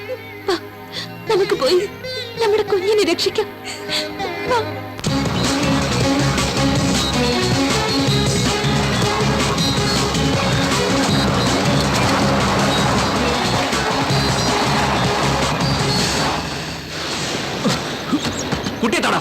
വാ, നമുക്ക് പോയി നമ്മുടെ കുഞ്ഞിനെ രക്ഷിക്കാം. വാ. കുട്ടിയെ തട.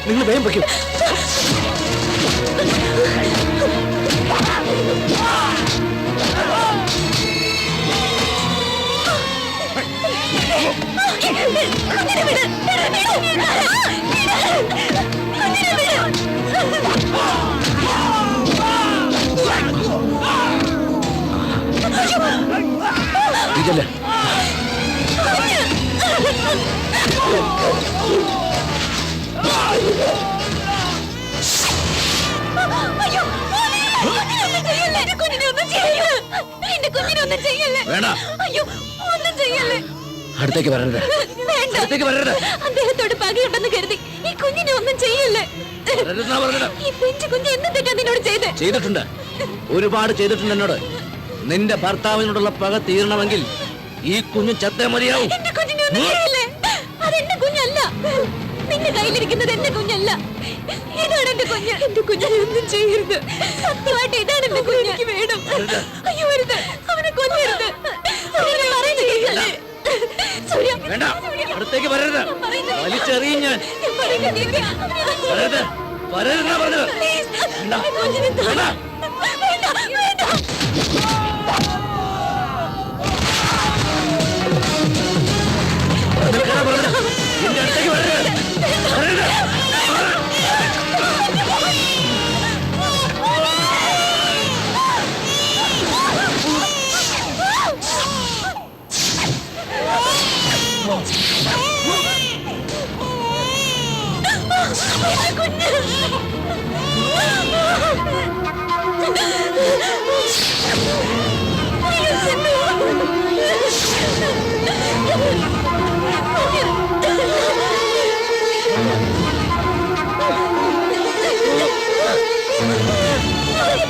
നിങ്ങൾ വേഗം വയ്ക്കും. ഇതല്ലേ അടുത്തേക്ക് വരരുത്. അദ്ദേഹത്തോട് പകയുണ്ടെന്ന് കരുതി ഈ കുഞ്ഞിനെ ഒന്നും ചെയ്യല്ലേ. ഈ പിഞ്ചു കുഞ്ഞ് എന്ത് തെറ്റാ നിന്നോട് ചെയ്തേ? ചെയ്തിട്ടുണ്ട്, ഒരുപാട് ചെയ്തിട്ടുണ്ട് എന്നോട്. നിന്റെ ഭർത്താവിനോടുള്ള പക തീരണമെങ്കിൽ ഈ കുഞ്ഞു ചത്തേ മതിയാവും. എന്റെ കുഞ്ഞിനെ ഒന്നും ചെയ്യല്ലേ. അതെന്റെ കുഞ്ഞല്ല. നിന്റെ കയ്യിലിരിക്കുന്നത് എന്റെ കുഞ്ഞല്ല. ഇതാണ് എന്റെ കുഞ്ഞ്. എന്റെ കുഞ്ഞിനെ ഒന്നും ചെയ്യരുത്. സത്യമായിട്ട് ഇതാണ് എന്റെ കുഞ്ഞ്. വേണം. അയ്യോ, വരുത്. അവനെ കൊല്ല പോകരുത്. സൂര്യ, പറയുന്നത് കേൾക്കല്ലേ? സൂര്യ, വേണ്ട, അടുത്തേക്ക് വരരുത്. വലിച്ചെറിയും ഞാൻ. ഞാൻ പറയുന്നത് കേൾക്ക്. വരരുത്, വരരുതെന്നാ പറഞ്ഞത്. Please, വേണ്ട. കുഞ്ഞിനെ തൊട. വേണ്ട. വേണ്ട, വേണ്ട. നിൽക്കാനാ പറഞ്ഞത്. എന്റെ അടുത്തേക്ക് വരരുത്. വരരുത്.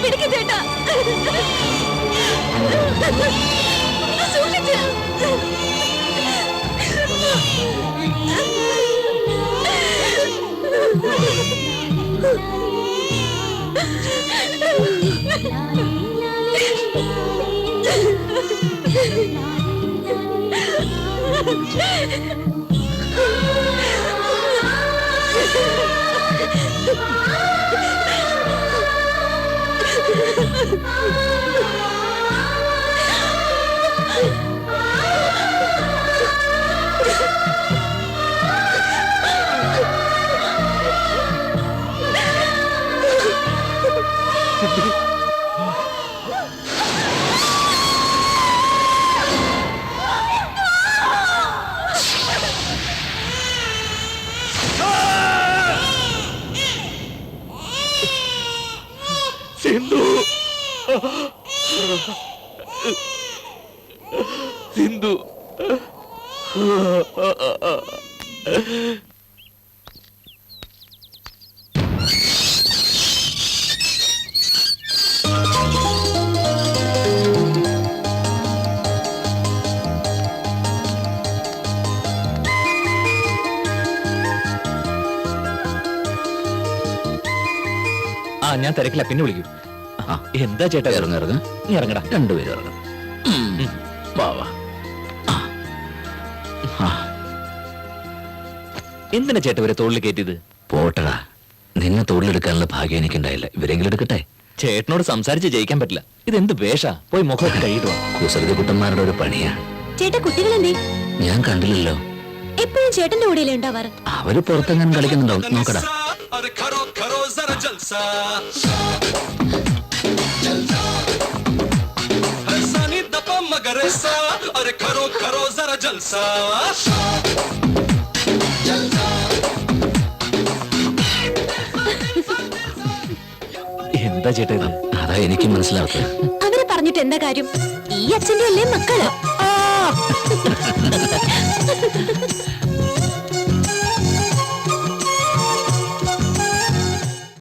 പിടിക്ക് ചേട്ടാ. സൂക്ഷിച്ച്. സിന്ധു, സിന്ധു. ആ, ഞാൻ തിരക്കില്ല, പിന്നെ വിളിക്കൂ. എന്താ ചേട്ടാ? ഇറങ്ങിറങ്ങ. നീ ഇറങ്ങടാ. രണ്ടുപേരും ഇറങ്ങും. വാ വാ. എന്തിനാ ചേട്ടാ ഇവരെ തോളിൽ കയറ്റിയത്? പോട്ടടാ, നിന്നെ തൊഴിലെടുക്കാനുള്ള ഭാഗ്യം എനിക്കുണ്ടായില്ല. ഇവരെങ്കിലും എടുക്കട്ടെ. ചേട്ടനോട് സംസാരിച്ച് ജയിക്കാൻ പറ്റില്ല. ഇതെന്ത് വേഷ? പോയി മുഖമൊക്കെ കഴിയിട്ടുവാ. കുസൃതി കുട്ടന്മാരുടെ ഒരു പണിയാ. ചേട്ടാ, കുട്ടികളെന്തേ? ഞാൻ കണ്ടില്ലല്ലോ. എപ്പോഴും ചേട്ടന്റെ കൂടെയല്ലേ ഉണ്ടാവാറ്? അവര് പുറത്തെങ്ങനെ കളിക്കുന്നുണ്ടാവും. നോക്കടാ. എന്താ ചേട്ടാ ഇത്? അതാ എനിക്ക് മനസ്സിലാവട്ടെ. അവരെ പറഞ്ഞിട്ട് എന്താ കാര്യം? ഈ അച്ഛന്റെ അല്ലേ മക്കള്?